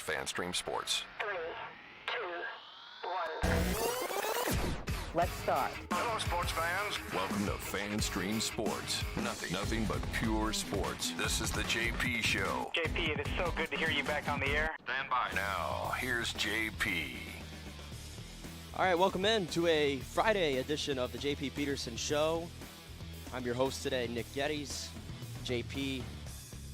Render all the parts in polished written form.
FanStream Sports. 3, 2, 1. Let's start. Hello, sports fans. Welcome to FanStream Sports. Nothing but pure sports. This is the JP Show. JP, it is so good to hear you back on the air. Stand by. Now, here's JP. All right, welcome in to a Friday edition of the JP Peterson Show. I'm your host today, Nick Geddes. JP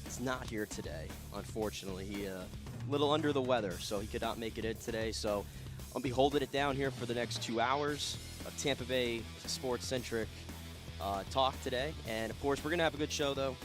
is not here today, unfortunately. He a little under the weather, so he could not make it in today. So I'll be holding it down here for the next 2 hours of Tampa Bay sports-centric talk today. And, of course, we're going to have a good show, though.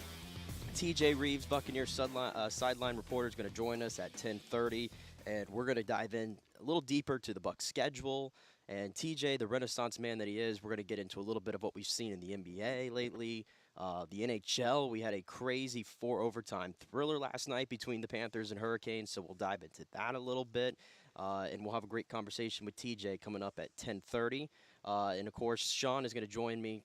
TJ Rives, Buccaneers sideline reporter, is going to join us at 10:30, and we're going to dive in a little deeper to the Bucs schedule. And TJ, the Renaissance man that he is, we're going to get into a little bit of what we've seen in the NBA lately. The NHL, we had a crazy 4-overtime thriller last night between the Panthers and Hurricanes, so we'll dive into that a little bit. And we'll have a great conversation with TJ coming up at 10:30. And, of course, Sean is going to join me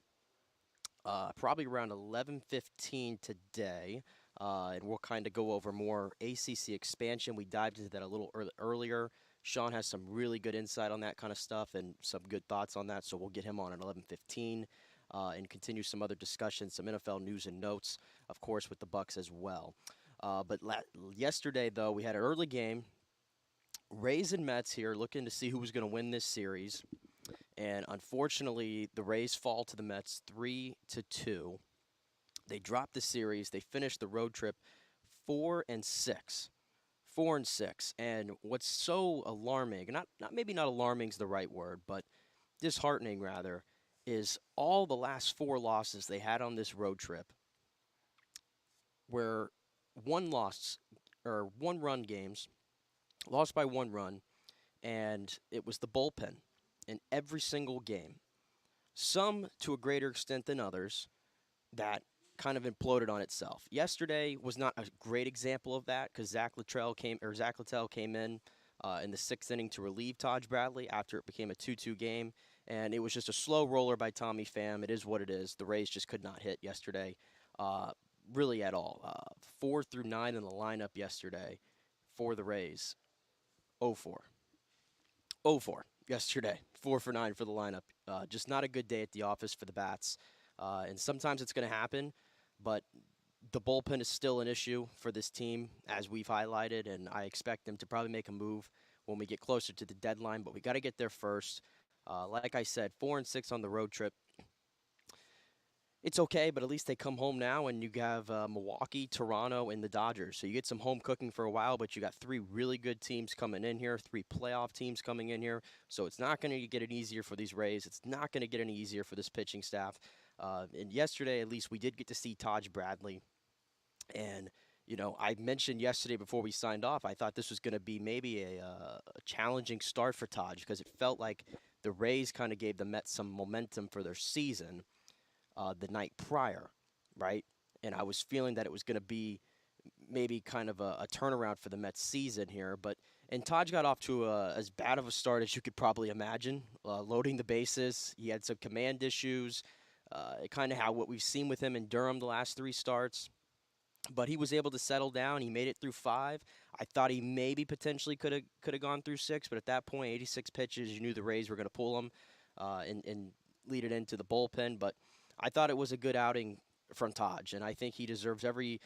probably around 11:15 today, and we'll kind of go over more ACC expansion. We dived into that a little earlier. Sean has some really good insight on that kind of stuff and some good thoughts on that, so we'll get him on at 11:15 and continue some other discussions, some NFL news and notes, of course, with the Bucs as well. But yesterday, though, we had an early game. Rays and Mets here looking to see who was going to win this series. And unfortunately, the Rays fall to the Mets 3-2. They dropped the series. They finished the road trip 4-6. 4-6. And what's so alarming, maybe not alarming is the right word, but disheartening rather, is all the last 4 losses they had on this road trip were one-run games, lost by 1 run, and it was the bullpen in every single game. Some to a greater extent than others that kind of imploded on itself. Yesterday was not a great example of that because Zach Littell came in the 6th inning to relieve Taj Bradley after it became a 2-2 game, and it was just a slow roller by Tommy Pham. It is what it is. The Rays just could not hit yesterday, really at all. 4 through 9 in the lineup yesterday for the Rays. 0-4 yesterday. 4 for 9 for the lineup. Just not a good day at the office for the Bats. And sometimes it's going to happen, but the bullpen is still an issue for this team, as we've highlighted, and I expect them to probably make a move when we get closer to the deadline, but we got to get there first. Like I said, 4-6 on the road trip. It's okay, but at least they come home now, and you have Milwaukee, Toronto, and the Dodgers. So you get some home cooking for a while, but you got 3 really good teams coming in here, 3 playoff teams coming in here. So it's not going to get any easier for these Rays. It's not going to get any easier for this pitching staff. And yesterday, at least, we did get to see Taj Bradley. And, you know, I mentioned yesterday before we signed off, I thought this was going to be maybe a challenging start for Taj because it felt like the Rays kind of gave the Mets some momentum for their season the night prior, right? And I was feeling that it was going to be maybe kind of a turnaround for the Mets season here. And Taj got off to as bad of a start as you could probably imagine, loading the bases. He had some command issues, kind of what we've seen with him in Durham the last 3 starts. But he was able to settle down. He made it through 5. I thought he maybe potentially could have gone through 6, but at that point, 86 pitches, you knew the Rays were going to pull him and lead it into the bullpen. But I thought it was a good outing from Taj, and I think he deserves the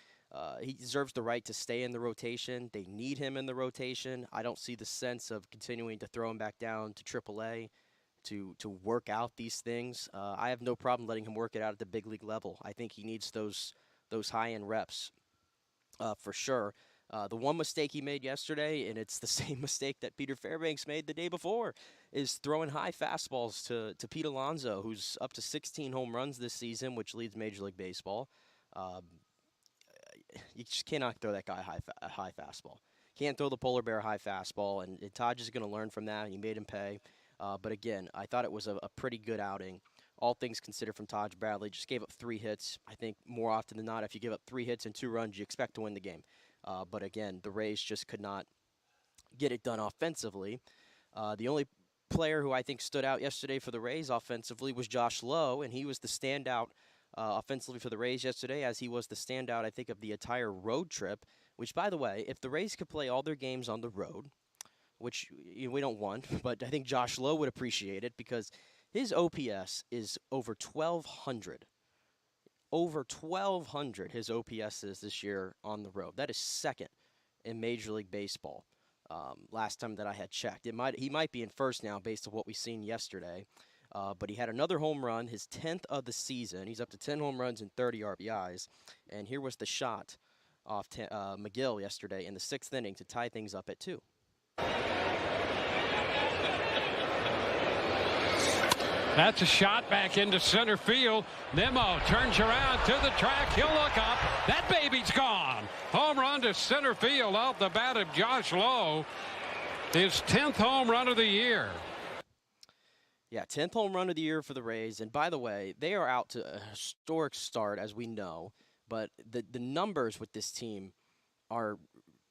right to stay in the rotation. They need him in the rotation. I don't see the sense of continuing to throw him back down to AAA to work out these things. I have no problem letting him work it out at the big league level. I think he needs those high-end reps for sure. The one mistake he made yesterday, and it's the same mistake that Peter Fairbanks made the day before, is throwing high fastballs to Pete Alonso, who's up to 16 home runs this season, which leads Major League Baseball. You just cannot throw that guy a high fastball. Can't throw the polar bear high fastball, and Taj is going to learn from that. He made him pay. But again, I thought it was a pretty good outing. All things considered from Taj Bradley. Just gave up 3 hits. I think more often than not, if you give up 3 hits and 2 runs, you expect to win the game. But again, the Rays just could not get it done offensively. The only player who I think stood out yesterday for the Rays offensively was Josh Lowe, and he was the standout offensively for the Rays yesterday, as he was the standout, I think, of the entire road trip which, by the way, if the Rays could play all their games on the road, which we don't want, but I think Josh Lowe would appreciate it because his OPS is over 1,200. Over 1,200 his OPS is this year on the road. That is second in Major League Baseball. Last time that I had checked, he might be in first now based on what we've seen yesterday. But he had another home run, his 10th of the season. He's up to 10 home runs and 30 RBIs. And here was the shot off McGill yesterday in the 6th inning to tie things up at 2. That's a shot back into center field. Nimmo turns around to the track. He'll look up. That baby's gone. Home run to center field off the bat of Josh Lowe. His 10th home run of the year. Yeah, 10th home run of the year for the Rays. And by the way, they are out to a historic start, as we know. But the numbers with this team are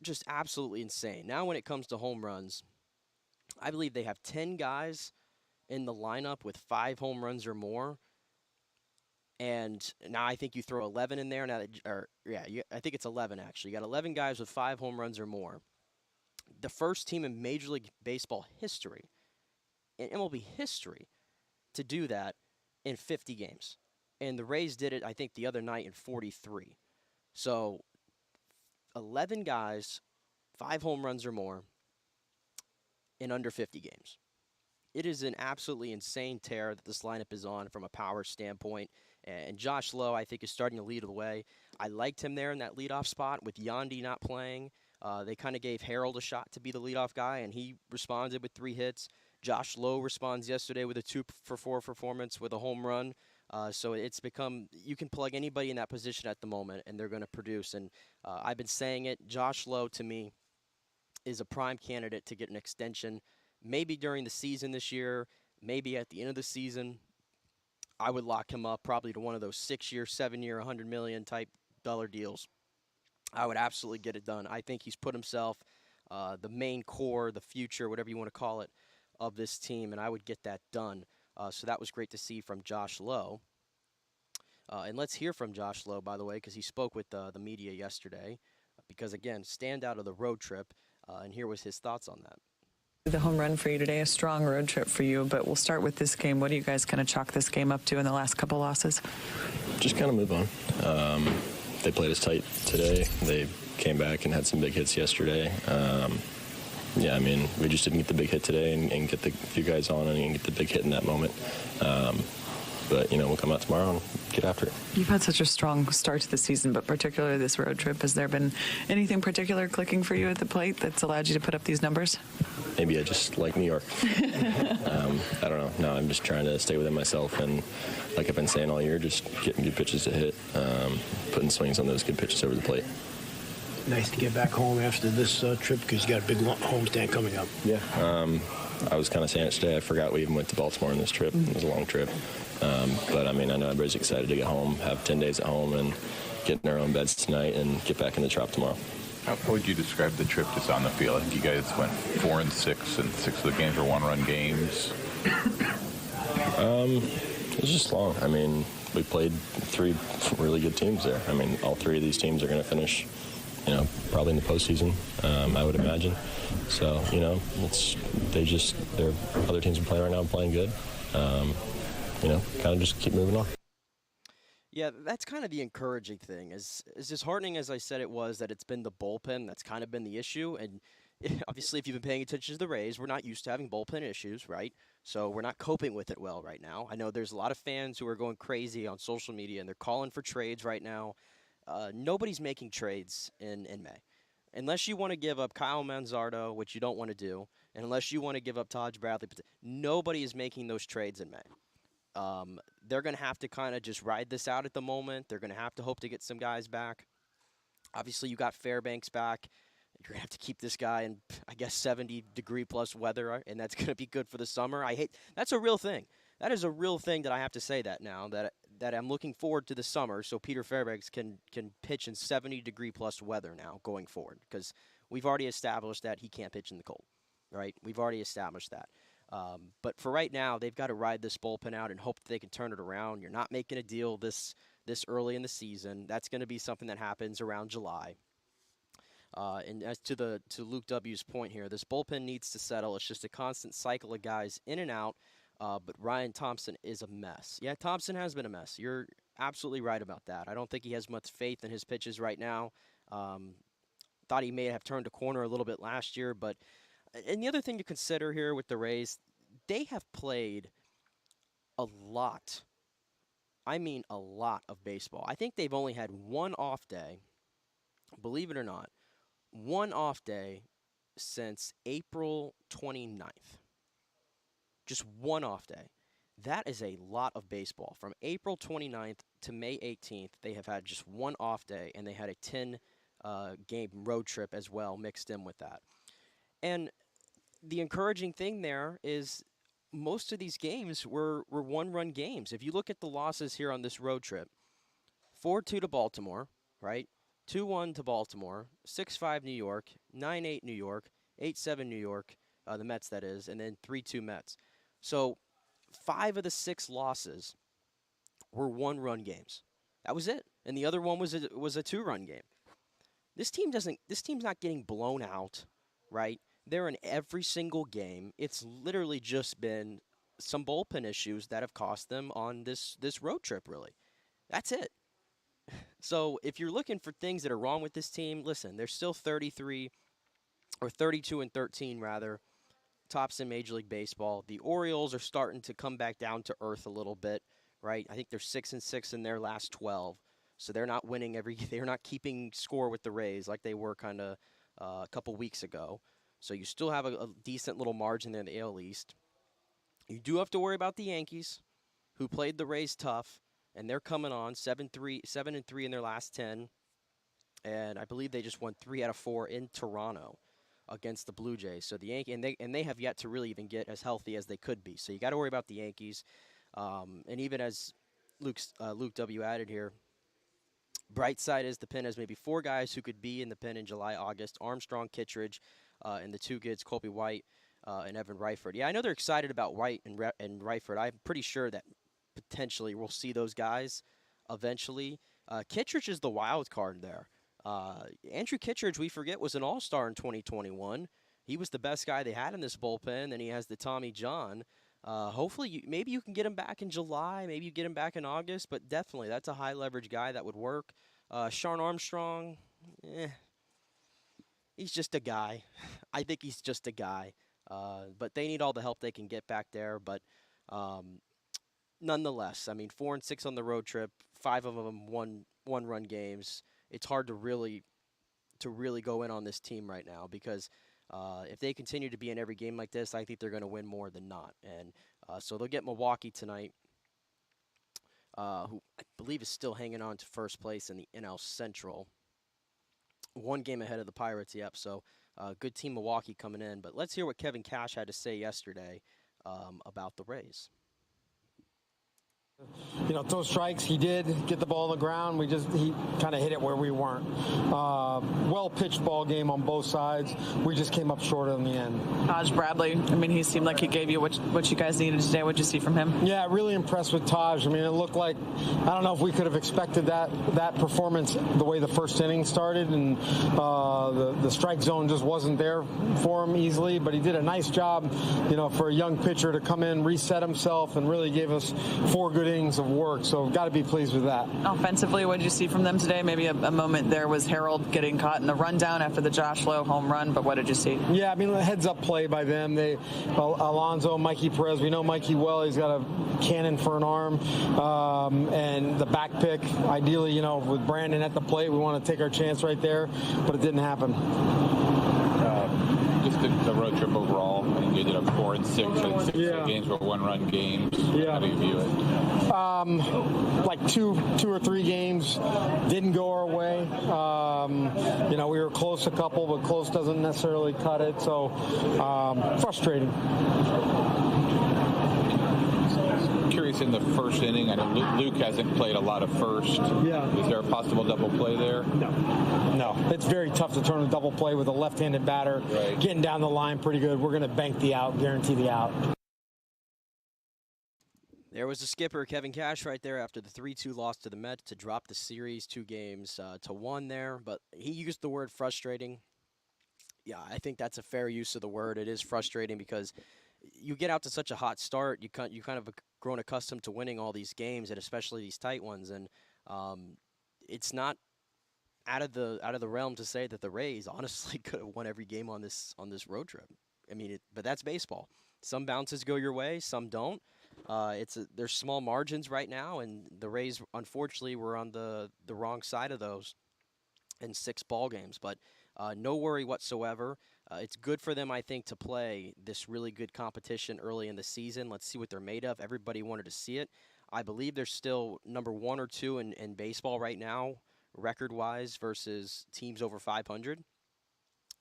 just absolutely insane. Now when it comes to home runs, I believe they have 10 guys in the lineup with 5 home runs or more. And now I think you throw 11 in there. I think it's 11 actually. You got 11 guys with 5 home runs or more. The first team in Major League Baseball history, in MLB history, to do that in 50 games. And the Rays did it, I think, the other night in 43. So 11 guys, 5 home runs or more in under 50 games. It is an absolutely insane tear that this lineup is on from a power standpoint. And Josh Lowe, I think, is starting to lead the way. I liked him there in that leadoff spot with Yandy not playing. They kind of gave Harold a shot to be the leadoff guy, and he responded with 3 hits. Josh Lowe responds yesterday with a 2-for-4 performance with a home run. So it's become, you can plug anybody in that position at the moment, and they're going to produce. And I've been saying it, Josh Lowe, to me, is a prime candidate to get an extension. Maybe during the season this year, maybe at the end of the season. I would lock him up probably to one of those 6-year, 7-year, $100 million type dollar deals. I would absolutely get it done. I think he's put himself the main core, the future, whatever you want to call it, of this team, and I would get that done. So that was great to see from Josh Lowe. And let's hear from Josh Lowe, by the way, because he spoke with the media yesterday. Because, again, standout of the road trip, and here was his thoughts on that. The home run for you today, a strong road trip for you, but we'll start with this game. What do you guys kind of chalk this game up to in the last couple losses? Just kind of move on. They played us tight today. They came back and had some big hits yesterday. Yeah, I mean, we just didn't get the big hit today and get the few guys on and get the big hit in that moment. But, you know, we'll come out tomorrow and get after it. You've had such a strong start to the season, but particularly this road trip. Has there been anything particular clicking for you at the plate that's allowed you to put up these numbers? Maybe I just like New York. I don't know. No, I'm just trying to stay within myself. And like I've been saying all year, just getting good pitches to hit, putting swings on those good pitches over the plate. Nice to get back home after this trip because you got a big homestand coming up. Yeah. I was kind of saying it today. I forgot we even went to Baltimore on this trip. It was a long trip. But, I mean, I know everybody's excited to get home, have 10 days at home, and get in our own beds tonight and get back in the Trop tomorrow. How would you describe the trip just on the field? I think you guys went 4-6, and 6 of the games were one-run games. It was just long. I mean, we played 3 really good teams there. I mean, all 3 of these teams are going to finish, you know, probably in the postseason, I would imagine. So, you know, there are other teams we play right now playing good. You know, kind of just keep moving on. Yeah, that's kind of the encouraging thing. As disheartening as I said it was that it's been the bullpen that's kind of been the issue. And obviously, if you've been paying attention to the Rays, we're not used to having bullpen issues, right? So we're not coping with it well right now. I know there's a lot of fans who are going crazy on social media, and they're calling for trades right now. Nobody's making trades in May. Unless you want to give up Kyle Manzardo, which you don't want to do, and unless you want to give up Taj Bradley, nobody is making those trades in May. They're going to have to kind of just ride this out at the moment. They're going to have to hope to get some guys back. Obviously, you got Fairbanks back. You're going to have to keep this guy in, I guess, 70-degree-plus weather, and that's going to be good for the summer. That's a real thing. That is a real thing that I have to say that now, that I'm looking forward to the summer so Peter Fairbanks can pitch in 70-degree-plus weather now going forward, because we've already established that he can't pitch in the cold, right? We've already established that. But for right now, they've got to ride this bullpen out and hope that they can turn it around. You're not making a deal this early in the season. That's going to be something that happens around July. And as to Luke W's point here, this bullpen needs to settle. It's just a constant cycle of guys in and out. But Ryan Thompson is a mess. Yeah, Thompson has been a mess. You're absolutely right about that. I don't think he has much faith in his pitches right now. Thought he may have turned a corner a little bit last year. And the other thing to consider here with the Rays, they have played a lot. I mean a lot of baseball. I think they've only had one off day, believe it or not, one off day since April 29th. Just one off day. That is a lot of baseball. From April 29th to May 18th, they have had just one off day, and they had a 10-game road trip as well mixed in with that. And the encouraging thing there is most of these games were one-run games. If you look at the losses here on this road trip, 4-2 to Baltimore, right? 2-1 to Baltimore, 6-5 New York, 9-8 New York, 8-7 New York, the Mets that is, and then 3-2 Mets. So 5 of the 6 losses were one-run games. That was it. And the other one was a 2-run game. This team's not getting blown out, right? They're in every single game. It's literally just been some bullpen issues that have cost them on this road trip, really. That's it. So if you're looking for things that are wrong with this team, listen, they're still 33 or 32-13 rather. Tops in Major League Baseball. The Orioles are starting to come back down to earth a little bit, right? I think they're 6-6 in their last 12, so they're not winning they're not keeping score with the Rays like they were kind of a couple weeks ago. So you still have a decent little margin there in the AL East. You do have to worry about the Yankees, who played the Rays tough, and they're coming on 7-3 in their last 10, and I believe they just won 3 out of 4 in Toronto against the Blue Jays. So the Yankees, and they have yet to really even get as healthy as they could be. So you got to worry about the Yankees. And even as Luke W. added here, bright side is the pen has maybe 4 guys who could be in the pen in July, August: Armstrong, Kittredge, and the 2 kids, Colby White and Evan Reifert. Yeah, I know they're excited about White and Reifert. I'm pretty sure that potentially we'll see those guys eventually. Kittredge is the wild card there. Andrew Kittredge, we forget, was an all-star in 2021. He was the best guy they had in this bullpen. Then he has the Tommy John. Hopefully, maybe you can get him back in July. Maybe you get him back in August. But definitely, that's a high-leverage guy that would work. Sean Armstrong, he's just a guy. I think he's just a guy. But they need all the help they can get back there. But nonetheless, I mean, 4-6 on the road trip, 5 of them one-run games. It's hard to really go in on this team right now because if they continue to be in every game like this, I think they're going to win more than not. And so they'll get Milwaukee tonight, who I believe is still hanging on to first place in the NL Central. 1 game ahead of the Pirates, yep. So good team Milwaukee coming in. But let's hear what Kevin Cash had to say yesterday about the Rays. You know, throw strikes, he did get the ball on the ground. He kind of hit it where we weren't. Well-pitched ball game on both sides. We just came up short in the end. Taj Bradley, I mean, he seemed like he gave you what you guys needed today. What did you see from him? Yeah, really impressed with Taj. I mean, it looked like, I don't know if we could have expected that performance the way the first inning started, and the strike zone just wasn't there for him easily, but he did a nice job, you know, for a young pitcher to come in, reset himself, and really gave us 4 good innings of work, so got to be pleased with that. Offensively, what did you see from them today? Maybe a moment there was Harold getting caught in the rundown after the Josh Lowe home run, but what did you see? Yeah, I mean, a heads-up play by them. Alonso, Mikey Perez, we know Mikey well. He's got a cannon for an arm, and the back pick, ideally, you know, with Brandon at the plate, we want to take our chance right there, but it didn't happen. Just the road trip overall, I mean, you ended up 4-6. 6 games were 1-run games. Yeah. How do you view it? Like two or 3 games didn't go our way. You know, we were close a couple, but close doesn't necessarily cut it. So frustrating. Curious in the first inning. I know Luke hasn't played a lot of first. Yeah. Is there a possible double play there? No. It's very tough to turn a double play with a left-handed batter. Right. Getting down the line pretty good. We're going to bank the out, guarantee the out. There was the skipper, Kevin Cash, right there after the 3-2 loss to the Mets to drop the series 2 games to 1 there. But he used the word frustrating. Yeah, I think that's a fair use of the word. It is frustrating because you get out to such a hot start. You kind of grown accustomed to winning all these games, and especially these tight ones. And it's not out of the realm to say that the Rays honestly could have won every game on this road trip. I mean, but that's baseball. Some bounces go your way, some don't. There's small margins right now, and the Rays unfortunately were on the wrong side of those in 6 ball games. But no worry whatsoever. It's good for them, I think, to play this really good competition early in the season. Let's see what they're made of. Everybody wanted to see it. I believe they're still number 1 or 2 in baseball right now, record-wise, versus teams over 500.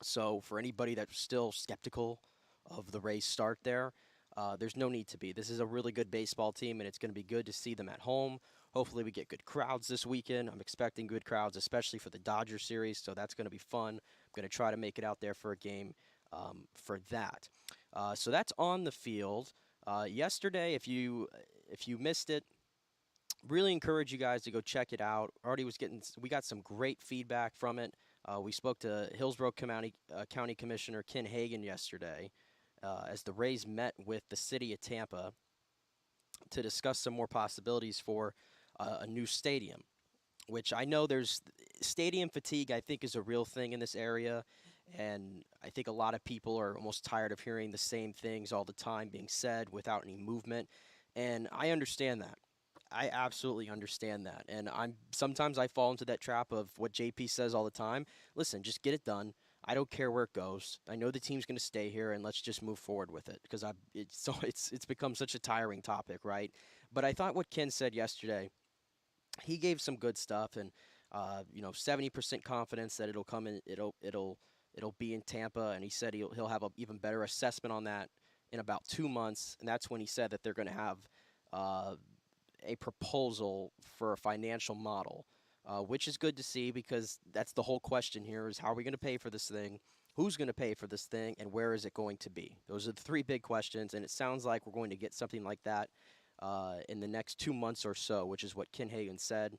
So for anybody that's still skeptical of the Rays' start there, there's no need to be. This is a really good baseball team, and it's going to be good to see them at home. Hopefully we get good crowds this weekend. I'm expecting good crowds, especially for the Dodger series, so that's going to be fun. I'm going to try to make it out there for a game for that. So that's on the field. Yesterday, if you missed it, really encourage you guys to go check it out. We got some great feedback from it. We spoke to Hillsborough County Commissioner Ken Hagan yesterday as the Rays met with the city of Tampa to discuss some more possibilities for a new stadium, which I know there's stadium fatigue, I think, is a real thing in this area. And I think a lot of people are almost tired of hearing the same things all the time being said without any movement. And I understand that. I absolutely understand that. And sometimes I fall into that trap of what JP says all the time. Listen, just get it done. I don't care where it goes. I know the team's going to stay here, and let's just move forward with it because it's become such a tiring topic, right? But I thought what Ken said yesterday, he gave some good stuff, and 70% confidence that it'll come in. It'll be in Tampa, and he said he'll have an even better assessment on that in about 2 months, and that's when he said that they're going to have a proposal for a financial model, which is good to see because that's the whole question here is how are we going to pay for this thing, who's going to pay for this thing, and where is it going to be? Those are the 3 big questions, and it sounds like we're going to get something like that in the next 2 months or so, which is what Ken Hagan said.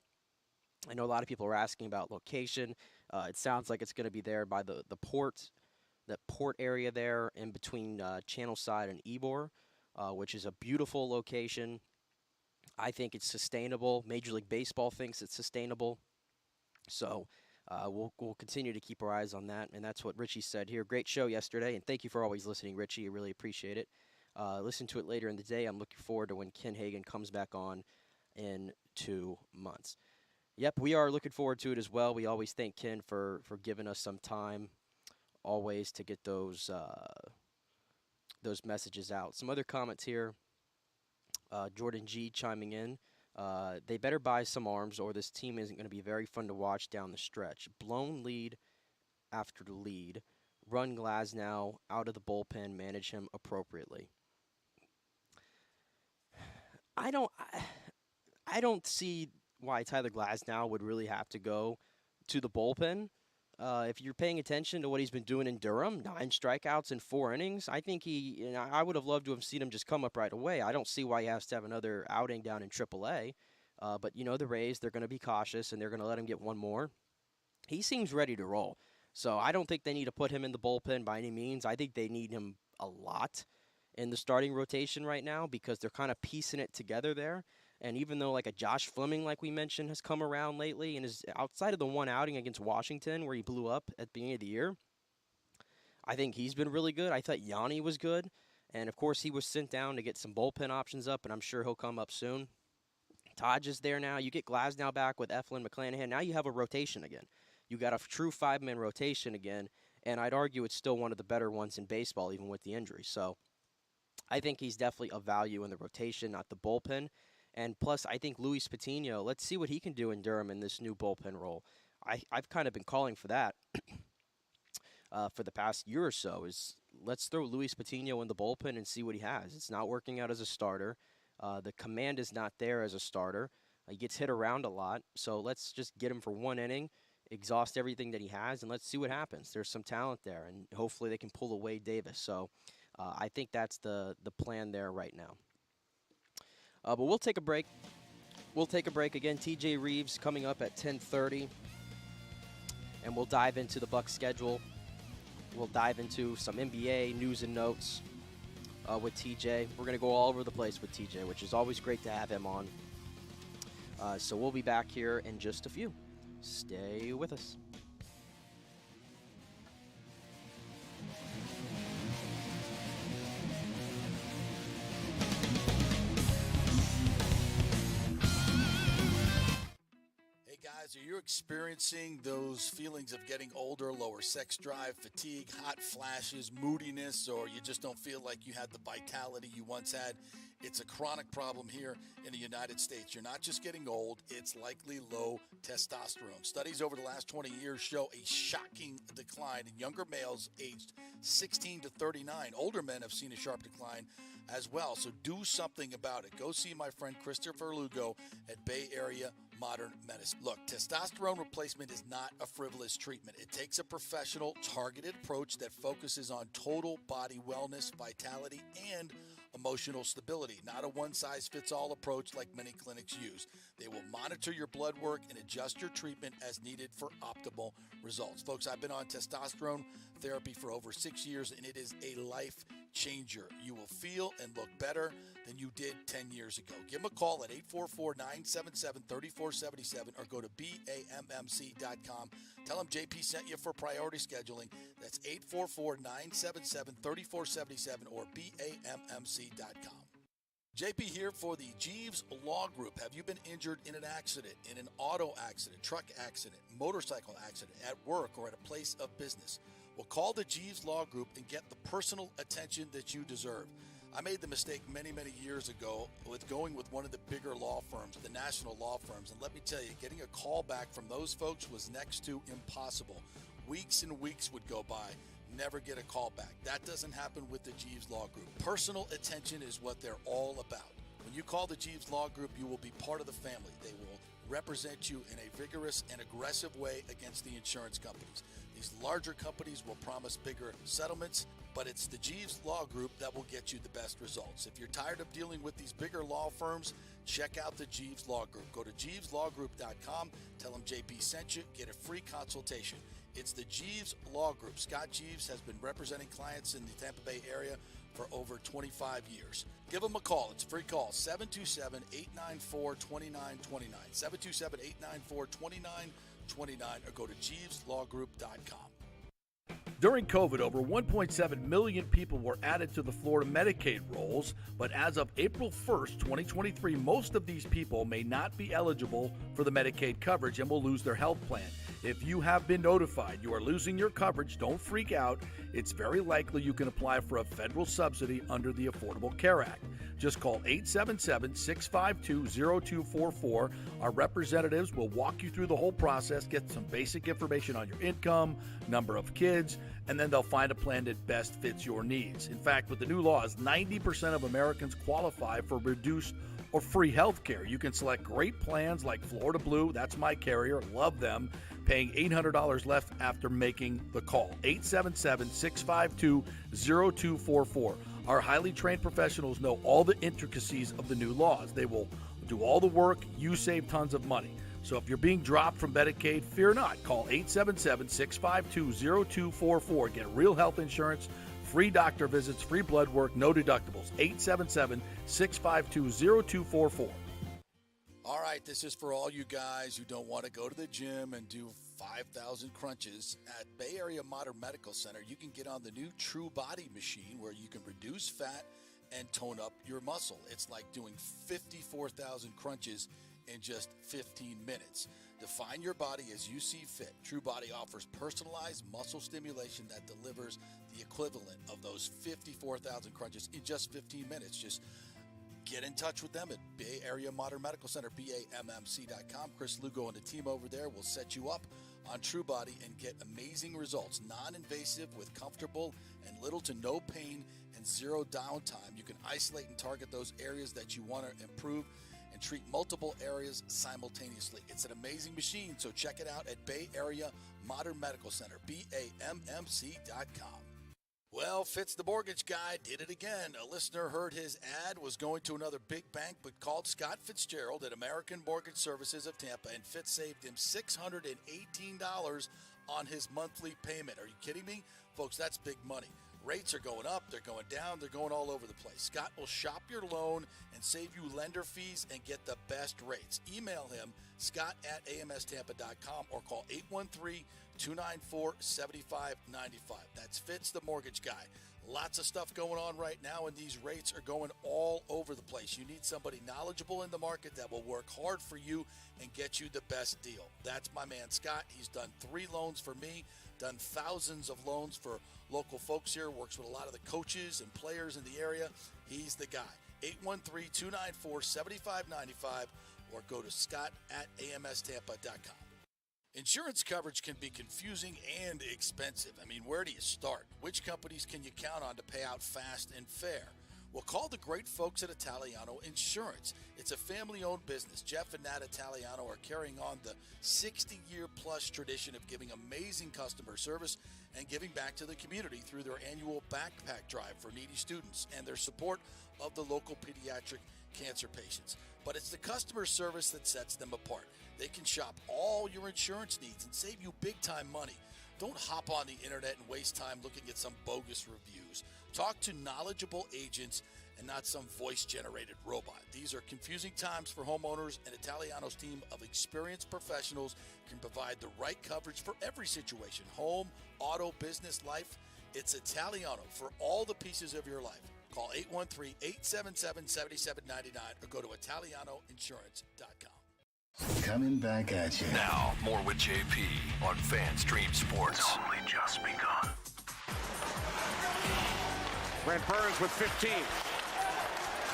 I know a lot of people are asking about location. It sounds like it's going to be there by the port area there in between Channelside and Ybor, which is a beautiful location. I think it's sustainable. Major League Baseball thinks it's sustainable. So we'll continue to keep our eyes on that, and that's what Richie said here. Great show yesterday, and thank you for always listening, Richie. I really appreciate it. Listen to it later in the day. I'm looking forward to when Ken Hagan comes back on in 2 months. Yep, we are looking forward to it as well. We always thank Ken for giving us some time, always, to get those messages out. Some other comments here. Jordan G chiming in. They better buy some arms or this team isn't going to be very fun to watch down the stretch. Blown lead after the lead. Run Glasnow out of the bullpen, manage him appropriately. I don't see why Tyler Glasnow would really have to go to the bullpen. If you're paying attention to what he's been doing in Durham, 9 strikeouts in 4 innings, I think I would have loved to have seen him just come up right away. I don't see why he has to have another outing down in AAA. But, the Rays, they're going to be cautious, and they're going to let him get one more. He seems ready to roll. So I don't think they need to put him in the bullpen by any means. I think they need him a lot in the starting rotation right now because they're kind of piecing it together there. And even though like a Josh Fleming, like we mentioned, has come around lately and is outside of the one outing against Washington where he blew up at the beginning of the year, I think he's been really good. I thought Yanni was good. And, of course, he was sent down to get some bullpen options up, and I'm sure he'll come up soon. Taj is there now. You get Glasnow back with Eflin, McClanahan. Now you have a rotation again. You got a true 5-man rotation again, and I'd argue it's still one of the better ones in baseball, even with the injury. So I think he's definitely a value in the rotation, not the bullpen. And plus, I think Luis Patino, let's see what he can do in Durham in this new bullpen role. I've kind of been calling for that for the past year or so, is let's throw Luis Patino in the bullpen and see what he has. It's not working out as a starter. The command is not there as a starter. He gets hit around a lot, so let's just get him for 1 inning, exhaust everything that he has, and let's see what happens. There's some talent there, and hopefully they can pull away Davis. So I think that's the plan there right now. But we'll take a break. We'll take a break again. TJ Rives coming up at 10:30. And we'll dive into the Bucs schedule. We'll dive into some NBA news and notes with TJ. We're going to go all over the place with TJ, which is always great to have him on. So we'll be back here in just a few. Stay with us. Guys, are you experiencing those feelings of getting older, lower sex drive, fatigue, hot flashes, moodiness, or you just don't feel like you had the vitality you once had? It's a chronic problem here in the United States. You're not just getting old, it's likely low testosterone. Studies over the last 20 years show a shocking decline in younger males aged 16 to 39. Older men have seen a sharp decline as well, so do something about it. Go see my friend Christopher Lugo at Bay Area Modern Medicine. Look, testosterone replacement is not a frivolous treatment. It takes a professional, targeted approach that focuses on total body wellness, vitality, and emotional stability, not a one-size-fits-all approach like many clinics use. They will monitor your blood work and adjust your treatment as needed for optimal results. Folks, I've been on testosterone therapy for over 6 years, and it is a life changer. You will feel and look better than you did 10 years ago. Give them a call at 844-977-3477 or go to BAMMC.com. Tell them JP sent you for priority scheduling. That's 844-977-3477 or BAMMC.com. JP here for the Jeeves Law Group. Have you been injured in an accident, in an auto accident, truck accident, motorcycle accident, at work, or at a place of business? Well, call the Jeeves Law Group and get the personal attention that you deserve. I made the mistake many, many years ago with going with one of the bigger law firms, the national law firms. And let me tell you, getting a call back from those folks was next to impossible. Weeks and weeks would go by, never get a call back. That doesn't happen with the Jeeves Law Group. Personal attention is what they're all about. When you call the Jeeves Law Group, you will be part of the family. They will represent you in a vigorous and aggressive way against the insurance companies. These larger companies will promise bigger settlements, but it's the Jeeves Law Group that will get you the best results. If you're tired of dealing with these bigger law firms, check out the Jeeves Law Group. Go to JeevesLawGroup.com, tell them JP sent you, get a free consultation. It's the Jeeves Law Group. Scott Jeeves has been representing clients in the Tampa Bay area for over 25 years. Give them a call. It's a free call, 727-894-2929, 727-894-2929, or go to JeevesLawGroup.com. During COVID, over 1.7 million people were added to the Florida Medicaid rolls, but as of April 1st, 2023, most of these people may not be eligible for the Medicaid coverage and will lose their health plan. If you have been notified you are losing your coverage, don't freak out. It's very likely you can apply for a federal subsidy under the Affordable Care Act. Just call 877-652-0244. Our representatives will walk you through the whole process, get some basic information on your income, number of kids, and then they'll find a plan that best fits your needs. In fact, with the new laws, 90% of Americans qualify for reduced or free health care. You can select great plans like Florida Blue, that's my carrier, love them, paying $800 left after making the call. 877-652-0244. Our highly trained professionals know all the intricacies of the new laws. They will do all the work. You save tons of money. So if you're being dropped from Medicaid, fear not. Call 877-652-0244. Get real health insurance, free doctor visits, free blood work, no deductibles. 877-652-0244. All right, this is for all you guys who don't want to go to the gym and do 5,000 crunches. At Bay Area Modern Medical Center, you can get on the new True Body machine where you can reduce fat and tone up your muscle. It's like doing 54,000 crunches in just 15 minutes. Define your body as you see fit. True Body offers personalized muscle stimulation that delivers the equivalent of those 54,000 crunches in just 15 minutes. Just get in touch with them at Bay Area Modern Medical Center, BAMMC.com. Chris Lugo and the team over there will set you up on True Body and get amazing results. Non-invasive with comfortable and little to no pain and zero downtime. You can isolate and target those areas that you want to improve and treat multiple areas simultaneously. It's an amazing machine, so check it out at Bay Area Modern Medical Center, BAMMC.com. Well, Fitz the mortgage guy did it again. A listener heard his ad, was going to another big bank, but called Scott Fitzgerald at American Mortgage Services of Tampa, and Fitz saved him $618 on his monthly payment. Are you kidding me? Folks, that's big money. Rates are going up, they're going down, they're going all over the place. Scott will shop your loan and save you lender fees and get the best rates. Email him, scott@amstampa.com, or call 813-294-7595. That's Fitz, the mortgage guy. Lots of stuff going on right now, and these rates are going all over the place. You need somebody knowledgeable in the market that will work hard for you and get you the best deal. That's my man, Scott. He's done 3 loans for me, done thousands of loans for local folks here, works with a lot of the coaches and players in the area. He's the guy. 813-294-7595, or go to scott@amstampa.com. Insurance coverage can be confusing and expensive. I mean, where do you start? Which companies can you count on to pay out fast and fair? Well, call the great folks at Italiano Insurance. It's a family-owned business. Jeff and Nat Italiano are carrying on the 60-year-plus tradition of giving amazing customer service and giving back to the community through their annual backpack drive for needy students and their support of the local pediatric cancer patients. But it's the customer service that sets them apart. They can shop all your insurance needs and save you big-time money. Don't hop on the internet and waste time looking at some bogus reviews. Talk to knowledgeable agents and not some voice-generated robot. These are confusing times for homeowners, and Italiano's team of experienced professionals can provide the right coverage for every situation: home, auto, business, life. It's Italiano for all the pieces of your life. Call 813-877-7799 or go to ItalianoInsurance.com. Coming back at you. Now, more with JP on FanStream Sports. It's only just begun. Brent Burns with 15.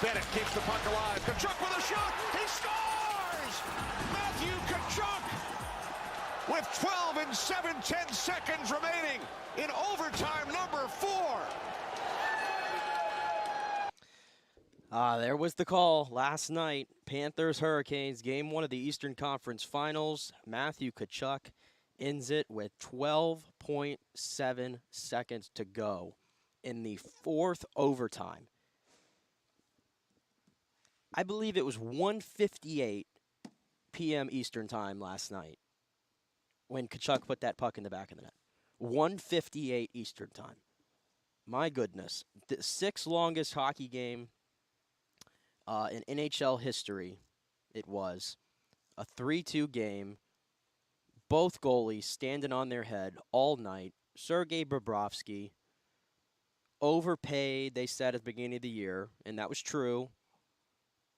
Bennett keeps the puck alive. Kachuk with a shot. He scores! Matthew Kachuk with 12 and 7/10 seconds remaining in overtime number 4. There was the call last night. Panthers-Hurricanes, Game 1 of the Eastern Conference Finals. Matthew Kachuk ends it with 12.7 seconds to go in the 4th overtime. I believe it was 1:58 p.m. Eastern Time last night when Kachuk put that puck in the back of the net. 1:58 Eastern Time. My goodness. The 6th longest hockey game in NHL history. It was a 3-2 game. Both goalies standing on their head all night. Sergei Bobrovsky, overpaid, they said at the beginning of the year, and that was true.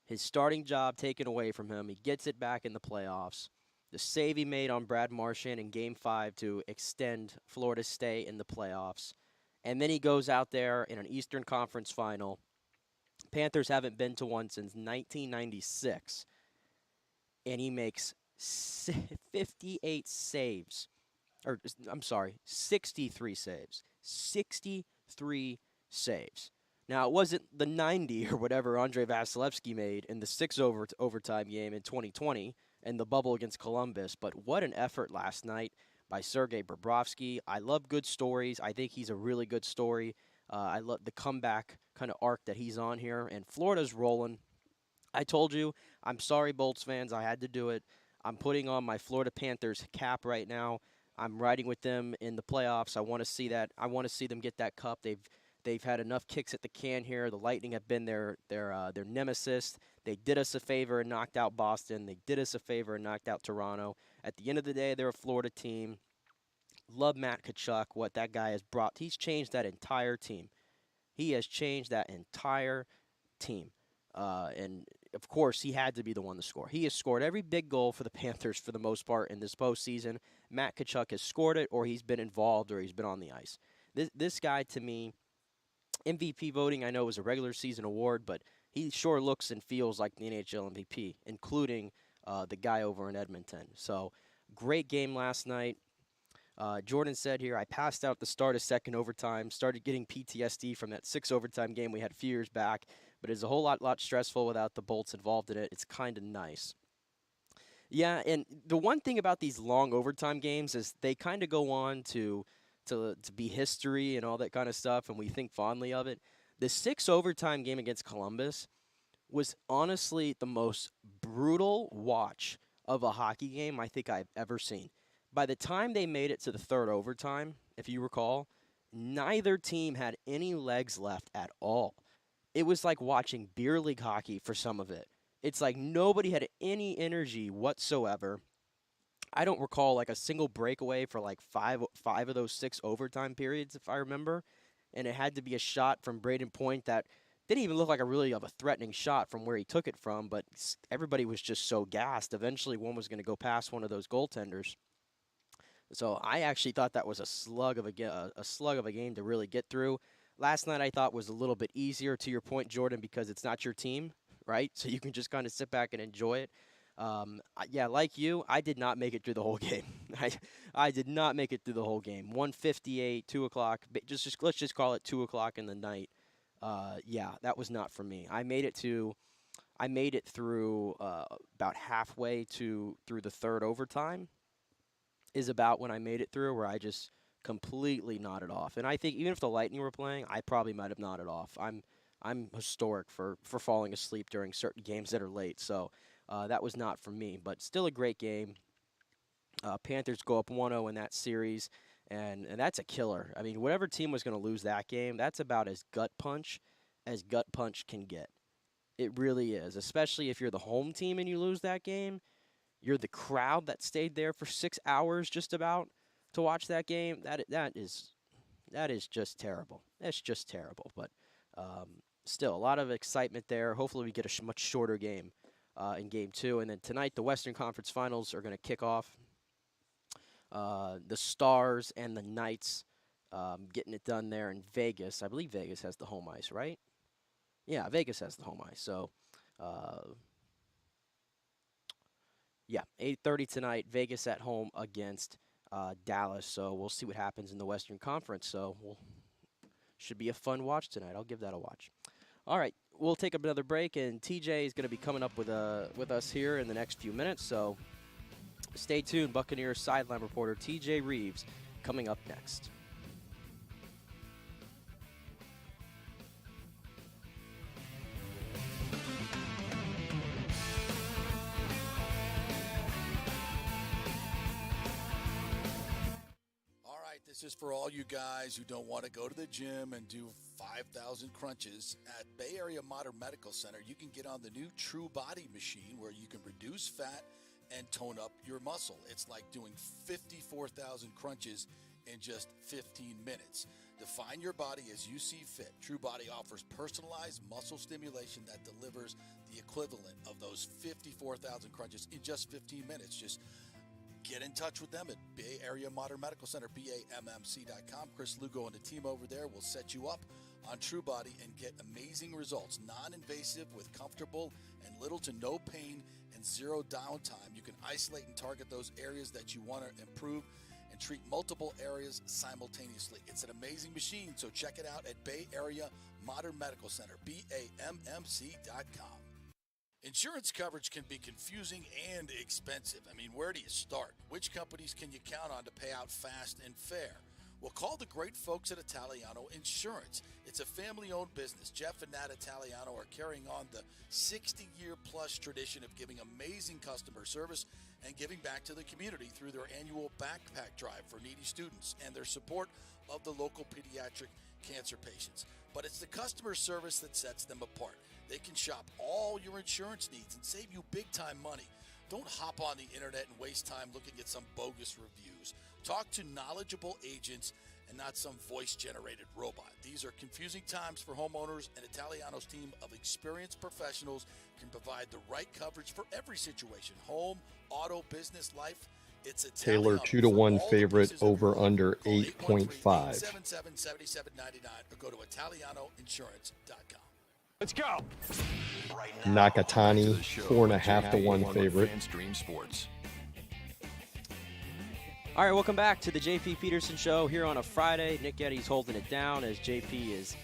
His starting job taken away from him. He gets it back in the playoffs. The save he made on Brad Marchand in Game 5 to extend Florida's stay in the playoffs. And then he goes out there in an Eastern Conference final. Panthers haven't been to one since 1996. And he makes 58 saves. Or, I'm sorry, 63 saves. 63 saves. Now, it wasn't the 90 or whatever Andrei Vasilevsky made in the 6 overtime game in 2020 and the bubble against Columbus, but what an effort last night by Sergei Bobrovsky. I love good stories. I think he's a really good story. I love the comeback kind of arc that he's on here, and Florida's rolling. I told you, I'm sorry, Bolts fans, I had to do it. I'm putting on my Florida Panthers cap right now. I'm riding with them in the playoffs. I want to see that. I want to see them get that cup. They've had enough kicks at the can here. The Lightning have been their nemesis. They did us a favor and knocked out Boston. They did us a favor and knocked out Toronto. At the end of the day, they're a Florida team. Love Matt Kachuk, what that guy has brought. He's changed that entire team. He has changed that entire team. And, of course, he had to be the one to score. He has scored every big goal for the Panthers for the most part in this postseason. Matt Kachuk has scored it, or he's been involved, or he's been on the ice. This guy, to me, MVP voting, I know, is a regular season award, but he sure looks and feels like the NHL MVP, including the guy over in Edmonton. So, great game last night. Jordan said here, I passed out at the start of second overtime, started getting PTSD from that 6 overtime game we had a few years back, but it's a whole lot stressful without the Bolts involved in it. It's kind of nice. Yeah, and the one thing about these long overtime games is they kind of go on to to be history and all that kind of stuff, and we think fondly of it. The 6 overtime game against Columbus was honestly the most brutal watch of a hockey game I think I've ever seen. By the time they made it to the third overtime, if you recall, neither team had any legs left at all. It was like watching beer league hockey for some of it. It's like nobody had any energy whatsoever. I don't recall like a single breakaway for like five of those 6 overtime periods, if I remember. And it had to be a shot from Braden Point that didn't even look like a threatening shot from where he took it from, but everybody was just so gassed. Eventually, one was going to go past one of those goaltenders. So I actually thought that was a slug of a game to really get through. Last night I thought was a little bit easier, to your point, Jordan, because it's not your team, right? So you can just kind of sit back and enjoy it. Yeah, like you, I did not make it through the whole game. I did not make it through the whole game. 1:58, 2 o'clock. Let's just call it 2 o'clock in the night. Yeah, that was not for me. I made it through about halfway through the third overtime. Is about when I made it through, where I just completely nodded off. And I think even if the Lightning were playing, I probably might have nodded off. I'm historic for falling asleep during certain games that are late. So that was not for me, but still a great game. Panthers go up 1-0 in that series, and that's a killer. I mean, whatever team was going to lose that game, that's about as gut punch can get. It really is, especially if you're the home team and you lose that game. You're the crowd that stayed there for 6 hours just about to watch that game. That is just terrible. That's just terrible. But still, a lot of excitement there. Hopefully we get a much shorter game in Game 2. And then tonight, the Western Conference Finals are going to kick off. The Stars and the Knights getting it done there in Vegas. I believe Vegas has the home ice, right? Yeah, Vegas has the home ice. So, yeah, 8:30 tonight, Vegas at home against Dallas. So we'll see what happens in the Western Conference. So should be a fun watch tonight. I'll give that a watch. All right, we'll take another break, and TJ is going to be coming up with us here in the next few minutes. So stay tuned. Buccaneers sideline reporter TJ Rives coming up next. This is for all you guys who don't want to go to the gym and do 5,000 crunches. At Bay Area Modern Medical Center, you can get on the new True Body machine where you can reduce fat and tone up your muscle. It's like doing 54,000 crunches in just 15 minutes. Define your body as you see fit. True Body offers personalized muscle stimulation that delivers the equivalent of those 54,000 crunches in just 15 minutes. Just get in touch with them at Bay Area Modern Medical Center, BAMMC.com. Chris Lugo and the team over there will set you up on True Body and get amazing results. Non-invasive with comfortable and little to no pain and zero downtime. You can isolate and target those areas that you want to improve and treat multiple areas simultaneously. It's an amazing machine, so check it out at Bay Area Modern Medical Center, BAMMC.com. Insurance coverage can be confusing and expensive. I mean, where do you start? Which companies can you count on to pay out fast and fair? Well, call the great folks at Italiano Insurance. It's a family-owned business. Jeff and Nat Italiano are carrying on the 60-year-plus tradition of giving amazing customer service and giving back to the community through their annual backpack drive for needy students and their support of the local pediatric cancer patients. But it's the customer service that sets them apart. They can shop all your insurance needs and save you big-time money. Don't hop on the internet and waste time looking at some bogus reviews. Talk to knowledgeable agents and not some voice-generated robot. These are confusing times for homeowners, and Italiano's team of experienced professionals can provide the right coverage for every situation. Home, auto, business, life. It's Taylor 2-1 favorite over under 8.5. 877-7799 or go to ItalianoInsurance.com. Let's go. Nakatani 4.5 to 1 favorite. All right, welcome back to the JP Peterson Show here on a Friday. Nick Getty's holding it down as JP is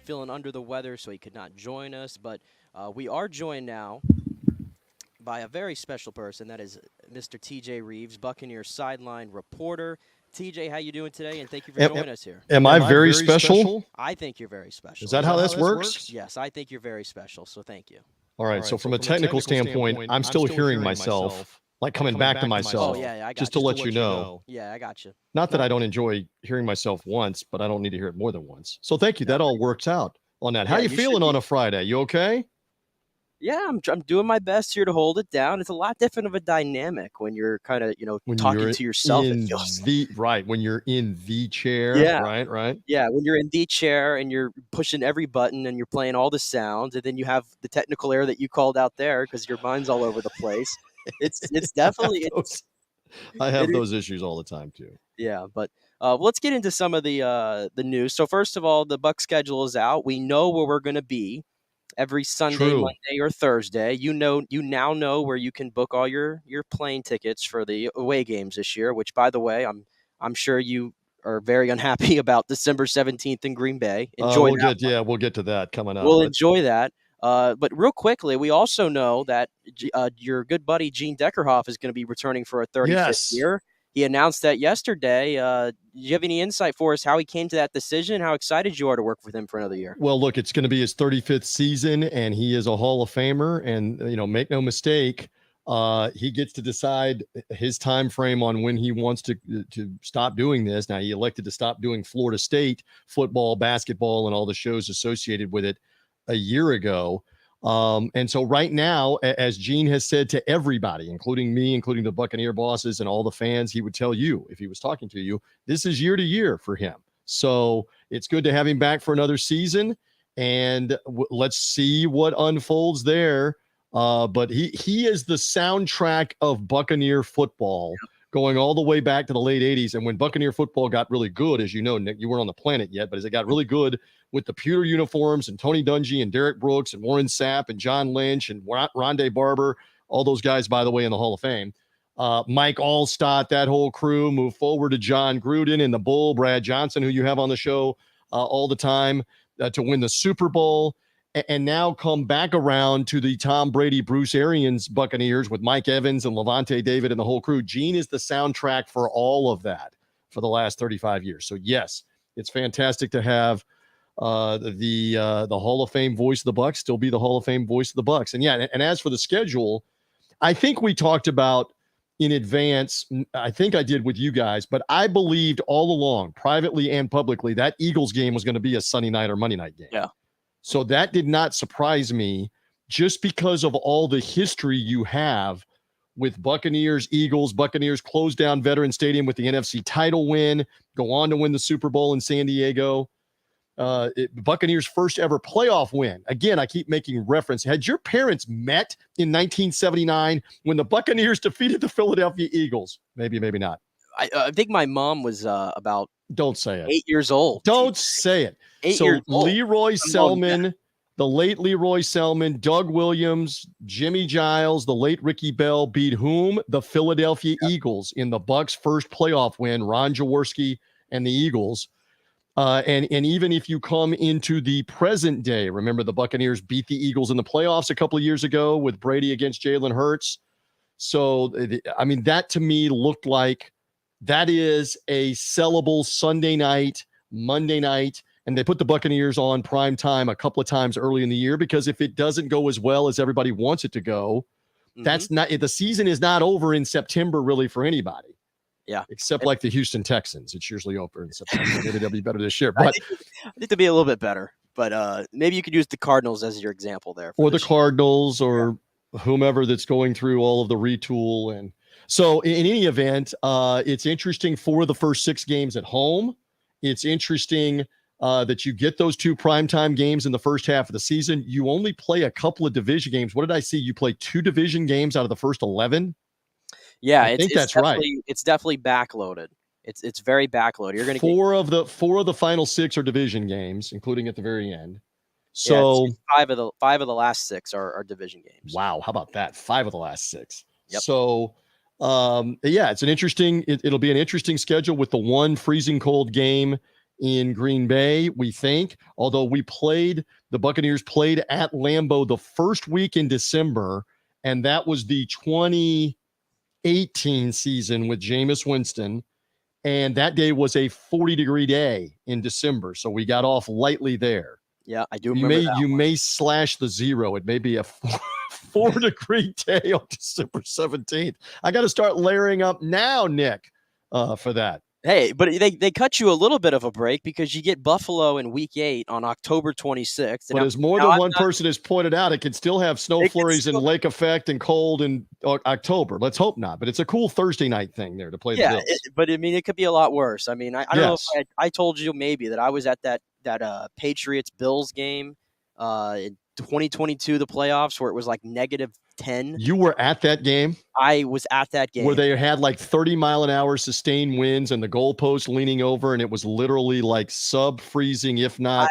feeling under the weather, so he could not join us. But we are joined now by a very special person. That is Mr. TJ Rives, Buccaneers sideline reporter. TJ, how you doing today? And thank you for joining us here. Am I very special? I think you're very special. Is that how this works? Yes, I think you're very special. So thank you. All right. So from a technical standpoint, I'm still hearing myself, like coming back to myself. Oh, yeah, I got just you. to let you know. Yeah, I got you. Not that I don't enjoy hearing myself once, but I don't need to hear it more than once. So thank you. That all works out on that. How you feeling on a Friday? You okay? Yeah, I'm doing my best here to hold it down. It's a lot different of a dynamic when you're kind of, talking to yourself. It feels right, when you're in the chair. Yeah. Right. Yeah, when you're in the chair and you're pushing every button and you're playing all the sounds, and then you have the technical error that you called out there because your mind's all over the place. It's definitely I have those issues all the time too. Yeah, but let's get into some of the news. So first of all, the Buck schedule is out. We know where we're going to be every Sunday, Monday, or Thursday. You now know where you can book all your plane tickets for the away games this year. Which, by the way, I'm sure you are very unhappy about December 17th in Green Bay. Enjoy that. We'll get to that coming up. We'll enjoy that. But real quickly, we also know that your good buddy Gene Deckerhoff is going to be returning for a 35th year. He announced that yesterday. Do you have any insight for us how he came to that decision? How excited you are to work with him for another year? Well, look, it's going to be his 35th season, and he is a Hall of Famer. And make no mistake, he gets to decide his time frame on when he wants to stop doing this. Now, he elected to stop doing Florida State football, basketball, and all the shows associated with it a year ago. And so right now, as Gene has said to everybody, including me, including the Buccaneer bosses and all the fans, he would tell you, if he was talking to you, this is year to year for him. So it's good to have him back for another season, and let's see what unfolds there. But he is the soundtrack of Buccaneer football, going all the way back to the late 80s. And when Buccaneer football got really good, as you know, Nick, you weren't on the planet yet, but as it got really good with the pewter uniforms and Tony Dungy and Derek Brooks and Warren Sapp and John Lynch and Rondé Barber, all those guys, by the way, in the Hall of Fame, Mike Allstott, that whole crew, moved forward to John Gruden and the Bull, Brad Johnson, who you have on the show all the time, to win the Super Bowl, and now come back around to the Tom Brady, Bruce Arians Buccaneers with Mike Evans and Levante David and the whole crew. Gene is the soundtrack for all of that for the last 35 years. So yes, it's fantastic to have the Hall of Fame voice of the Bucs still be the Hall of Fame voice of the Bucs. And yeah, and as for the schedule, I think we talked about in advance, I think I did with you guys, but I believed all along, privately and publicly, that Eagles game was going to be a Sunday night or Monday night game. Yeah. So that did not surprise me, just because of all the history you have with Buccaneers, Eagles. Buccaneers closed down Veterans Stadium with the NFC title win, go on to win the Super Bowl in San Diego. Buccaneers' first ever playoff win. Again, I keep making reference. Had your parents met in 1979 when the Buccaneers defeated the Philadelphia Eagles? Maybe, maybe not. I think my mom was about Don't say it. 8 years old. Don't say it. 8 so years old. Leroy Selman, the late Leroy Selman, Doug Williams, Jimmy Giles, the late Ricky Bell beat whom? The Philadelphia Eagles in the Bucs' first playoff win. Ron Jaworski and the Eagles. And even if you come into the present day, remember the Buccaneers beat the Eagles in the playoffs a couple of years ago with Brady against Jalen Hurts. So, I mean, that to me looked like that is a sellable Sunday night, Monday night, and they put the Buccaneers on prime time a couple of times early in the year, because if it doesn't go as well as everybody wants it to go, that's not, the season is not over in September really for anybody. Yeah. Except like the Houston Texans. It's usually over in September. Maybe they'll be better this year. But I think they'll be a little bit better. But maybe you could use the Cardinals as your example there. Or the Cardinals or whomever that's going through all of the retool. And so in any event, it's interesting for the first 6 games at home. It's interesting that you get those 2 primetime games in the first half of the season. You only play a couple of division games. What did I see? You play 2 division games out of the first 11? Yeah, I think that's right. It's definitely backloaded. It's very backloaded. You're going to four of the final 6 are division games, including at the very end. So five of the last 6 are division games. Wow, how about that? 5 of the last 6. Yep. So it's an interesting. It'll be an interesting schedule with the one freezing cold game in Green Bay. We think, although the Buccaneers played at Lambeau the first week in December, and that was the 2018 season with Jameis Winston. And that day was a 40-degree day in December. So we got off lightly there. Yeah, I do remember that. You may slash the zero. It may be a 4-degree day on December 17th. I got to start layering up now, Nick, for that. Hey, but they cut you a little bit of a break because you get Buffalo in Week 8 on October 26th. But as more than one person has pointed out, it can still have snow flurries and lake effect and cold in October. Let's hope not. But it's a cool Thursday night thing there to play the Bills. But I mean, it could be a lot worse. I mean, I don't know if I told you maybe that I was at that Patriots-Bills game in 2022, the playoffs, where it was like -10. You were at that game? I was at that game. Where they had like 30-mile-an-hour sustained winds and the goalpost leaning over, and it was literally like sub-freezing, if not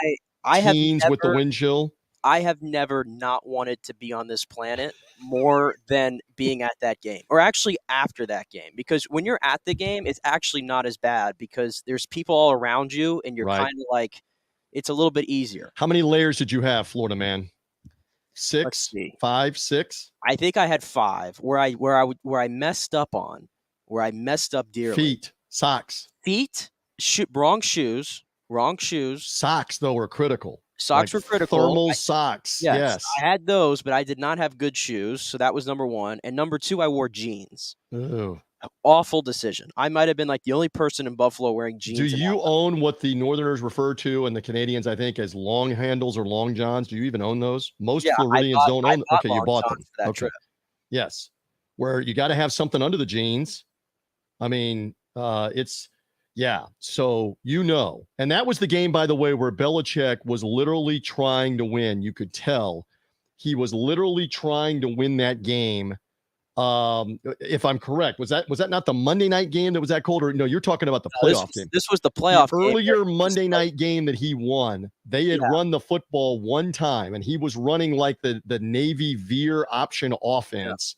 teens with the wind chill? I have never not wanted to be on this planet more than being at that game, or actually after that game. Because when you're at the game, it's actually not as bad because there's people all around you, and you're kind of like, it's a little bit easier. How many layers did you have, Florida man? 6, 5, 6? I think I had 5. Where I messed up dearly. Feet, socks. Feet, wrong shoes. Socks though were critical. Socks were critical. Thermal socks. Yes. I had those, but I did not have good shoes. So that was number 1. And number 2, I wore jeans. Ooh. Awful decision. I might have been like the only person in Buffalo wearing jeans. Do you own what the Northerners refer to and the Canadians, I think, as long handles or long johns? Do you even own those? Most Floridians don't own them. Okay, you bought them. For that trip. Yes. Where you got to have something under the jeans. I mean, so and that was the game, by the way, where Belichick was literally trying to win. You could tell he was literally trying to win that game. If I'm correct, was that not the Monday night game that was that cold? Or no, you're talking about the playoff game. This was the playoff game. Earlier Monday night game that he won, they had run the football one time, and he was running like the Navy veer option offense.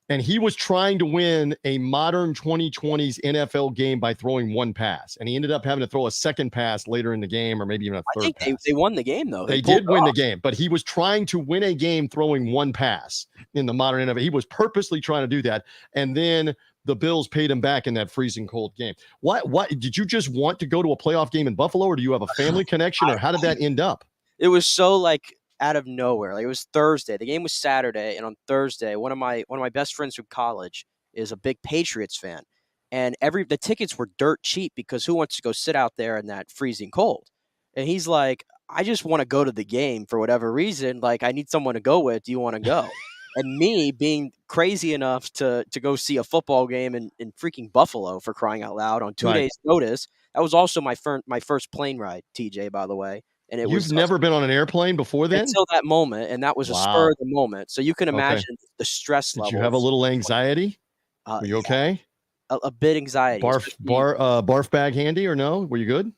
And he was trying to win a modern 2020s NFL game by throwing one pass. And he ended up having to throw a second pass later in the game, or maybe even a third pass. They won the game, though. They did win the game, but he was trying to win a game throwing one pass in the modern NFL. He was purposely trying to do that. And then the Bills paid him back in that freezing cold game. What did you just want to go to a playoff game in Buffalo, or do you have a family connection, or how did that end up? It was so out of nowhere. Like, it was Thursday. The game was Saturday, and on Thursday, one of my best friends from college is a big Patriots fan, and the tickets were dirt cheap because who wants to go sit out there in that freezing cold? And he's like, I just want to go to the game for whatever reason. Like, I need someone to go with. Do you want to go? And me being crazy enough to go see a football game in freaking Buffalo, for crying out loud, on 2 days' notice. That was also my first plane ride, TJ, by the way. And You've never been on an airplane before then? Until that moment, and that was a spur of the moment. So you can imagine the stress level. Did you have a little anxiety? Were you okay? A bit anxiety. Barf bag handy or no? Were you good?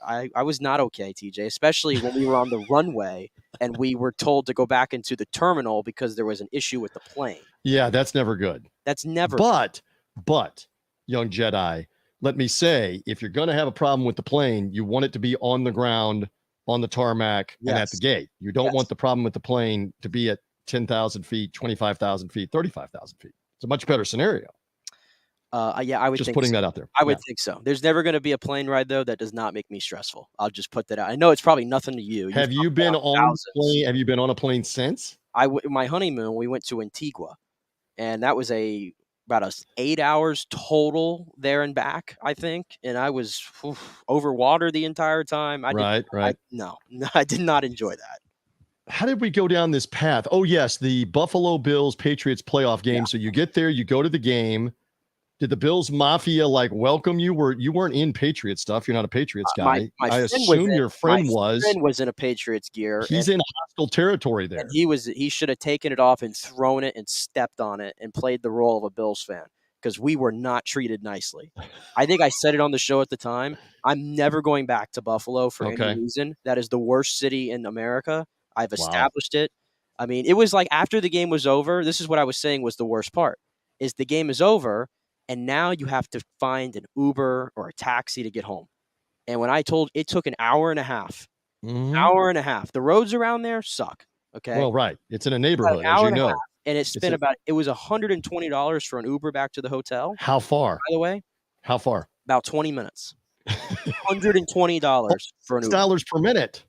I was not okay, TJ, especially when we were on the runway and we were told to go back into the terminal because there was an issue with the plane. Yeah, that's never good. That's never good. But, young Jedi, let me say, if you're going to have a problem with the plane, you want it to be on the ground, on the tarmac, and at the gate. You don't want the problem with the plane to be at 10,000 feet, 25,000 feet, 35,000 feet. It's a much better scenario. I would just think putting so. that out there. I would think so. There's never going to be a plane ride, though, that does not make me stressful. I'll just put that out. I know it's probably nothing to you. Have you been on a plane? Have you been on a plane since? My honeymoon, we went to Antigua, and that was about 8 hours total there and back, I think. And I was over water the entire time. No, I did not enjoy that. How did we go down this path? Oh, yes, the Buffalo Bills Patriots playoff game. Yeah. So you get there, you go to the game. Did the Bills Mafia welcome you? You weren't in Patriots stuff. You're not a Patriots guy. I assume your friend was. My friend was in a Patriots gear. He's in hostile territory there. And he should have taken it off and thrown it and stepped on it and played the role of a Bills fan, because we were not treated nicely. I think I said it on the show at the time. I'm never going back to Buffalo for any reason. That is the worst city in America. I've established it. I mean, it was like after the game was over, this is what I was saying was the worst part, is the game is over, and now you have to find an Uber or a taxi to get home. And when it took an hour and a half. Mm-hmm. Hour and a half. The roads around there suck. Okay. Well, right. It's in a neighborhood, as you know. And it was $120 for an Uber back to the hotel. How far? By the way. How far? About 20 minutes. $120 for an Uber. $6 per minute.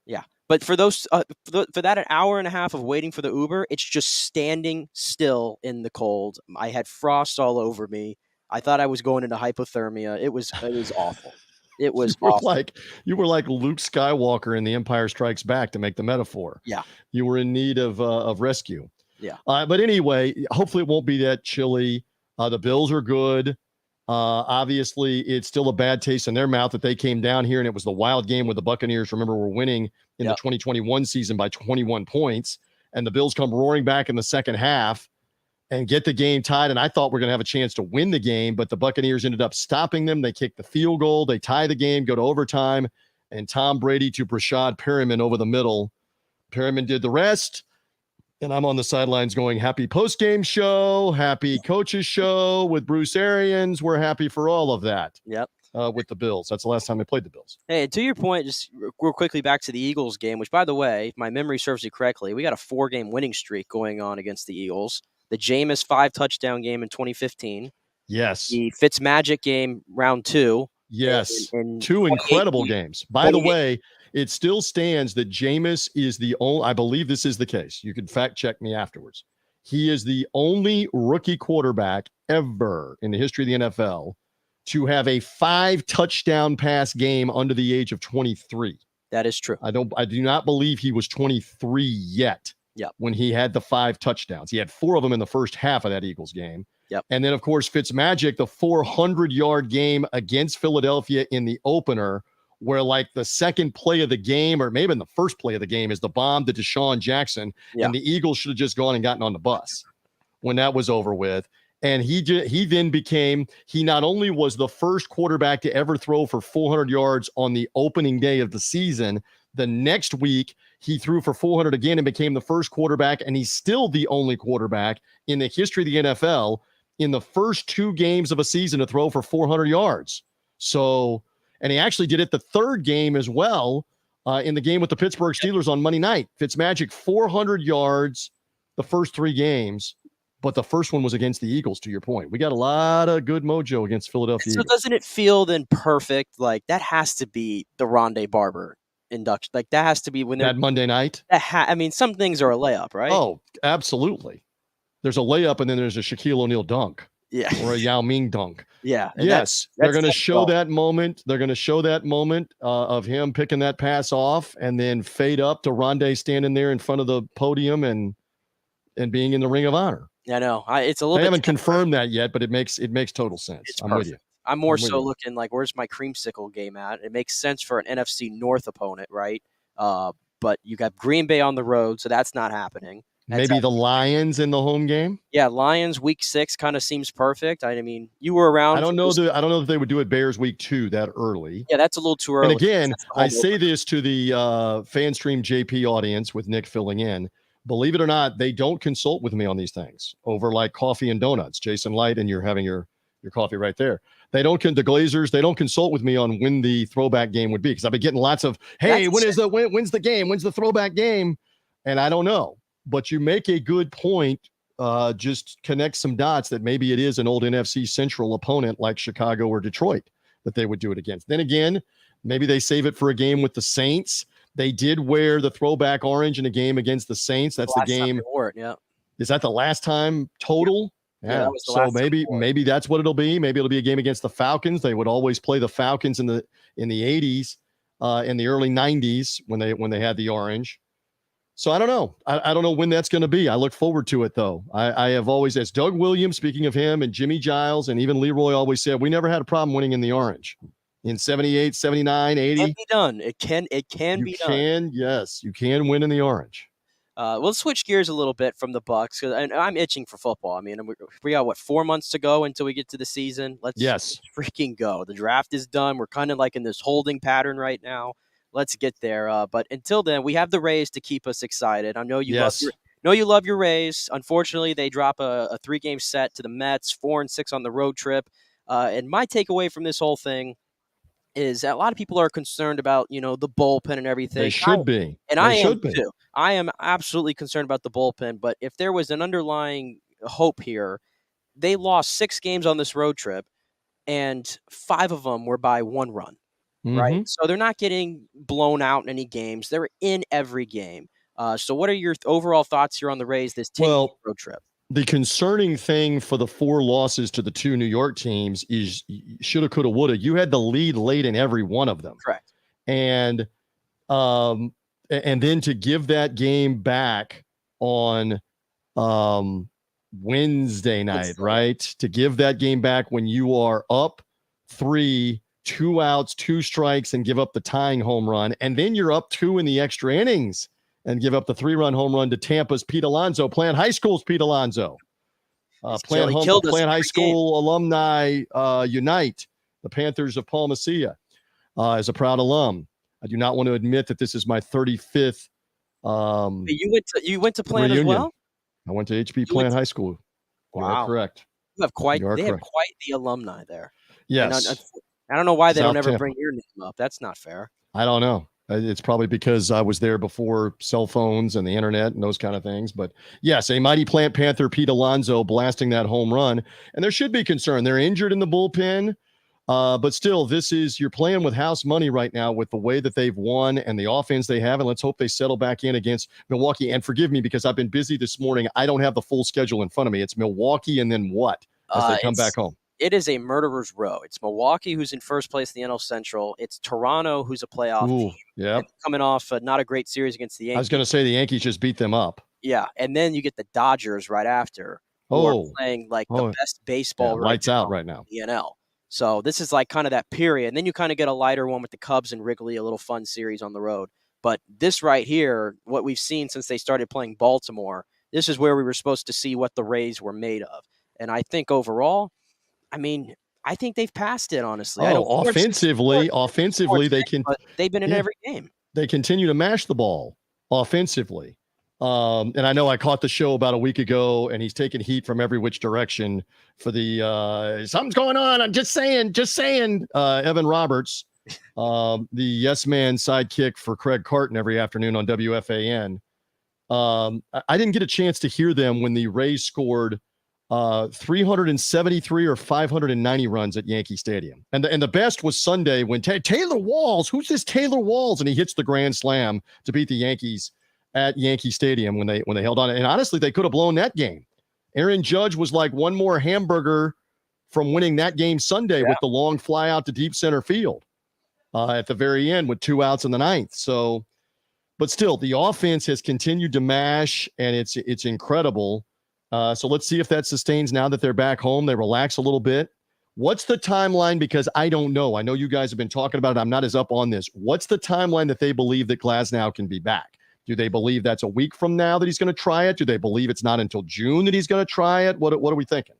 Yeah. But for those for that an hour and a half of waiting for the Uber, it's just standing still in the cold. I had frost all over me. I thought I was going into hypothermia. It was awful. It was awful. You were like Luke Skywalker in The Empire Strikes Back, to make the metaphor. Yeah. You were in need of rescue. Yeah. But anyway, hopefully it won't be that chilly. The Bills are good. Obviously, it's still a bad taste in their mouth that they came down here and it was the wild game with the Buccaneers. Remember, we're winning in the 2021 season by 21 points, and the Bills come roaring back in the second half and get the game tied. And I thought we're going to have a chance to win the game, but the Buccaneers ended up stopping them. They kicked the field goal. They tie the game, go to overtime, and Tom Brady to Brashad Perriman over the middle. Perriman did the rest. And I'm on the sidelines going, happy post-game show, happy coaches show with Bruce Arians. We're happy for all of that. Yep. With the Bills. That's the last time they played the Bills. Hey, to your point, just real quickly back to the Eagles game, which, by the way, if my memory serves me correctly, we got a 4-game winning streak going on against the Eagles. The Jameis 5-touchdown game in 2015. Yes. The Fitzmagic game, round 2. Yes. Two incredible games. By the way, it still stands that Jameis is the only, I believe this is the case. You can fact check me afterwards. He is the only rookie quarterback ever in the history of the NFL to have a 5-touchdown pass game under the age of 23. That is true. I do not believe he was 23 yet. Yep. When he had the 5 touchdowns. He had 4 of them in the first half of that Eagles game. Yep. And then, of course, Fitzmagic, the 400-yard game against Philadelphia in the opener, where like the second play of the game, or maybe in the first play of the game, is the bomb to Deshaun Jackson. Yeah. And the Eagles should have just gone and gotten on the bus when that was over with. And he then became, he not only was the first quarterback to ever throw for 400 yards on the opening day of the season, the next week he threw for 400 again and became the first quarterback, and he's still the only quarterback in the history of the NFL in the first 2 games of a season to throw for 400 yards. So, and he actually did it the third game as well, in the game with the Pittsburgh Steelers on Monday night. Fitzmagic, 400 yards the first 3 games. But the first one was against the Eagles, to your point. We got a lot of good mojo against Philadelphia. So Eagles. doesn't it feel then perfect? Like that has to be the Rondé Barber induction. Like that has to be when that Monday night. I mean, some things are a layup, right? Oh, absolutely. There's a layup and then there's a Shaquille O'Neal dunk. Yeah. Or a Yao Ming dunk. Yeah. Yes. They're going to show that moment. They're going to show that moment of him picking that pass off and then fade up to Rondé standing there in front of the podium and being in the Ring of Honor. I know. It's a little bit. I haven't confirmed that yet, but it makes total sense. It's I'm perfect. with you. I'm more so looking like, where's my creamsicle game at? It makes sense for an NFC North opponent, right? But you got Green Bay on the road, so that's not happening. Maybe the Lions in the home game. Yeah, Lions week 6 kind of seems perfect. I mean, you were around. I don't know if they would do it Bears week 2 that early. Yeah, that's a little too early. And again, I say this to the FanStream JP audience with Nick filling in. Believe it or not, they don't consult with me on these things over like coffee and donuts. Jason Light, and you're having your coffee right there. The Glazers, they don't consult with me on when the throwback game would be, because I've been getting lots of, hey, when's the game? When's the throwback game? And I don't know. But you make a good point. Just connect some dots that maybe it is an old NFC Central opponent like Chicago or Detroit that they would do it against. Then again, maybe they save it for a game with the Saints. They did wear the throwback orange in a game against the Saints. That's the game. Yeah. Is that the last time total? Yeah. That was the So last maybe that's what it'll be. Maybe it'll be a game against the Falcons. They would always play the Falcons in the 80s, in the early 90s when they had the orange. So I don't know. I don't know when that's going to be. I look forward to it though. I have always, as Doug Williams, speaking of him, and Jimmy Giles, and even Leroy always said, we never had a problem winning in the orange. In 78, 79, 80. It can be done. It can be done. Yes, you can win in the orange. We'll switch gears a little bit from the Bucs, because I'm itching for football. I mean, we got 4 months to go until we get to the season. Let's freaking go. The draft is done. We're kind of like in this holding pattern right now. Let's get there. But until then, we have the Rays to keep us excited. I know you love your Rays. Unfortunately, they drop a 3-game set to the Mets, 4-6 on the road trip. And my takeaway from this whole thing is that a lot of people are concerned about, the bullpen and everything. They should be. And I am too. I am absolutely concerned about the bullpen. But if there was an underlying hope here, they lost 6 games on this road trip. and 5 of them were by 1 run, right? Mhm. So they're not getting blown out in any games. They're in every game. So what are your overall thoughts here on the Rays this 10-game Well, road trip? the concerning thing for the 4 losses to the 2 New York teams is shoulda, coulda, woulda. You had the lead late in every one of them. Correct. And then to give that game back on Wednesday night, right? To give that game back when you are up 3, 2 outs, 2 strikes, and give up the tying home run. And then you're up 2 in the extra innings and give up the 3-run home run to Tampa's Pete Alonso, Plant High School's Pete Alonso. Plant High School alumni unite, the Panthers of Palmacia, as a proud alum. I do not want to admit that this is my 35th You went to Plant reunion. as well? I went to HP Plant High School. You are correct. You have quite You are they have correct. quite the alumni there. Yes. And I don't know why they South don't ever Tampa. bring your name up. That's not fair. I don't know. It's probably because I was there before cell phones and the internet and those kind of things. But yes, a mighty Plant Panther, Pete Alonso, blasting that home run. And there should be concern. They're injured in the bullpen. But still, you're playing with house money right now with the way that they've won and the offense they have. And let's hope they settle back in against Milwaukee. And forgive me because I've been busy this morning. I don't have the full schedule in front of me. It's Milwaukee and then what as they come back home? It is a murderer's row. It's Milwaukee, who's in first place in the NL Central. It's Toronto, who's a playoff team. Yeah. Coming off not a great series against the Yankees. I was going to say the Yankees just beat them up. Yeah. And then you get the Dodgers right after, who are playing the best baseball lights out right now. in the NL. So this is like kind of that period. And then you kind of get a lighter one with the Cubs and Wrigley, a little fun series on the road. But this right here, what we've seen since they started playing Baltimore, this is where we were supposed to see what the Rays were made of. And I think overall, I think they've passed it, honestly. Offensively, they've been in every game. They continue to mash the ball offensively. And I know I caught the show about a week ago, and he's taking heat from every which direction for the something's going on. I'm just saying. Evan Roberts, the yes man sidekick for Craig Carton every afternoon on WFAN. I didn't get a chance to hear them when the Rays scored 373 or 590 runs at Yankee Stadium. And the best was Sunday when Taylor Walls, who's this Taylor Walls? And he hits the grand slam to beat the Yankees at Yankee Stadium when they held on. And honestly, they could have blown that game. Aaron Judge was like one more hamburger from winning that game Sunday with the long fly out to deep center field at the very end with 2 outs in the 9th. So, but still, the offense has continued to mash, and it's incredible. So let's see if that sustains now that they're back home. They relax a little bit. What's the timeline? Because I don't know. I know you guys have been talking about it. I'm not as up on this. What's the timeline that they believe that Glasnow can be back? Do they believe that's a week from now that he's going to try it? Do they believe it's not until June that he's going to try it? What are we thinking?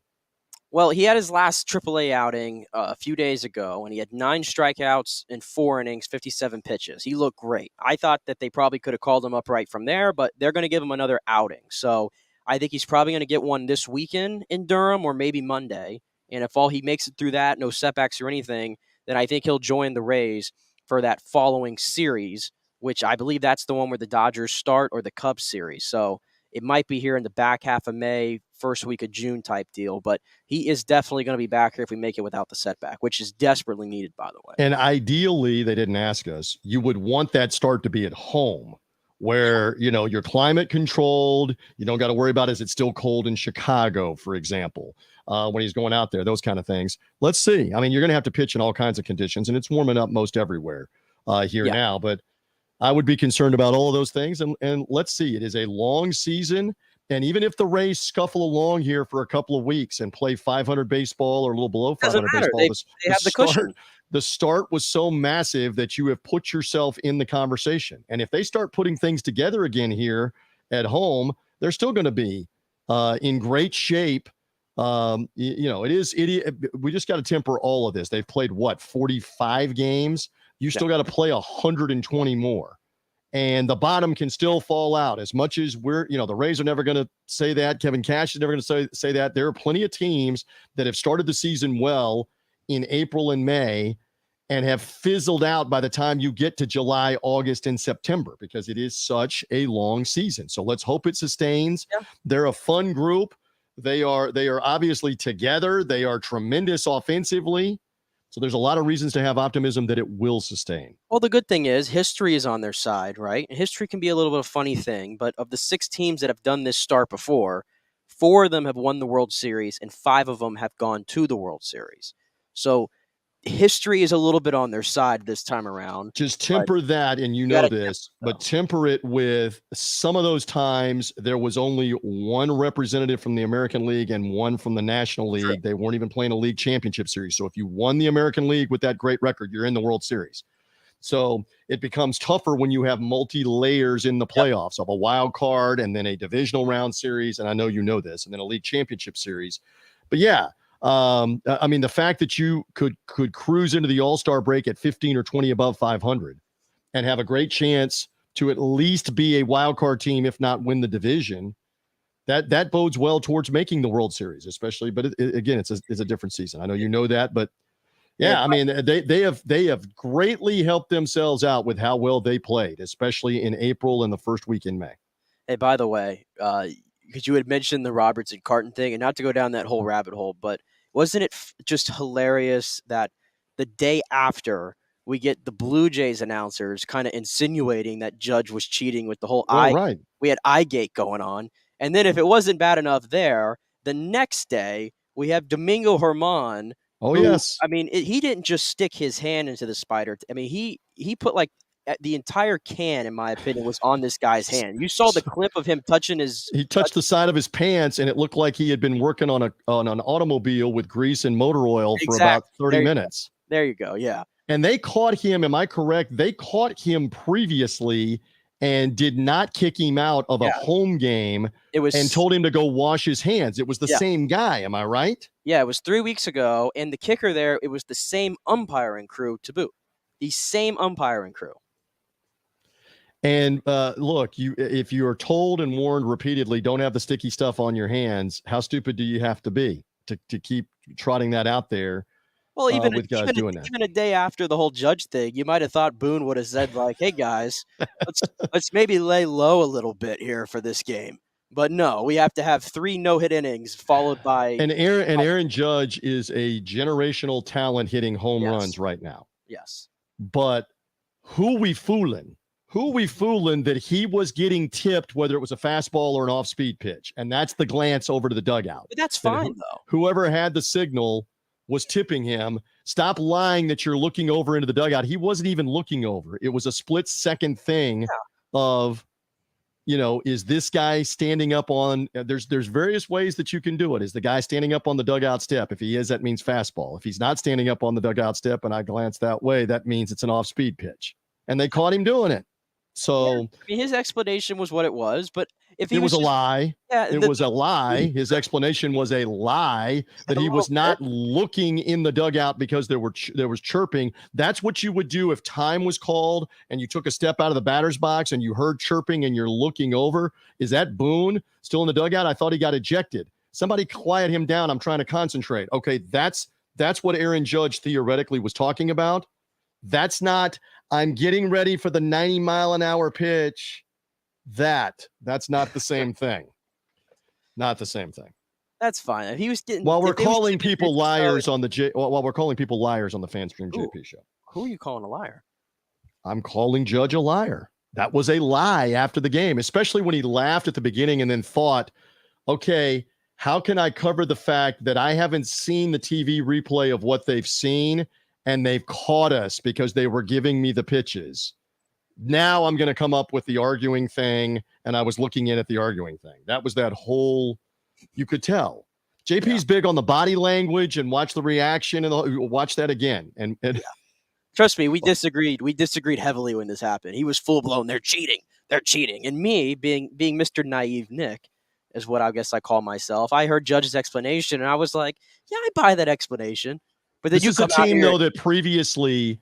Well, he had his last AAA outing a few days ago, and he had 9 strikeouts in 4 innings, 57 pitches. He looked great. I thought that they probably could have called him up right from there, but they're going to give him another outing. So I think he's probably going to get one this weekend in Durham or maybe Monday. And if he makes it through that, no setbacks or anything, then I think he'll join the Rays for that following series, which I believe that's the one where the Dodgers start, or the Cubs series. So it might be here in the back half of May, first week of June type deal. But he is definitely going to be back here if we make it without the setback, which is desperately needed, by the way. And ideally, they didn't ask us, you would want that start to be at home, where, you're climate controlled. You don't got to worry about, is it still cold in Chicago, for example, when he's going out there, those kind of things. Let's see. You're going to have to pitch in all kinds of conditions, and it's warming up most everywhere here now. But I would be concerned about all of those things. And let's see, it is a long season. And even if the Rays scuffle along here for a couple of weeks and play 500 baseball or a little below 500 baseball, they have the cushion. The start was so massive that you have put yourself in the conversation. And if they start putting things together again here at home, they're still going to be in great shape. We just got to temper all of this. They've played 45 games. You still got to play 120 more. And the bottom can still fall out as much as the Rays are never going to say that. Kevin Cash is never going to say that. There are plenty of teams that have started the season well in April and May and have fizzled out by the time you get to July, August, and September, because it is such a long season. So let's hope it sustains. Yeah. They're a fun group. They are obviously together. They are tremendous offensively. So there's a lot of reasons to have optimism that it will sustain. Well, the good thing is history is on their side, right? History can be a little bit of a funny thing, but of the 6 teams that have done this start before, 4 of them have won the World Series and 5 of them have gone to the World Series. So history is a little bit on their side this time around. Just temper that, and you know this, but temper it with some of those times there was only one representative from the American League and one from the National League. Sure. They weren't even playing a league championship series. So if you won the American League with that great record, you're in the World Series. So it becomes tougher when you have multi-layers in the playoffs of a wild card and then a divisional round series. And I know you know this, and then a league championship series. But yeah, I mean, the fact that you could cruise into the All-Star break at 15 or 20 above 500 and have a great chance to at least be a wild card team, if not win the division, that bodes well towards making the World Series, especially. But again, it's a different season. I know you know that, but yeah, I mean, they have greatly helped themselves out with how well they played, especially in April and the first week in May. Hey, by the way, because you had mentioned the Robertson Carton thing, and not to go down that whole rabbit hole, but wasn't it just hilarious that the day after we get the Blue Jays announcers kind of insinuating that Judge was cheating with the whole we had Eye-gate going on. And then if it wasn't bad enough there, the next day we have Domingo Germán. Oh, yes. I mean, he didn't just stick his hand into the spider. I mean, he put like the entire can, in my opinion, was on this guy's hand. You saw the clip of him touching He touched the side of his pants, and it looked like he had been working on an automobile with grease and motor oil for about 30 minutes. There you go. Yeah. And they caught him. Am I correct? They caught him previously and did not kick him out of a home game and told him to go wash his hands. It was the same guy. Am I right? Yeah, it was 3 weeks ago. And the kicker there, it was the same umpiring crew to boot. The same umpiring crew. And look, if you are told and warned repeatedly, don't have the sticky stuff on your hands, how stupid do you have to be to keep trotting that out there? Well, even a day after the whole Judge thing, you might have thought Boone would have said, like, hey, guys, let's maybe lay low a little bit here for this game. But no, we have to have 3 no-hit innings followed by – And Aaron Judge is a generational talent hitting home runs right now. Yes. But who we fooling? Who we fooling that he was getting tipped, whether it was a fastball or an off-speed pitch? And that's the glance over to the dugout. But that's fine, though. Whoever had the signal was tipping him. Stop lying that you're looking over into the dugout. He wasn't even looking over. It was a split-second thing of, is this guy standing up on – there's various ways that you can do it. Is the guy standing up on the dugout step? If he is, that means fastball. If he's not standing up on the dugout step and I glance that way, that means it's an off-speed pitch. And they caught him doing it. So I mean, his explanation was what it was, but if he it was a just, lie, it was a lie. His explanation was a lie that he was not looking in the dugout because there was chirping. That's what you would do if time was called and you took a step out of the batter's box and you heard chirping and you're looking over. Is that Boone still in the dugout? I thought he got ejected. Somebody quiet him down. I'm trying to concentrate. Okay, that's what Aaron Judge theoretically was talking about. That's not. I'm getting ready for the 90-mile-an-hour pitch. That's not the same thing. Not the same thing. That's fine. If he was getting while we're calling people liars on the while we're calling people liars on the FanStream JP show. Who are you calling a liar? I'm calling Judge a liar. That was a lie after the game, especially when he laughed at the beginning and then thought, okay, how can I cover the fact that I haven't seen the TV replay of what they've seen? And they've caught us because they were giving me the pitches. Now I'm going to come up with the arguing thing, and I was looking in at the arguing thing. That was that whole, you could tell. JP's big on the body language and watch the reaction and watch that again. And Trust me, we disagreed. We disagreed heavily when this happened. He was full-blown, they're cheating. They're cheating. And me, being Mr. Naive Nick, is what I guess I call myself. I heard Judge's explanation, and I was like, yeah, I buy that explanation. But then this is a team, though, that previously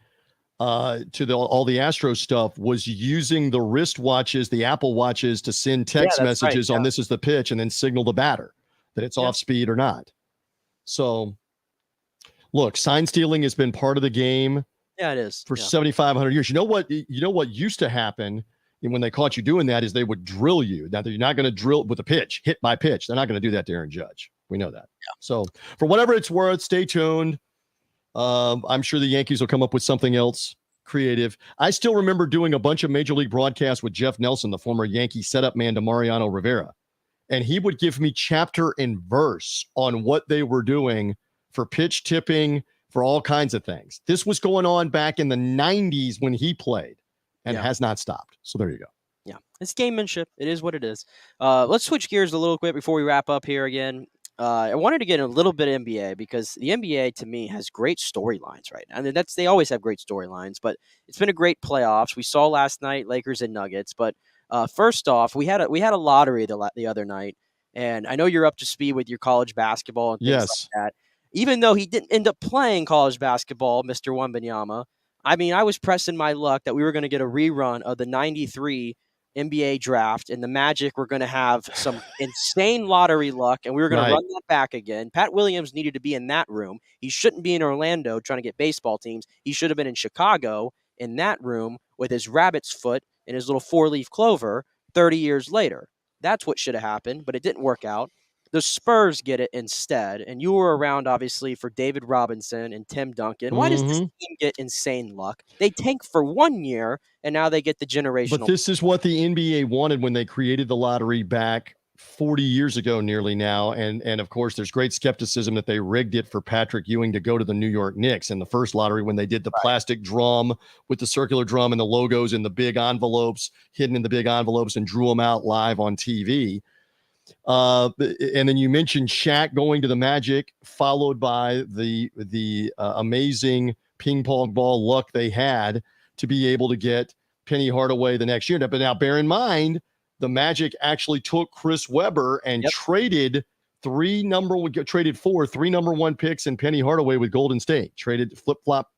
to all the Astros stuff was using the wristwatches, the Apple watches, to send text messages on this is the pitch and then signal the batter that it's off speed or not. So, look, sign stealing has been part of the game. Yeah, it is. For 7,500 years. You know what used to happen And when they caught you doing that is they would drill you. Now, you're not going to drill with a pitch, hit by pitch. They're not going to do that to Aaron Judge. We know that. Yeah. So for whatever it's worth, stay tuned. I'm sure the Yankees will come up with something else creative. I still remember doing a bunch of Major League broadcasts with Jeff Nelson, the former Yankee setup man to Mariano Rivera. And he would give me chapter and verse on what they were doing for pitch tipping, for all kinds of things. This was going on back in the 90s when he played and has not stopped. So there you go. Yeah, it's gamemanship. It is what it is. Let's switch gears a little quick before we wrap up here again. I wanted to get a little bit of NBA because the NBA to me has great storylines right now. I mean, they always have great storylines, but it's been a great playoffs. We saw last night Lakers and Nuggets, but first off, we had a lottery the other night, and I know you're up to speed with your college basketball and things like that. Even though he didn't end up playing college basketball, Mr. Wembanyama, I mean, I was pressing my luck that we were going to get a rerun of the 93 NBA draft, and the Magic were going to have some insane lottery luck, and we were going to run that back again. Pat Williams needed to be in that room. He shouldn't be in Orlando trying to get baseball teams. He should have been in Chicago in that room with his rabbit's foot and his little four-leaf clover 30 years later. That's what should have happened, but it didn't work out. The Spurs get it instead, and you were around, obviously, for David Robinson and Tim Duncan. Why does this team get insane luck? They tank for 1 year, and now they get the generational. But this is what the NBA wanted when they created the lottery back 40 years ago nearly now. And of course, there's great skepticism that they rigged it for Patrick Ewing to go to the New York Knicks in the first lottery when they did the plastic drum with the circular drum and the logos in the big envelopes, hidden in the big envelopes, and drew them out live on TV. And then you mentioned Shaq going to the Magic, followed by the amazing ping pong ball luck they had to be able to get Penny Hardaway the next year. But now bear in mind, the Magic actually took Chris Webber and traded three number one picks and Penny Hardaway with Golden State. Traded flip-flop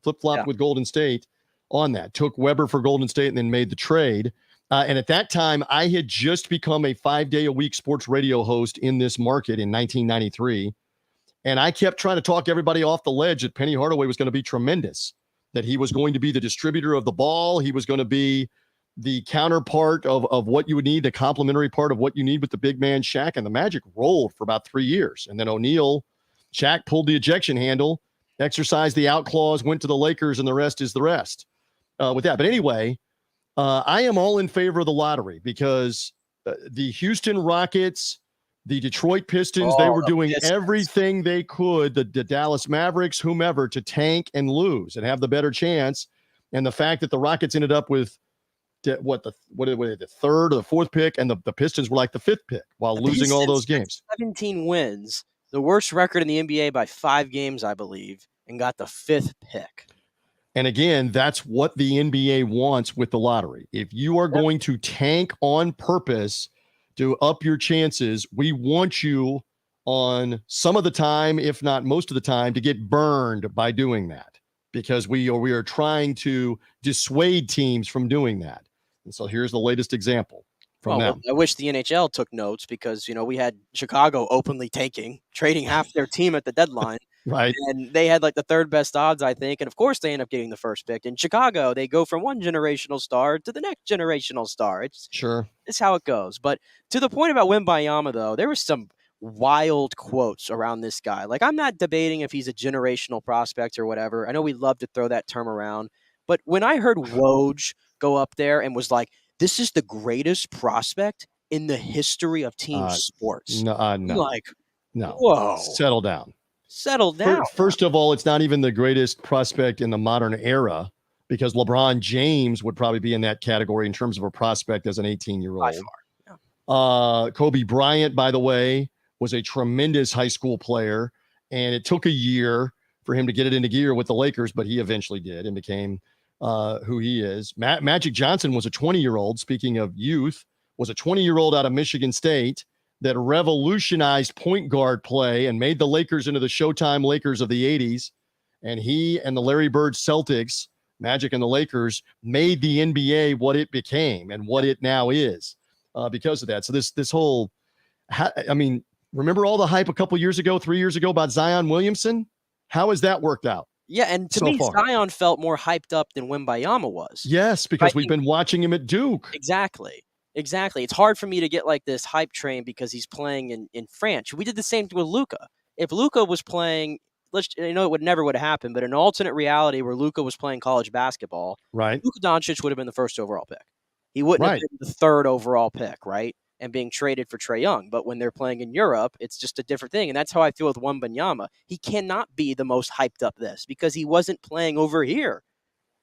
with Golden State on that. Took Webber for Golden State and then made the trade. And at that time, I had just become a 5-day-a-week sports radio host in this market in 1993. And I kept trying to talk everybody off the ledge that Penny Hardaway was going to be tremendous, that he was going to be the distributor of the ball. He was going to be the counterpart of what you would need, the complementary part of what you need with the big man Shaq. And the Magic rolled for about 3 years. And then Shaq pulled the ejection handle, exercised the out clause, went to the Lakers, and the rest is the rest with that. But anyway, I am all in favor of the lottery because the Houston Rockets, the Detroit Pistons, they were doing everything they could, the Dallas Mavericks, whomever, to tank and lose and have the better chance. And the fact that the Rockets ended up with the third or the fourth pick, and the Pistons were like the fifth pick while losing all those games. 17 wins, the worst record in the NBA by 5 games, I believe, and got the 5th pick. And again, that's what the NBA wants with the lottery. If you are going to tank on purpose to up your chances, we want you on some of the time, if not most of the time, to get burned by doing that, because we are trying to dissuade teams from doing that. And so here's the latest example from them. I wish the NHL took notes because, we had Chicago openly tanking, trading half their team at the deadline. Right. And they had like the third best odds, I think. And of course, they end up getting the first pick. In Chicago, they go from one generational star to the next generational star. It's how it goes. But to the point about Wembanyama, though, there was some wild quotes around this guy. Like, I'm not debating if he's a generational prospect or whatever. I know we love to throw that term around. But when I heard Woj go up there and was like, this is the greatest prospect in the history of team sports. No. Whoa. Settle down. Settle down. First of all, it's not even the greatest prospect in the modern era, because LeBron James would probably be in that category in terms of a prospect as an 18-year-old. Kobe Bryant, by the way, was a tremendous high school player, and it took a year for him to get it into gear with the Lakers, but he eventually did and became who he is. Magic Johnson was a 20-year-old, speaking of youth, was a 20-year-old out of Michigan State that revolutionized point guard play and made the Lakers into the Showtime Lakers of the 80s. And he and the Larry Bird Celtics, Magic and the Lakers, made the NBA what it became and what it now is because of that. So this whole, remember all the hype a couple years ago, 3 years ago about Zion Williamson? How has that worked out? Yeah, and to so me, far. Zion felt more hyped up than Wembayama was. Yes, because we've been watching him at Duke. Exactly. It's hard for me to get like this hype train because he's playing in France. We did the same thing with Luka. If Luka was playing, it would never have happened, but in an alternate reality where Luka was playing college basketball, right? Luka Doncic would have been the first overall pick. He wouldn't have been the third overall pick, right? And being traded for Trae Young. But when they're playing in Europe, it's just a different thing. And that's how I feel with Wembanyama. He cannot be the most hyped up this because he wasn't playing over here.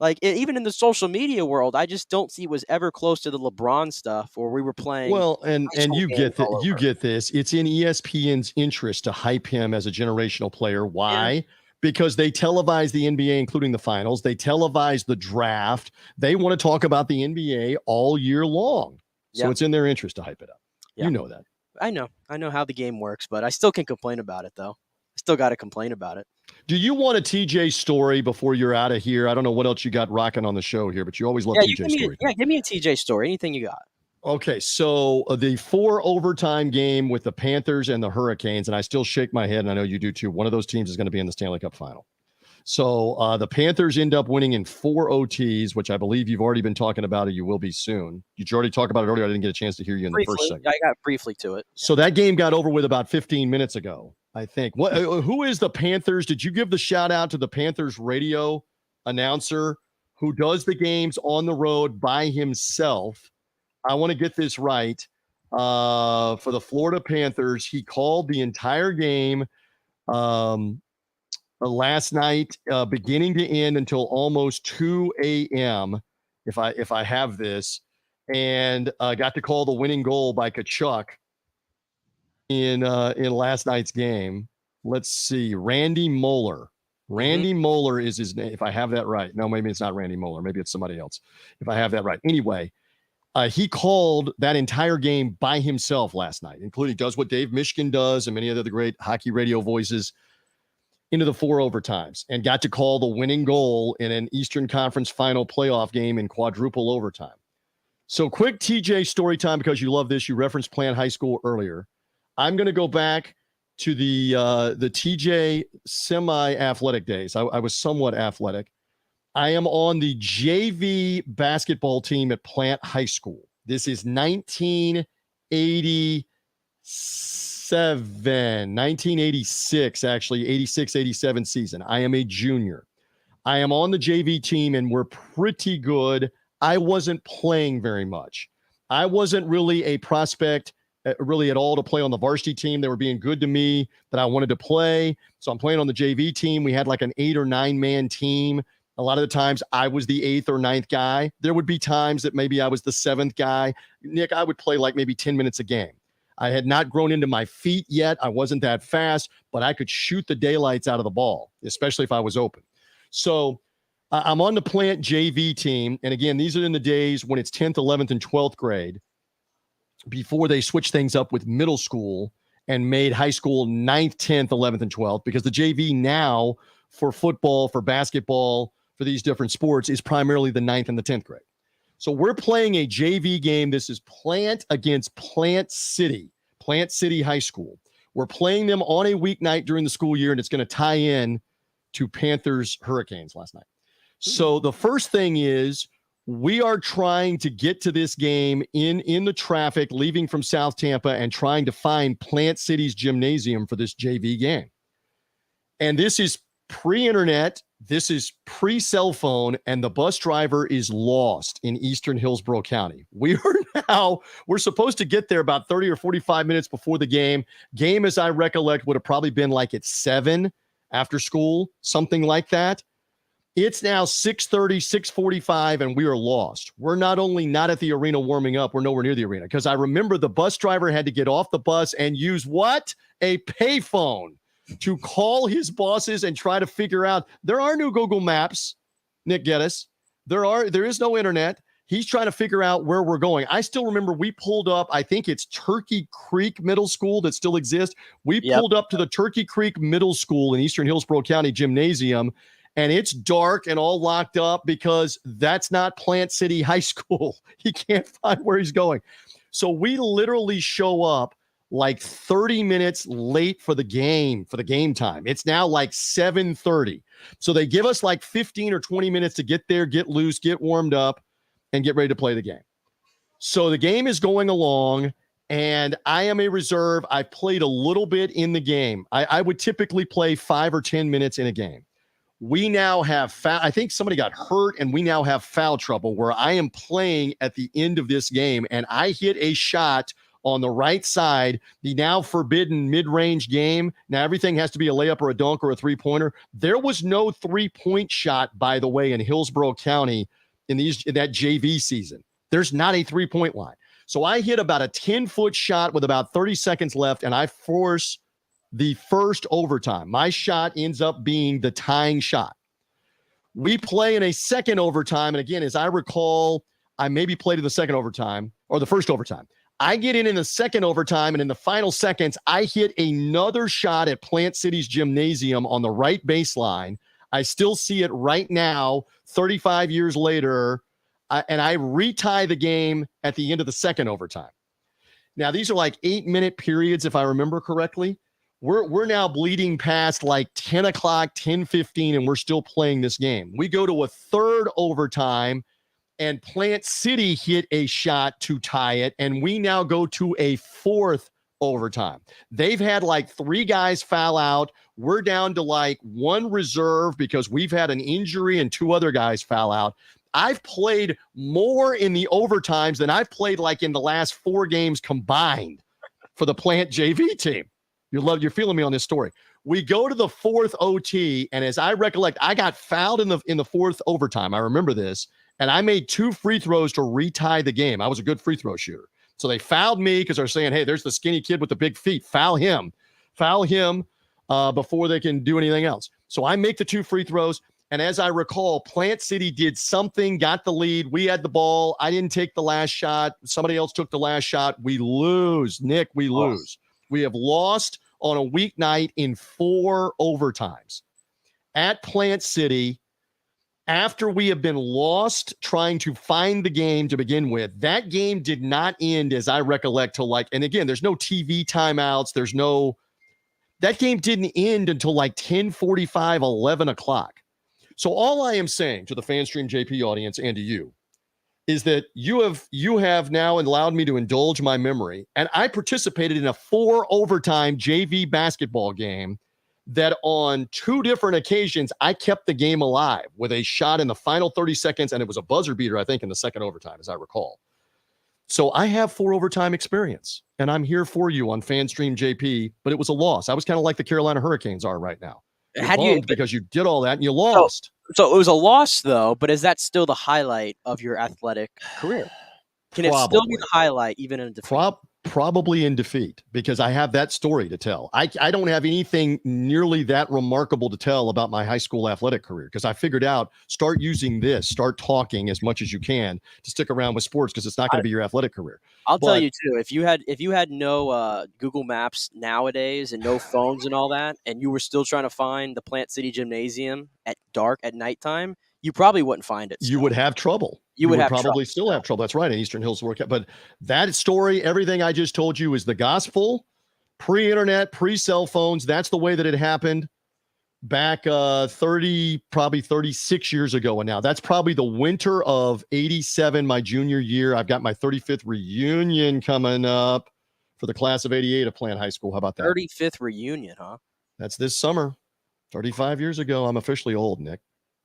Like, even in the social media world, I just don't see was ever close to the LeBron stuff where we were playing. Well, and you get that. You get this. It's in ESPN's interest to hype him as a generational player. Why? Yeah. Because they televise the NBA, including the finals. They televise the draft. They want to talk about the NBA all year long. So it's in their interest to hype it up. Yeah. You know that. I know how the game works, but I still can complain about it, though. I still got to complain about it. Do you want a TJ story before you're out of here? I don't know what else you got rocking on the show here, but you always love TJ story. Give me a TJ story. Anything you got. Okay, so the 4 overtime game with the Panthers and the Hurricanes, and I still shake my head, and I know you do too. One of those teams is going to be in the Stanley Cup final. So the Panthers end up winning in 4 OTs, which I believe you've already been talking about, or you will be soon. You already talked about it earlier. I didn't get a chance to hear you in the first segment. I got briefly to it. So that game got over with about 15 minutes ago, I think. Who is the Panthers? Did you give the shout out to the Panthers radio announcer who does the games on the road by himself? I want to get this right. For the Florida Panthers, he called the entire game last night, beginning to end until almost 2 a.m. If I have this, and got to call the winning goal by Kachuk in last night's game. Let's see, Randy Moeller. Randy Moeller is his name. If I have that right, no, maybe it's not Randy Moeller. Maybe it's somebody else. If I have that right, anyway. He called that entire game by himself last night, including does what Dave Mishkin does and many other great hockey radio voices into the 4 overtimes and got to call the winning goal in an Eastern Conference final playoff game in quadruple overtime. So quick TJ story time because you love this. You referenced Plant High School earlier. I'm going to go back to the TJ semi-athletic days. I was somewhat athletic. I am on the JV basketball team at Plant High School. This is 1986, actually, 86, 87 season. I am a junior. I am on the JV team, and we're pretty good. I wasn't playing very much. I wasn't really a prospect really at all to play on the varsity team. They were being good to me that I wanted to play. So I'm playing on the JV team. We had like an 8 or 9 man team. A lot of the times I was the 8th or 9th guy. There would be times that maybe I was the 7th guy. Nick, I would play like maybe 10 minutes a game. I had not grown into my feet yet. I wasn't that fast, but I could shoot the daylights out of the ball, especially if I was open. So I'm on the Plant JV team. And again, these are in the days when it's 10th, 11th, and 12th grade before they switched things up with middle school and made high school 9th, 10th, 11th, and 12th, because the JV now for football, for basketball, for these different sports is primarily the 9th and the 10th grade. So we're playing a JV game. This is Plant against Plant City High School. We're playing them on a weeknight during the school year, and it's going to tie in to Panthers Hurricanes last night. So the first thing is we are trying to get to this game in the traffic, leaving from South Tampa and trying to find Plant City's gymnasium for this JV game. And this is pre-internet. This is pre-cell phone, and the bus driver is lost in eastern Hillsborough County. We're supposed to get there about 30 or 45 minutes before the game. Game, as I recollect, would have probably been like at 7 after school, something like that. It's now 6:30, 6:45, and we are lost. We're not only not at the arena warming up, we're nowhere near the arena, because I remember the bus driver had to get off the bus and use what? A payphone to call his bosses and try to figure out. There are no Google Maps, Nick Geddes. There is no internet. He's trying to figure out where we're going. I still remember we pulled up, I think it's Turkey Creek Middle School that still exists. We pulled up to the Turkey Creek Middle School in eastern Hillsborough County gymnasium, and it's dark and all locked up because that's not Plant City High School. He can't find where he's going. So we literally show up like 30 minutes late for the game time. It's now like 7:30. So they give us like 15 or 20 minutes to get there, get loose, get warmed up, and get ready to play the game. So the game is going along, and I am a reserve. I played a little bit in the game. I would typically play 5 or 10 minutes in a game. We now have I think somebody got hurt, and we now have foul trouble where I am playing at the end of this game, and I hit a shot on the right side, the now forbidden mid-range game. Now everything has to be a layup or a dunk or a three-pointer. There was no three-point shot, by the way, in Hillsborough County in that JV season. There's not a three-point line. So I hit about a 10-foot shot with about 30 seconds left, and I force the first overtime. My shot ends up being the tying shot. We play in a second overtime, and again, as I recall, I maybe played in the second overtime or the first overtime. I get in the second overtime, and in the final seconds, I hit another shot at Plant City's gymnasium on the right baseline. I still see it right now, 35 years later, and I retie the game at the end of the second overtime. Now, these are like 8-minute periods, if I remember correctly. We're now bleeding past like 10 o'clock, 10:15, and we're still playing this game. We go to a third overtime, and Plant City hit a shot to tie it, and we now go to a fourth overtime. They've had like 3 guys foul out. We're down to like 1 reserve because we've had an injury and 2 other guys foul out. I've played more in the overtimes than I've played like in the last 4 games combined for the Plant JV team. You're feeling me on this story. We go to the fourth OT, and as I recollect, I got fouled in the fourth overtime. I remember this. And I made 2 free throws to retie the game. I was a good free throw shooter. So they fouled me because they're saying, hey, there's the skinny kid with the big feet. Foul him before they can do anything else. So I make the 2 free throws. And as I recall, Plant City did something, got the lead. We had the ball. I didn't take the last shot. Somebody else took the last shot. We lose. Nick, we lose. We have lost on a weeknight in 4 overtimes at Plant City. After we have been lost trying to find the game to begin with, that game did not end, as I recollect, till and again, there's no TV timeouts. That game didn't end until like 10:45, 11 o'clock. So all I am saying to the FanStream JP audience and to you is that you have now allowed me to indulge my memory, and I participated in a 4 overtime JV basketball game that on 2 different occasions, I kept the game alive with a shot in the final 30 seconds, and it was a buzzer beater, I think, in the second overtime, as I recall. So I have 4 overtime experience, and I'm here for you on FanStream JP, but it was a loss. I was kind of like the Carolina Hurricanes are right now. Because you did all that and you lost. So it was a loss, though, but is that still the highlight of your athletic career? Can it still be the highlight even in a defeat? Probably in defeat, because I have that story to tell. I don't have anything nearly that remarkable to tell about my high school athletic career, because I figured out, start talking as much as you can to stick around with sports, because it's not going to be your athletic career. I'll tell you too, if you had no Google Maps nowadays and no phones and all that, and you were still trying to find the Plant City Gymnasium at dark at nighttime, you probably wouldn't find it. You would have trouble. You would probably still have trouble. That's right. In Eastern Hills workout. But that story, everything I just told you is the gospel, pre-internet, pre-cell phones. That's the way that it happened back 36 years ago. And now that's probably the winter of 87, my junior year. I've got my 35th reunion coming up for the class of 88 at Plant High School. How about that? 35th reunion, huh? That's this summer. 35 years ago. I'm officially old, Nick.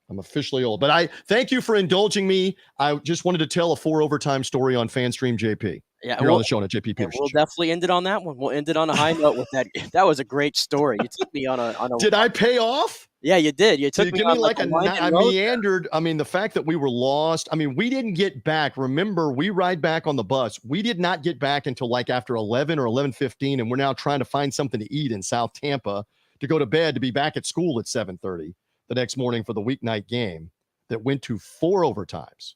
I'm officially old, but I thank you for indulging me. I just wanted to tell a 4 overtime story on FanStream JP. Yeah, you're on the show on a JP Peterson. We'll definitely end it on that one. We'll end it on a high note with that. That was a great story. You took me on a. Did I pay off? Yeah, you did. You took me on like I meandered. I mean, the fact that we were lost. I mean, we didn't get back. Remember, we ride back on the bus. We did not get back until like after 11 or 11:15, and we're now trying to find something to eat in South Tampa to go to bed to be back at school at 7:30 the next morning for the weeknight game that went to 4 overtimes.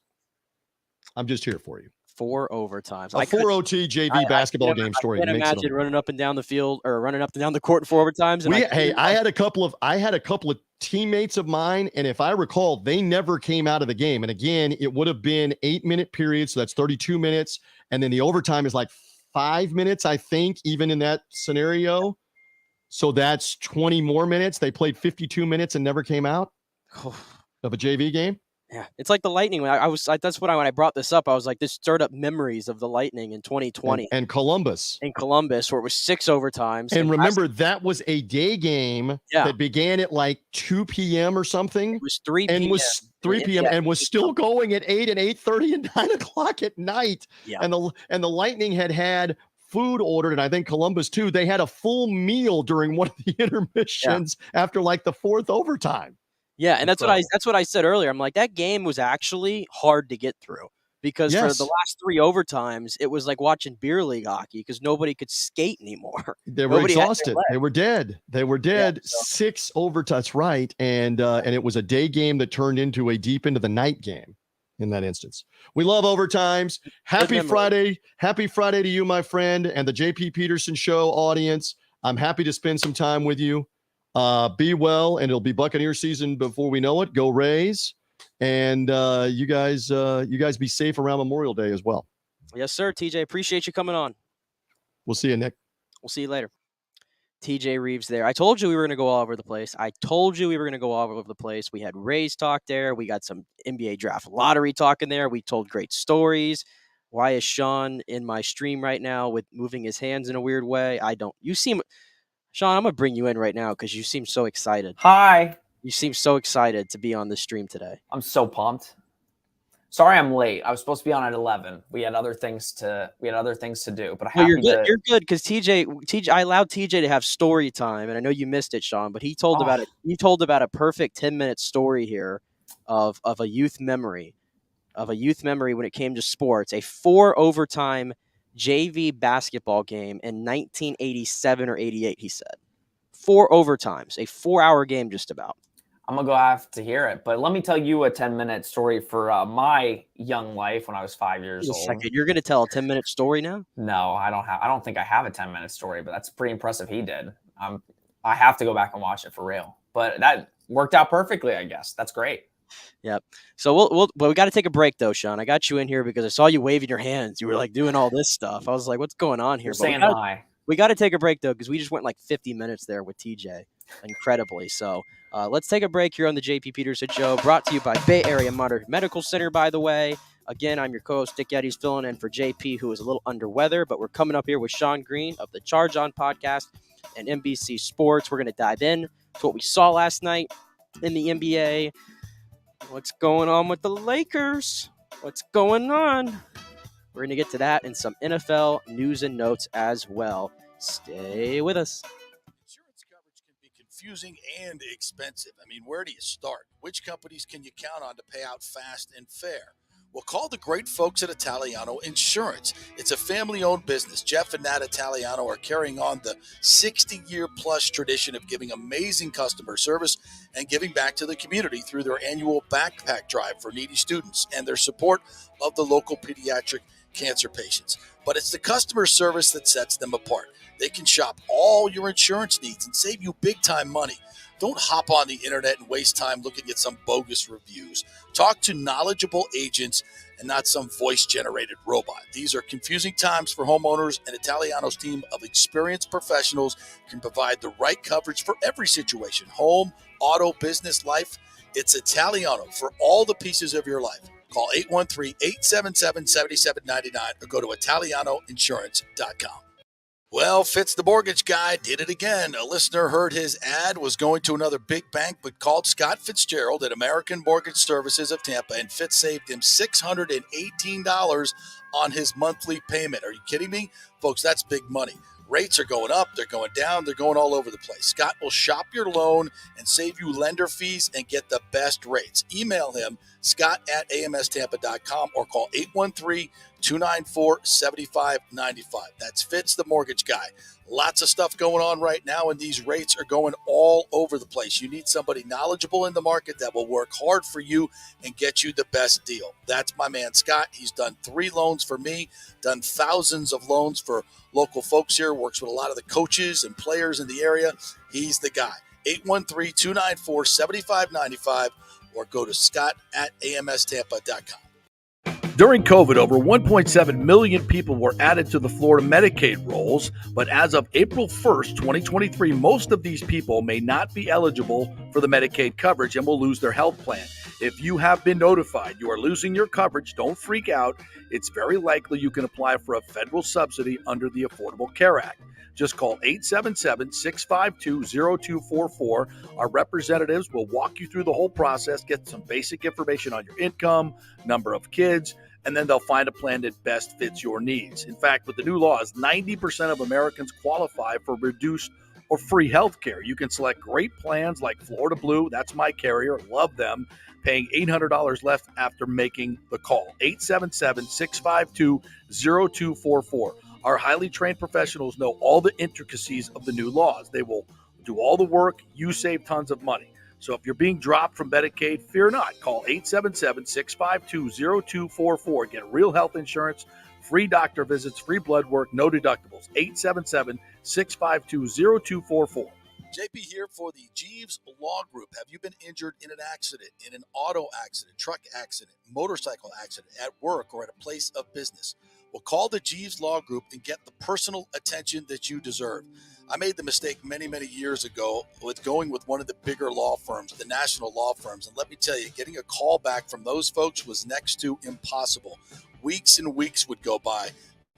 I'm just here for you. 4 overtimes. A 4 OT JV basketball game story. I can't imagine running up and down the field or running up and down the court in 4 overtimes. And I had a couple of teammates of mine, and if I recall, they never came out of the game. And again, it would have been 8-minute periods, so that's 32 minutes, and then the overtime is like 5 minutes, I think, even in that scenario. So that's 20 more minutes. They played 52 minutes and never came out of a JV game. Yeah, it's like the Lightning. That's when I brought this up. I was like, this stirred up memories of the Lightning in 2020 and Columbus. In Columbus, where it was 6 overtimes. And remember, that was a day game that began at like 2 p.m. or something. It was 3 and p.m. was 3 p.m. and was still going at 8 and 8:30 and 9 o'clock at night. Yeah. And the Lightning had food ordered, and I think Columbus too. They had a full meal during one of the intermissions after like the 4th overtime. Yeah, and that's what I said earlier. I'm like, that game was actually hard to get through because for the last 3 overtimes, it was like watching beer league hockey because nobody could skate anymore. They were exhausted. They were dead. Yeah, 6 overtimes, right? And it was a day game that turned into a deep into the night game in that instance. We love overtimes. Happy Friday. Happy Friday to you, my friend, and the JP Peterson Show audience. I'm happy to spend some time with you. Be well, and it'll be Buccaneer season before we know it. Go Rays, and you guys be safe around Memorial Day as well. Yes, sir. TJ, appreciate you coming on. We'll see you, Nick. We'll see you later. TJ Rives there. I told you we were going to go all over the place. We had Rays talk there. We got some NBA draft lottery talk in there. We told great stories. Why is Sean in my stream right now with moving his hands in a weird way? Sean, I'm going to bring you in right now because you seem so excited. Hi. You seem so excited to be on the stream today. I'm so pumped. Sorry I'm late. I was supposed to be on at 11. We had other things to do, but you're good because TJ, I allowed TJ to have story time, and I know you missed it, Sean, but he told about it. He told about a perfect 10-minute story here of a youth memory when it came to sports. A 4 overtime JV basketball game in 1987 or 88, he said. 4 overtimes, a 4-hour game just about. I'm going to have to hear it, but let me tell you a 10-minute story for my young life when I was 5 years old. Second. You're going to tell a 10-minute story now? No, I don't think I have a 10-minute story, but that's pretty impressive he did. I have to go back and watch it for real, but that worked out perfectly, I guess. That's great. Yep. So we got to take a break though, Sean. I got you in here because I saw you waving your hands. You were like doing all this stuff. I was like, what's going on here? Saying hi. We got to take a break though because we just went like 50 minutes there with TJ, incredibly. So let's take a break here on the JP Peterson Show, brought to you by Bay Area Modern Medical Center. By the way, again, I'm your co-host Dick Eddy's filling in for JP, who is a little under weather, but we're coming up here with Sean Green of the Charge On podcast and NBC Sports. We're going to dive in to what we saw last night in the NBA. What's going on with the Lakers? What's going on? We're going to get to that and some NFL news and notes as well. Stay with us. Insurance coverage can be confusing and expensive. I mean, where do you start? Which companies can you count on to pay out fast and fair? Well, call the great folks at Italiano Insurance. It's a family-owned business. Jeff and Nat Italiano are carrying on the 60-year-plus tradition of giving amazing customer service and giving back to the community through their annual backpack drive for needy students and their support of the local pediatric cancer patients. But it's the customer service that sets them apart. They can shop all your insurance needs and save you big-time money. Don't hop on the internet and waste time looking at some bogus reviews. Talk to knowledgeable agents and not some voice-generated robot. These are confusing times for homeowners, and Italiano's team of experienced professionals can provide the right coverage for every situation: home, auto, business, life. It's Italiano for all the pieces of your life. Call 813-877-7799 or go to italianoinsurance.com. Well, Fitz the mortgage guy did it again. A listener heard his ad, was going to another big bank, but called Scott Fitzgerald at American Mortgage Services of Tampa, and Fitz saved him $618 on his monthly payment. Are you kidding me? Folks, that's big money. Rates are going up, they're going down, they're going all over the place. Scott will shop your loan and save you lender fees and get the best rates. Email him, scott@amstampa.com, or call 813-294-7595. That's Fitz the mortgage guy. Lots of stuff going on right now, and these rates are going all over the place. You need somebody knowledgeable in the market that will work hard for you and get you the best deal. That's my man, Scott. He's done 3 loans for me, done thousands of loans for local folks here, works with a lot of the coaches and players in the area. He's the guy. 813-294-7595, or go to scott@amstampa.com. During COVID, over 1.7 million people were added to the Florida Medicaid rolls, but as of April 1st, 2023, most of these people may not be eligible for the Medicaid coverage and will lose their health plan. If you have been notified you are losing your coverage, don't freak out. It's very likely you can apply for a federal subsidy under the Affordable Care Act. Just call 877-652-0244. Our representatives will walk you through the whole process, get some basic information on your income, number of kids, and then they'll find a plan that best fits your needs. In fact, with the new laws, 90% of Americans qualify for reduced or free health care. You can select great plans like Florida Blue. That's my carrier. Love them. Paying $800 left after making the call. 877-652-0244. Our highly trained professionals know all the intricacies of the new laws. They will do all the work. You save tons of money. So if you're being dropped from Medicaid, fear not. Call 877-652-0244. Get real health insurance, free doctor visits, free blood work, no deductibles. 877-652-0244. JP here for the Jeeves Law Group. Have you been injured in an accident, in an auto accident, truck accident, motorcycle accident, at work, or at a place of business? Well, call the Jeeves Law Group and get the personal attention that you deserve. I made the mistake many, many years ago with going with one of the bigger law firms, the national law firms. And let me tell you, getting a call back from those folks was next to impossible. Weeks and weeks would go by.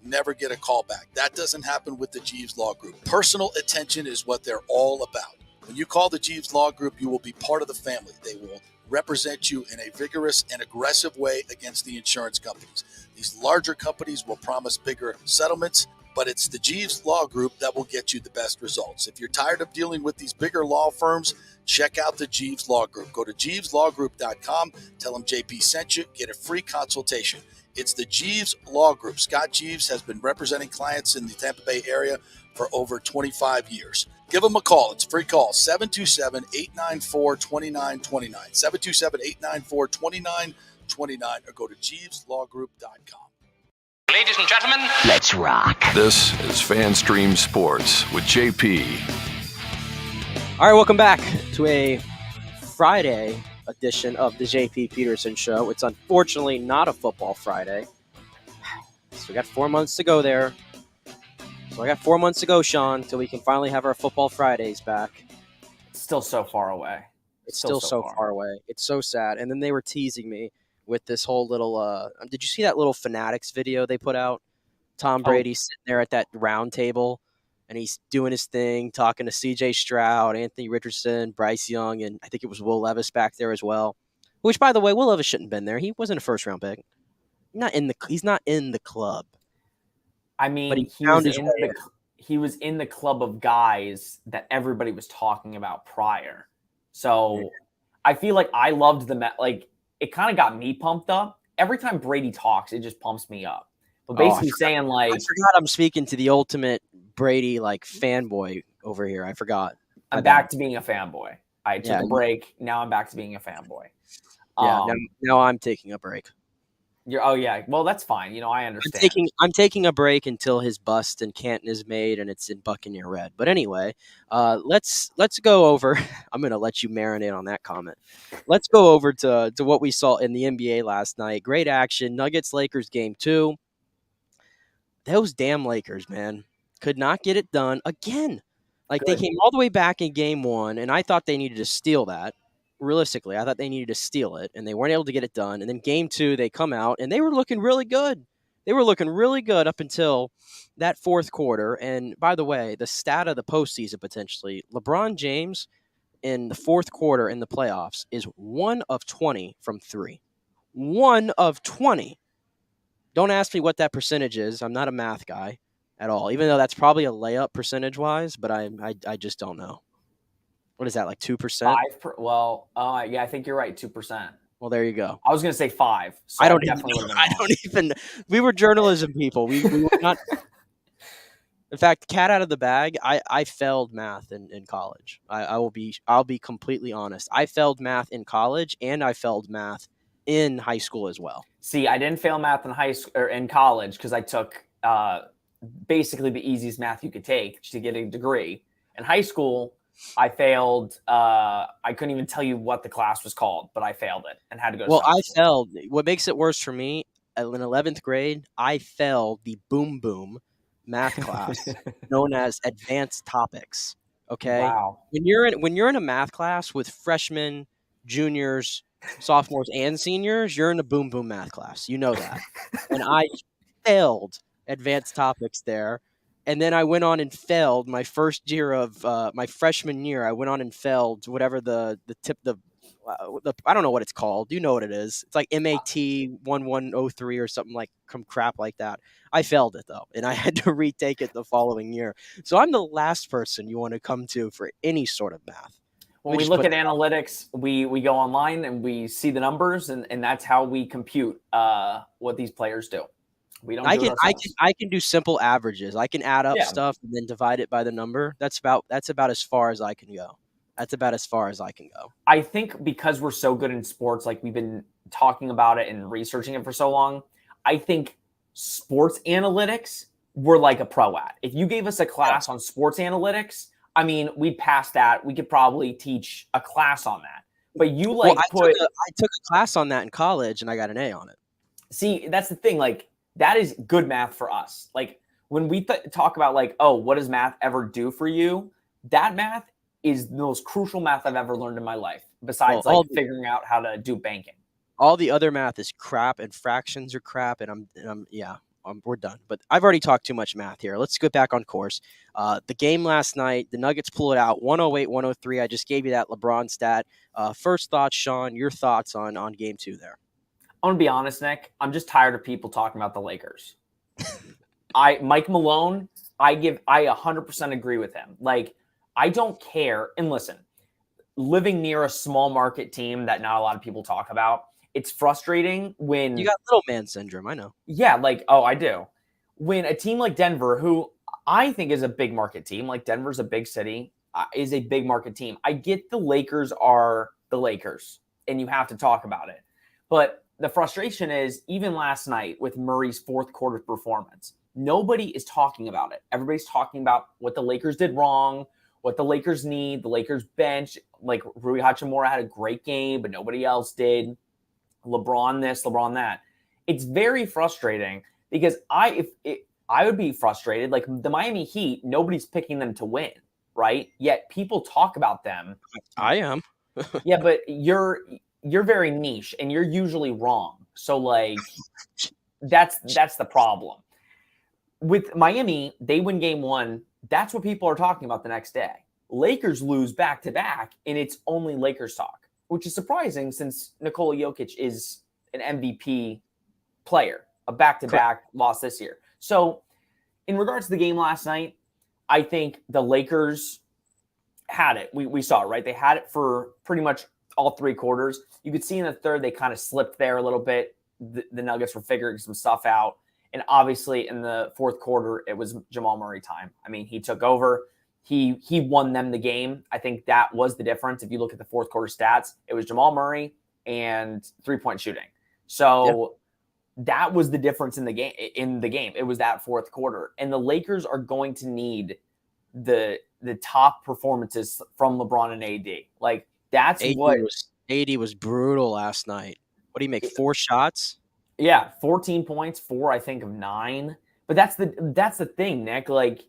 Never get a call back. That doesn't happen with the Jeeves Law Group. Personal attention is what they're all about. When you call the Jeeves Law Group, you will be part of the family. They will represent you in a vigorous and aggressive way against the insurance companies. These larger companies will promise bigger settlements, but it's the Jeeves Law Group that will get you the best results. If you're tired of dealing with these bigger law firms, check out the Jeeves Law Group. Go to jeeveslawgroup.com, tell them JP sent you, get a free consultation. It's the Jeeves Law Group. Scott Jeeves has been representing clients in the Tampa Bay area for over 25 years. Give them a call. It's a free call, 727-894-2929, 727-894-2929, or go to jeeveslawgroup.com. Ladies and gentlemen, let's rock. This is FanStream Sports with JP. All right, welcome back to a Friday edition of the JP Peterson Show. It's unfortunately not a football Friday. So we got 4 months to go there. So I got 4 months to go, Sean, until we can finally have our football Fridays back. It's still so far away. It's still so far away. It's so sad. And then they were teasing me with this whole little did you see that little Fanatics video they put out? Tom Brady sitting there at that round table, and he's doing his thing, talking to C.J. Stroud, Anthony Richardson, Bryce Young, and I think it was Will Levis back there as well. Which, by the way, Will Levis shouldn't have been there. He wasn't a first-round pick. He's not in the club. I mean, but he was in the club of guys that everybody was talking about prior. So I feel like I loved it kind of got me pumped up. Every time Brady talks, it just pumps me up. But basically saying I forgot I'm speaking to the ultimate Brady fanboy over here. I forgot. I'm back to being a fanboy. I took a break. Now I'm back to being a fanboy. Yeah, now I'm taking a break. Well, that's fine. I understand. I'm taking a break until his bust in Canton is made and it's in Buccaneer red. But anyway, let's go over. I'm going to let you marinate on that comment. Let's go over to what we saw in the NBA last night. Great action. Nuggets Lakers game 2. Those damn Lakers, man, could not get it done again. They came all the way back in game 1, and I thought they needed to steal that. Realistically, I thought they needed to steal it, and they weren't able to get it done. And then game 2, they come out, and they were looking really good. They were looking really good up until that fourth quarter. And by the way, the stat of the postseason potentially, LeBron James in the fourth quarter in the playoffs is 1 of 20 from 3. 1 of 20. Don't ask me what that percentage is. I'm not a math guy at all, even though that's probably a layup percentage-wise, but I just don't know. What is that, 2%? I think you're right, 2%. Well, there you go. I was going to say 5. So I don't even. We were journalism people. We were not. In fact, cat out of the bag. I failed math in college. I'll be completely honest. I failed math in college, and I failed math in high school as well. See, I didn't fail math in college because I took basically the easiest math you could take to get a degree. In high school, I failed. I couldn't even tell you what the class was called, but I failed it and had to go to I failed. What makes it worse for me, in 11th grade, I failed the boom boom math class known as advanced topics. Okay. Wow. When you're in a math class with freshmen, juniors, sophomores, and seniors, you're in a boom boom math class. You know that. And I failed advanced topics there. And then I went on and failed my first year of my freshman year. I went on and failed whatever the I don't know what it's called. You know what it is. It's like MAT 1103 or something like some crap like that. I failed it though, and I had to retake it the following year. So I'm the last person you want to come to for any sort of math. When we look at analytics, we go online and we see the numbers, and that's how we compute what these players do. We don't. I can do simple averages. I can add up stuff and then divide it by the number. That's about as far as I can go. That's about as far as I can go. I think because we're so good in sports, like we've been talking about it and researching it for so long, I think sports analytics we're like a pro at. If you gave us a class on sports analytics, I mean, we'd pass that. We could probably teach a class on that. But you I took a class on that in college and I got an A on it. See, that's the thing. Like, that is good math for us. Like, when we talk about, like, oh, what does math ever do for you? That math is the most crucial math I've ever learned in my life, besides figuring out how to do banking. All the other math is crap, and fractions are crap, and we're done. But I've already talked too much math here. Let's get back on course. The game last night, the Nuggets pull it out 108-103. I just gave you that LeBron stat. First thoughts, Sean, your thoughts on game 2 there. I'm going to be honest, Nick. I'm just tired of people talking about the Lakers. Mike Malone, I 100% agree with him. Like, I don't care. And listen, living near a small market team that not a lot of people talk about, it's frustrating when you got little man syndrome. I know. Yeah, I do. When a team like Denver, who I think is a big market team, like Denver's a big city, is a big market team. I get the Lakers are the Lakers, and you have to talk about it. But the frustration is, even last night with Murray's fourth quarter performance, nobody is talking about it. Everybody's talking about what the Lakers did wrong, what the Lakers need, the Lakers bench. Like, Rui Hachimura had a great game, but nobody else did. LeBron this, LeBron that. It's very frustrating because I would be frustrated. Like, the Miami Heat, nobody's picking them to win, right? Yet people talk about them. I am. Yeah, but you're very niche and you're usually wrong. So, like, that's the problem. With Miami, they win game 1. That's what people are talking about the next day. Lakers lose back-to-back, and it's only Lakers talk, which is surprising since Nikola Jokic is an MVP player, a back-to-back loss this year. So in regards to the game last night, I think the Lakers had it. We saw it, right? They had it for pretty much all 3 quarters. You could see in the third, they kind of slipped there a little bit. The Nuggets were figuring some stuff out. And obviously in the fourth quarter, it was Jamal Murray time. I mean, he took over. He won them the game. I think that was the difference. If you look at the fourth quarter stats, it was Jamal Murray and 3-point shooting. So that was the difference in the game. It was that fourth quarter. And the Lakers are going to need the top performances from LeBron and AD. Like, that's AD was brutal last night. What do you make? 4 shots? Yeah, 14 points, 4, I think, of 9. But that's the thing, Nick. Like,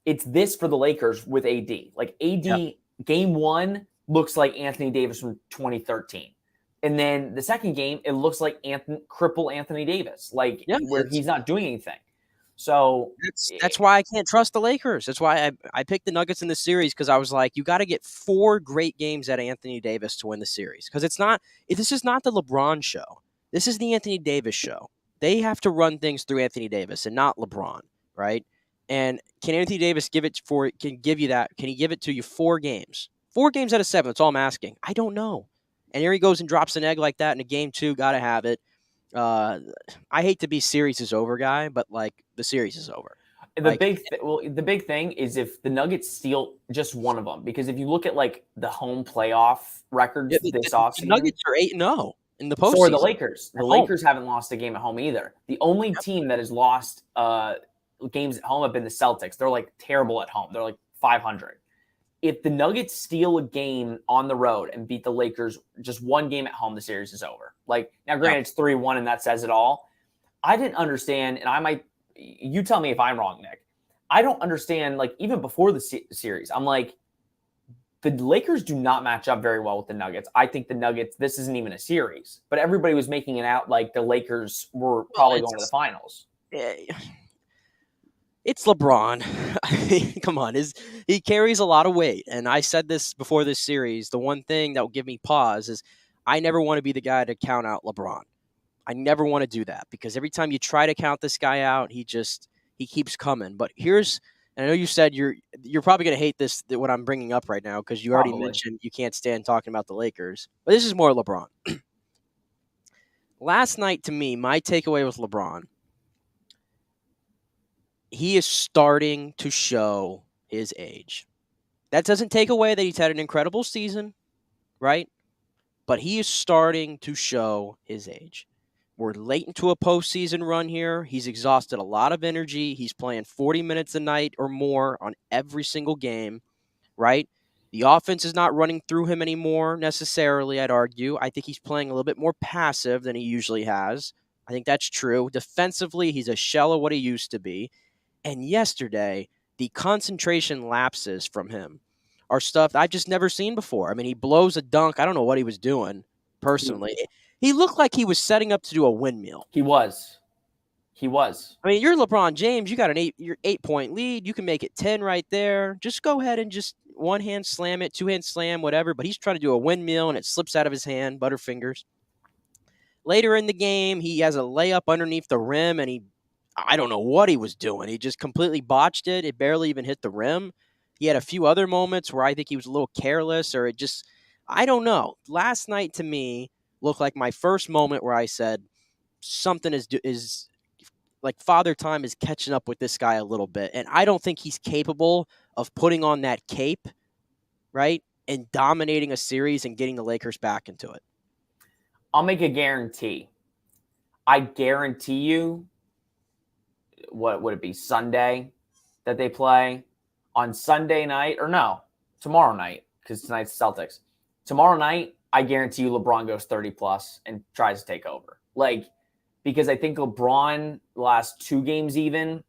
it's this for the Lakers with AD. Like, AD, game 1 looks like Anthony Davis from 2013. And then the second game, it looks like cripple Anthony Davis, where he's not doing anything. So that's why I can't trust the Lakers. That's why I picked the Nuggets in the series, because I was like, you got to get 4 great games at Anthony Davis to win the series. Because this is not the LeBron show. This is the Anthony Davis show. They have to run things through Anthony Davis and not LeBron, right? And can Anthony Davis give you that? Can he give it to you 4 games? 4 games out of 7, that's all I'm asking. I don't know. And here he goes and drops an egg like that in a game 2, got to have it. I hate to be series is over guy, but, like, the series is over. The big thing is if the Nuggets steal just one of them, because if you look at, like, the home playoff records this offseason, the Nuggets are 8-0 in the postseason. So are the Lakers. The Lakers haven't lost a game at home either. The only team that has lost games at home have been the Celtics. They're, like, terrible at home. They're, like, 500. If the Nuggets steal a game on the road and beat the Lakers just one game at home, the series is over. Like, now, granted, it's 3-1 and that says it all. I didn't understand, and you tell me if I'm wrong, Nick. I don't understand, like, even before the series, I'm like, the Lakers do not match up very well with the Nuggets. I think the Nuggets, this isn't even a series, but everybody was making it out like the Lakers were probably going to the finals. It's LeBron. I mean, come on. He carries a lot of weight. And I said this before this series. The one thing that will give me pause is I never want to be the guy to count out LeBron. I never want to do that because every time you try to count this guy out, he keeps coming. But and I know you said you're probably going to hate this, what I'm bringing up right now, because you already mentioned you can't stand talking about the Lakers. But this is more LeBron. Last night, to me, my takeaway with LeBron, he is starting to show his age. That doesn't take away that he's had an incredible season, right? But he is starting to show his age. We're late into a postseason run here. He's exhausted a lot of energy. He's playing 40 minutes a night or more on every single game, right? The offense is not running through him anymore necessarily, I'd argue. I think he's playing a little bit more passive than he usually has. I think that's true. Defensively, he's a shell of what he used to be. And yesterday, the concentration lapses from him are stuff I've just never seen before. I mean, he blows a dunk. I don't know what he was doing, personally. He looked like he was setting up to do a windmill. He was. I mean, you're LeBron James. You got your 8-point lead. You can make it 10 right there. Just go ahead and just one-hand slam it, two-hand slam, whatever. But he's trying to do a windmill, and it slips out of his hand, butterfingers. Later in the game, he has a layup underneath the rim, and I don't know what he was doing. He just completely botched it. It barely even hit the rim. He had a few other moments where I think he was a little careless, or I don't know. Last night, to me, looked like my first moment where I said something is like Father Time is catching up with this guy a little bit. And I don't think he's capable of putting on that cape, right, and dominating a series and getting the Lakers back into it. I'll make a guarantee. I guarantee you, what would it be, Sunday that they play? On Sunday night, or no, tomorrow night, because tonight's Celtics. Tomorrow night, I guarantee you LeBron goes 30-plus and tries to take over. Because I think LeBron, the last 2 games even,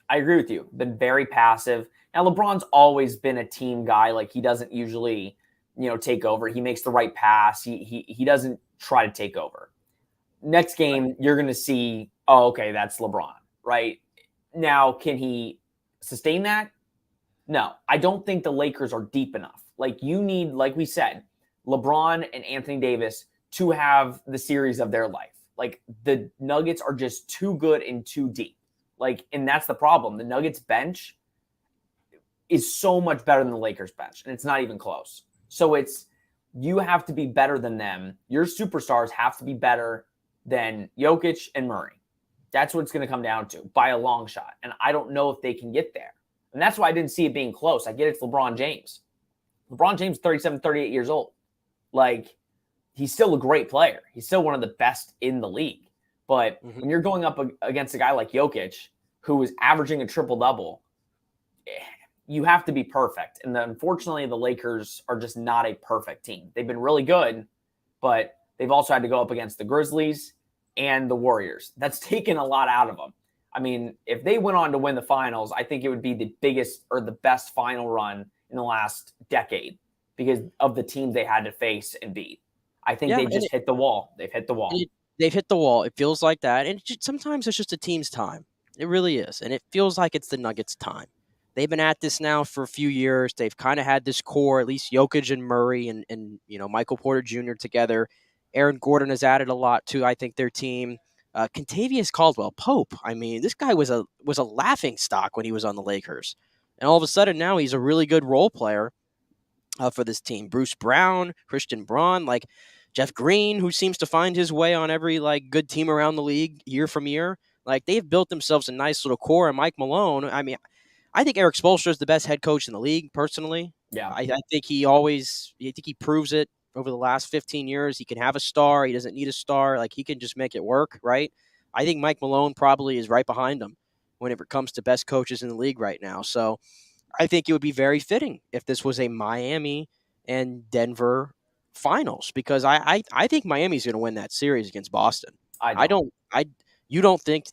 I agree with you, been very passive. Now, LeBron's always been a team guy. He doesn't usually, take over. He makes the right pass. He doesn't try to take over. Next game, you're going to see, oh, okay, that's LeBron, right? Now, can he sustain that? No, I don't think the Lakers are deep enough. You need, like we said, LeBron and Anthony Davis to have the series of their life. The Nuggets are just too good and too deep. And that's the problem. The Nuggets bench is so much better than the Lakers bench, and it's not even close. So you have to be better than them. Your superstars have to be better than Jokic and Murray. That's what it's going to come down to by a long shot. And I don't know if they can get there. And that's why I didn't see it being close. I get it's LeBron James. LeBron James, 37, 38 years old. He's still a great player. He's still one of the best in the league. But when you're going up against a guy like Jokic, who is averaging a triple-double, you have to be perfect. And unfortunately, the Lakers are just not a perfect team. They've been really good, but they've also had to go up against the Grizzlies and the Warriors. That's taken a lot out of them. I mean, if they went on to win the finals, I think it would be the biggest or the best final run in the last decade because of the teams they had to face and beat. I think they just hit the wall. They've hit the wall. They've hit the wall. It feels like that. And sometimes it's just a team's time. It really is. And it feels like it's the Nuggets' time. They've been at this now for a few years. They've kind of had this core, at least Jokic and Murray and Michael Porter Jr. together. Aaron Gordon has added a lot to, I think, their team. Kentavious Caldwell-Pope. I mean, this guy was a laughing stock when he was on the Lakers. And all of a sudden now he's a really good role player for this team. Bruce Brown, Christian Braun, Jeff Green, who seems to find his way on every good team around the league year from year. They've built themselves a nice little core. And Mike Malone, I mean, I think Eric Spoelstra is the best head coach in the league, personally. Yeah. I think he proves it over the last 15 years. He can have a star. He doesn't need a star. He can just make it work, right? I think Mike Malone probably is right behind him whenever it comes to best coaches in the league right now. So I think it would be very fitting if this was a Miami and Denver finals because I think Miami's going to win that series against Boston. You think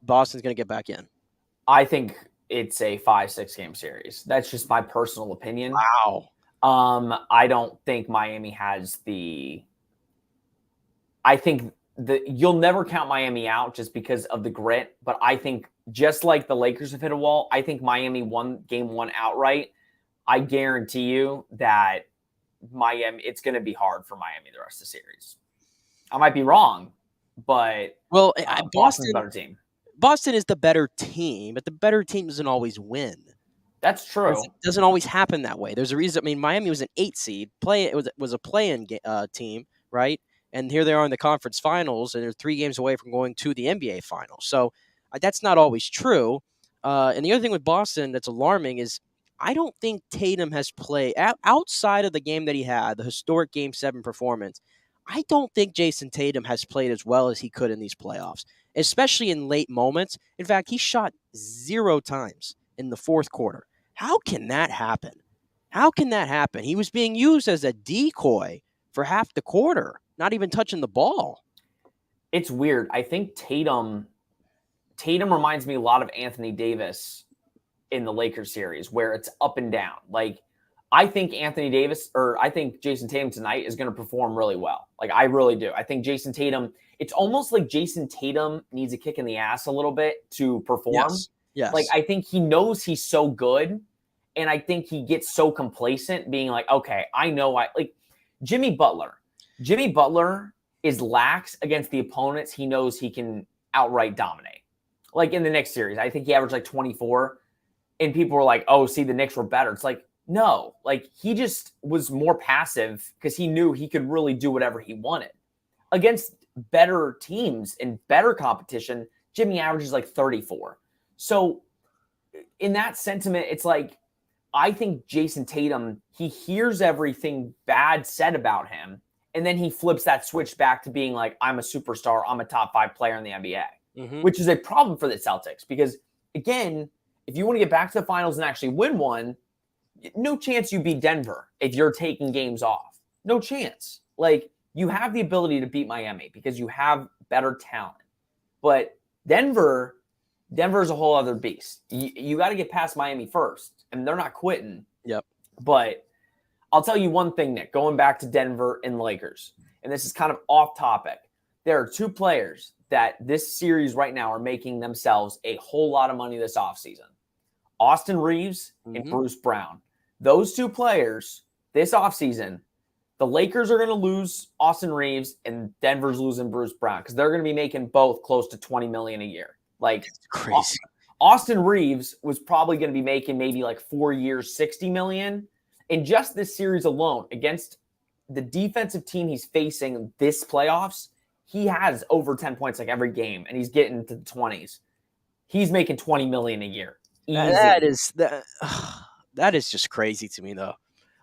Boston's going to get back in? I think it's a 5-6 game series. That's just my personal opinion. Wow. I don't think Miami has I think you'll never count Miami out just because of the grit, but I think just like the Lakers have hit a wall, I think Miami won game 1 outright. I guarantee you that it's going to be hard for Miami the rest of the series. I might be wrong, but Boston's a better team. Boston is the better team, but the better team doesn't always win. That's true. It doesn't always happen that way. There's a reason. I mean, Miami was an 8 seed. It was a play-in team, right? And here they are in the conference finals, and they're 3 games away from going to the NBA finals. So that's not always true. And the other thing with Boston that's alarming is I don't think Tatum has played outside of the game that he had, the historic Game 7 performance. I don't think Jason Tatum has played as well as he could in these playoffs, especially in late moments. In fact, he shot 0 times in the fourth quarter. How can that happen? How can that happen? He was being used as a decoy for half the quarter, not even touching the ball. It's weird. I think Tatum reminds me a lot of Anthony Davis in the Lakers series, where it's up and down. Like, I think I think Jason Tatum tonight is going to perform really well. Like, I really do. I think Jason Tatum, it's almost like Jason Tatum needs a kick in the ass a little bit to perform. Yes. Like, I think he knows he's so good, and I think he gets so complacent being like, okay, I know like Jimmy Butler. Jimmy Butler is lax against the opponents he knows he can outright dominate. Like in the Knicks series, I think he averaged like 24, and people were like, oh, see, the Knicks were better. It's like, no, like he just was more passive because he knew he could really do whatever he wanted. Against better teams and better competition, Jimmy averages like 34. So in that sentiment, it's like, I think Jason Tatum, he hears everything bad said about him, and then he flips that switch back to being like, I'm a superstar, I'm a top 5 player in the NBA, which is a problem for the Celtics because, again, if you want to get back to the finals and actually win one, no chance you beat Denver if you're taking games off. No chance. Like, you have the ability to beat Miami because you have better talent. But Denver is a whole other beast. You got to get past Miami first, and they're not quitting. Yep. But I'll tell you one thing, Nick, going back to Denver and Lakers, and this is kind of off topic. There are 2 players that this series right now are making themselves a whole lot of money this offseason. Austin Rives and Bruce Brown. Those 2 players this offseason, the Lakers are going to lose Austin Rives and Denver's losing Bruce Brown because they're going to be making both close to $20 million a year. Like, that's crazy. Austin Rives was probably going to be making maybe like 4 years, $60 million. In just this series alone, against the defensive team he's facing this playoffs, he has over 10 points like every game, and he's getting to the 20s. He's making $20 million a year. Easy. That is just crazy to me, though.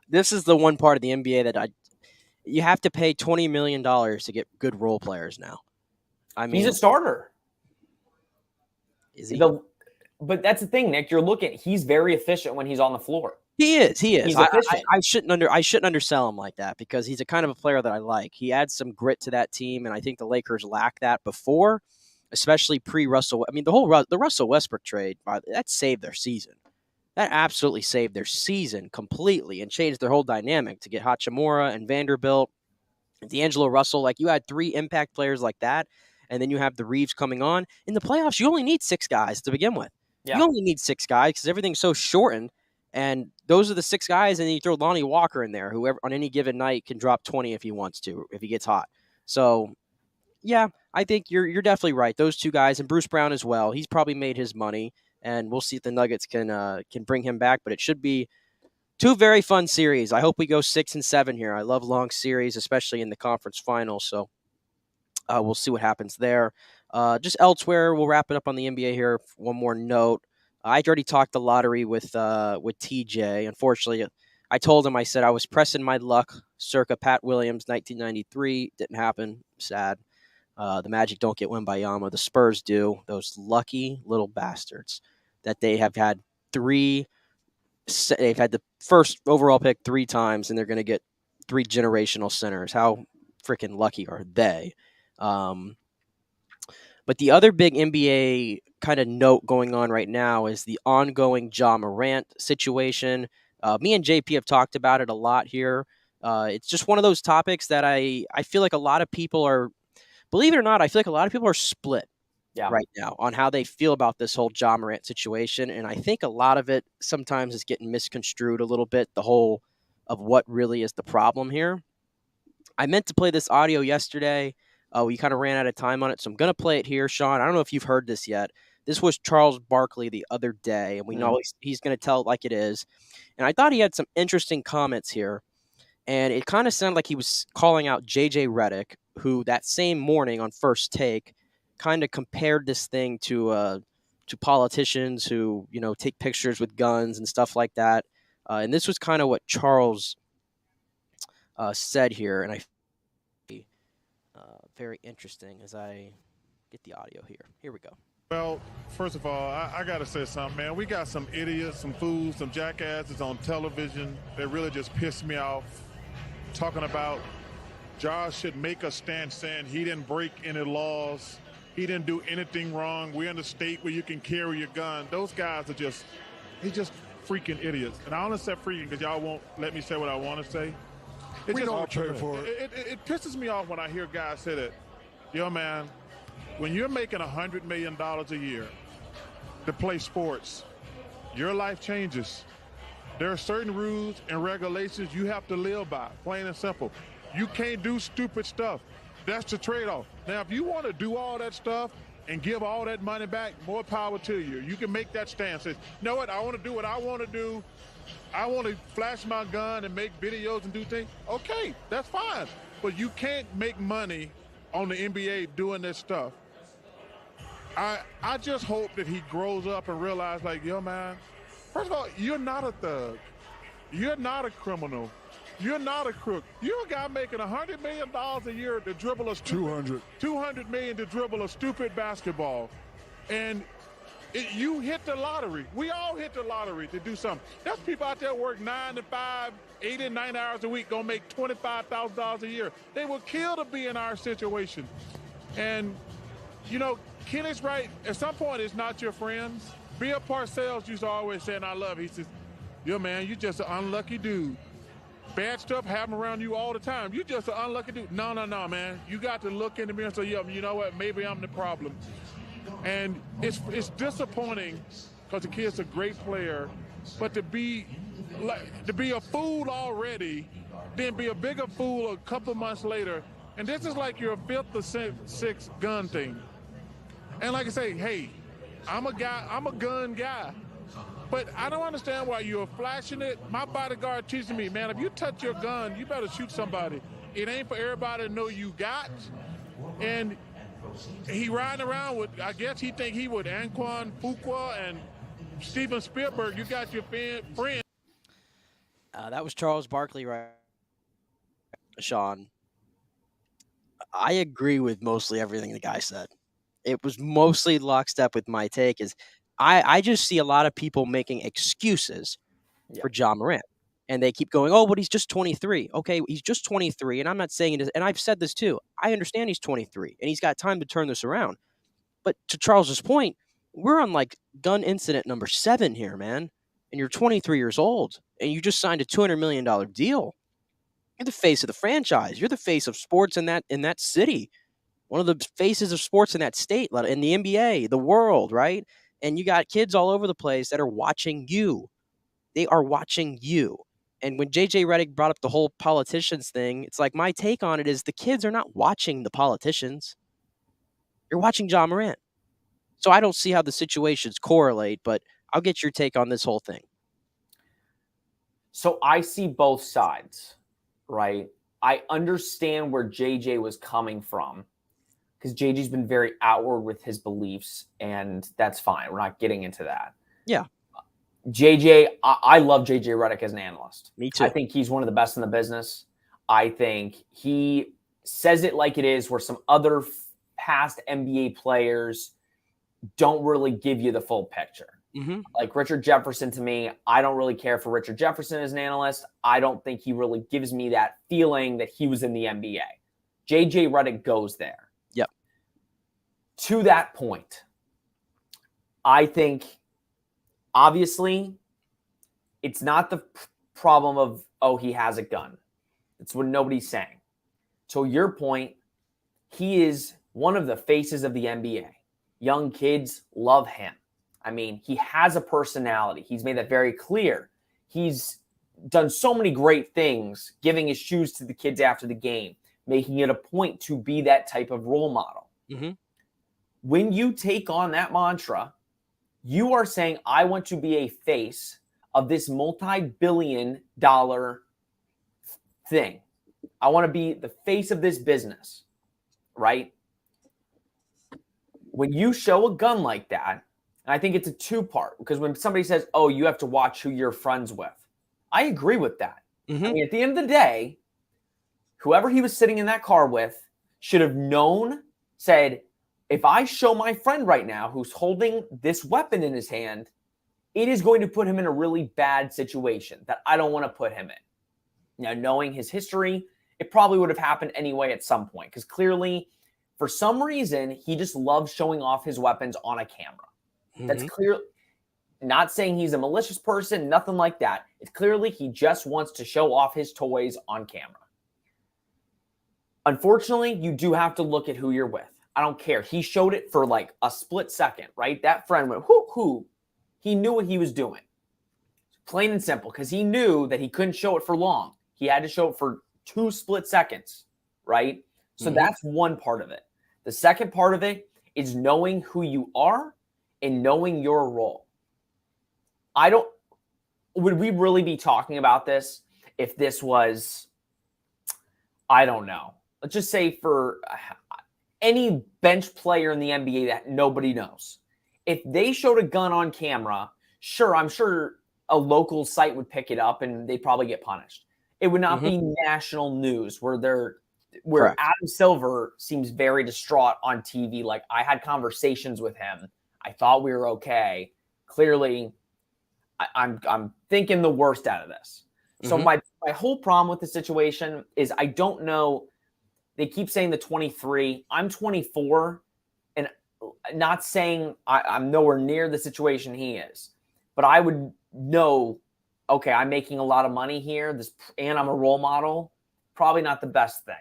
This is the one part of the NBA that you have to pay $20 million to get good role players now. I mean, he's a starter. Is he? But that's the thing, Nick. He's very efficient when he's on the floor. He is. He's efficient. I shouldn't undersell him like that because he's a kind of a player that I like. He adds some grit to that team, and I think the Lakers lacked that before, especially pre-Russell. I mean, the Russell Westbrook trade that saved their season. That absolutely saved their season completely and changed their whole dynamic to get Hachimura and Vanderbilt, D'Angelo Russell. Like, you had 3 impact players like that, and then you have the Rives coming on. In the playoffs, you only need 6 guys to begin with. Yeah. You only need 6 guys because everything's so shortened. And those are the 6 guys, and then you throw Lonnie Walker in there, who on any given night can drop 20 if he wants to, if he gets hot. So, yeah, I think you're definitely right. Those 2 guys, and Bruce Brown as well. He's probably made his money, and we'll see if the Nuggets can bring him back. But it should be 2 very fun series. I hope we go 6 and 7 here. I love long series, especially in the conference finals. So we'll see what happens there. Just elsewhere, we'll wrap it up on the NBA here. One more note. I already talked the lottery with TJ. Unfortunately, I told him, I said I was pressing my luck circa Pat Williams, 1993. Didn't happen. Sad. The Magic don't get Wembanyama. The Spurs do. Those lucky little bastards that they have had they've had the first overall pick 3 times, and they're going to get 3 generational centers. How freaking lucky are they? But the other big NBA kind of note going on right now is the ongoing Ja Morant situation. Me and JP have talked about it a lot here. It's just one of those topics that I feel like a lot of people are, believe it or not, I feel like a lot of people are split right now on how they feel about this whole Ja Morant situation. And I think a lot of it sometimes is getting misconstrued a little bit, the whole of what really is the problem here. I meant to play this audio yesterday. We kind of ran out of time on it, so I'm going to play it here, Sean. I don't know if you've heard this yet. This was Charles Barkley the other day, and we know he's going to tell it like it is. And I thought he had some interesting comments here, and it kind of sounded like he was calling out J.J. Redick, who that same morning on First Take kind of compared this thing to politicians who, take pictures with guns and stuff like that. And this was kind of what Charles said here, and I very interesting as I get the audio here. Here we go. Well, first of all, I got to say something, man. We got some idiots, some fools, some jackasses on television that really just piss me off. Talking about Josh should make a stand saying he didn't break any laws. He didn't do anything wrong. We're in a state where you can carry your gun. Those guys are just freaking idiots. And I only say freaking because y'all won't let me say what I want to say. It we just, don't care for it. It pisses me off when I hear guys say that, yo, man, when you're making $100 million a year to play sports, your life changes. There are certain rules and regulations you have to live by, plain and simple. You can't do stupid stuff. That's the trade-off. Now, if you want to do all that stuff and give all that money back, more power to you. You can make that stand. Say, you know what, I want to do what I want to do. I want to flash my gun and make videos and do things. Okay, that's fine. But you can't make money on the NBA doing this stuff. I just hope that he grows up and realizes, like, yo, man, first of all, you're not a thug. You're not a criminal. You're not a crook. You're a guy making $100 million a year to dribble a stupid, $200 million to dribble a stupid basketball. And you hit the lottery. We all hit the lottery to do something. There's people out there work 9 to 5, 8 and 9 hours a week, gonna make $25,000 a year. They will kill to be in our situation. And, Kenny's right. At some point, it's not your friends. Bill Parcells used to always say, and I love it, he says, yo, man, you just an unlucky dude. Bad stuff happen around you all the time. You just an unlucky dude. No, man. You got to look in the mirror and say, yeah, you know what? Maybe I'm the problem. And it's disappointing because the kid's a great player, but to be a fool already, then be a bigger fool a couple months later, and this is like your 5th or 6th gun thing. And like I say, hey, I'm a gun guy. But I don't understand why you're flashing it. My bodyguard teaching me, man, if you touch your gun, you better shoot somebody. It ain't for everybody to know you got. And he riding around with, I guess he think he with Antoine Fuqua and Steven Spielberg. You got your friend. That was Charles Barkley, right? Sean. I agree with mostly everything the guy said. It was mostly lockstep with my take is I just see a lot of people making excuses for Ja Morant. And they keep going, oh, but he's just 23. Okay, he's just 23. And I'm not saying it is, and I've said this too. I understand he's 23 and he's got time to turn this around. But to Charles's point, we're on like gun incident number 7 here, man. And you're 23 years old and you just signed a $200 million deal. You're the face of the franchise. You're the face of sports in that city. One of the faces of sports in that state, in the NBA, the world, right? And you got kids all over the place that are watching you. They are watching you. And when J.J. Redick brought up the whole politicians thing, it's like my take on it is the kids are not watching the politicians. They're watching Ja Morant. So I don't see how the situations correlate, but I'll get your take on this whole thing. So I see both sides, right? I understand where JJ was coming from because JJ's been very outward with his beliefs, and that's fine. We're not getting into that. Yeah. JJ, I love JJ Redick as an analyst. Me too. I think he's one of the best in the business. I think he says it like it is, where some other past NBA players don't really give you the full picture. Mm-hmm. Like Richard Jefferson, to me, I don't really care for Richard Jefferson as an analyst. I don't think he really gives me that feeling that he was in the NBA. JJ Redick goes there. Yep. to that point, I think obviously it's not the problem of, oh, he has a gun. It's what nobody's saying. To your point, he is one of the faces of the NBA. Young kids love him. I mean, he has a personality. He's made that very clear. He's done so many great things, giving his shoes to the kids after the game, making it a point to be that type of role model. Mm-hmm. When you take on that mantra, you are saying, I want to be a face of this multi-billion-dollar thing. I want to be the face of this business, right? When you show a gun like that, and I think it's a two-part, because when somebody says, oh, you have to watch who you're friends with, I agree with that. Mm-hmm. I mean, at the end of the day, whoever he was sitting in that car with should have known, said, if I show my friend right now who's holding this weapon in his hand, it is going to put him in a really bad situation that I don't want to put him in. Now, knowing his history, it probably would have happened anyway at some point, because clearly, for some reason, he just loves showing off his weapons on a camera. Mm-hmm. That's clear. Not saying he's a malicious person, nothing like that. It's clearly he just wants to show off his toys on camera. Unfortunately, you do have to look at who you're with. I don't care. He showed it for like a split second, right? That friend went, whoo. He knew what he was doing. Plain and simple, because he knew that he couldn't show it for long. He had to show it for 2 split seconds, right? So that's one part of it. The second part of it is knowing who you are and knowing your role. Would we really be talking about this if this was, I don't know. Let's just say for any bench player in the NBA that nobody knows. If they showed a gun on camera, sure, I'm sure a local site would pick it up and they'd probably get punished. It would not be national news where Adam Silver seems very distraught on TV. Like, I had conversations with him. I thought we were okay. Clearly, I'm thinking the worst out of this. So my whole problem with the situation is I don't know. They keep saying the 23. I'm 24, and not saying I'm nowhere near the situation he is. But I would know, okay, I'm making a lot of money here, and I'm a role model. Probably not the best thing,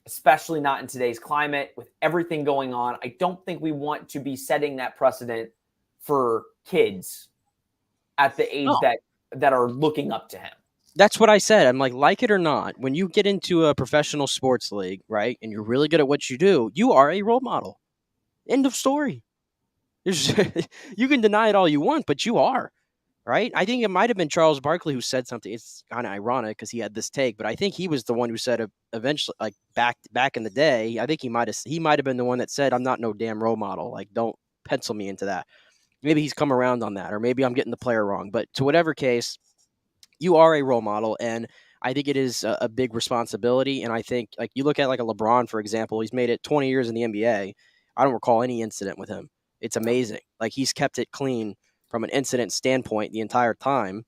especially not in today's climate with everything going on. I don't think we want to be setting that precedent for kids at the age that are looking up to him. That's what I said. I'm like it or not, when you get into a professional sports league, right, and you're really good at what you do, you are a role model. End of story. You can deny it all you want, but you are, right? I think it might have been Charles Barkley who said something. It's kind of ironic because he had this take, but I think he was the one who said eventually, like back in the day, I think he might have been the one that said, I'm not no damn role model. Like, don't pencil me into that. Maybe he's come around on that, or maybe I'm getting the player wrong. But to whatever case, you are a role model, and I think it is a big responsibility. And I think, like, you look at like a LeBron, for example, he's made it 20 years in the NBA. I don't recall any incident with him. It's amazing. Like, he's kept it clean from an incident standpoint the entire time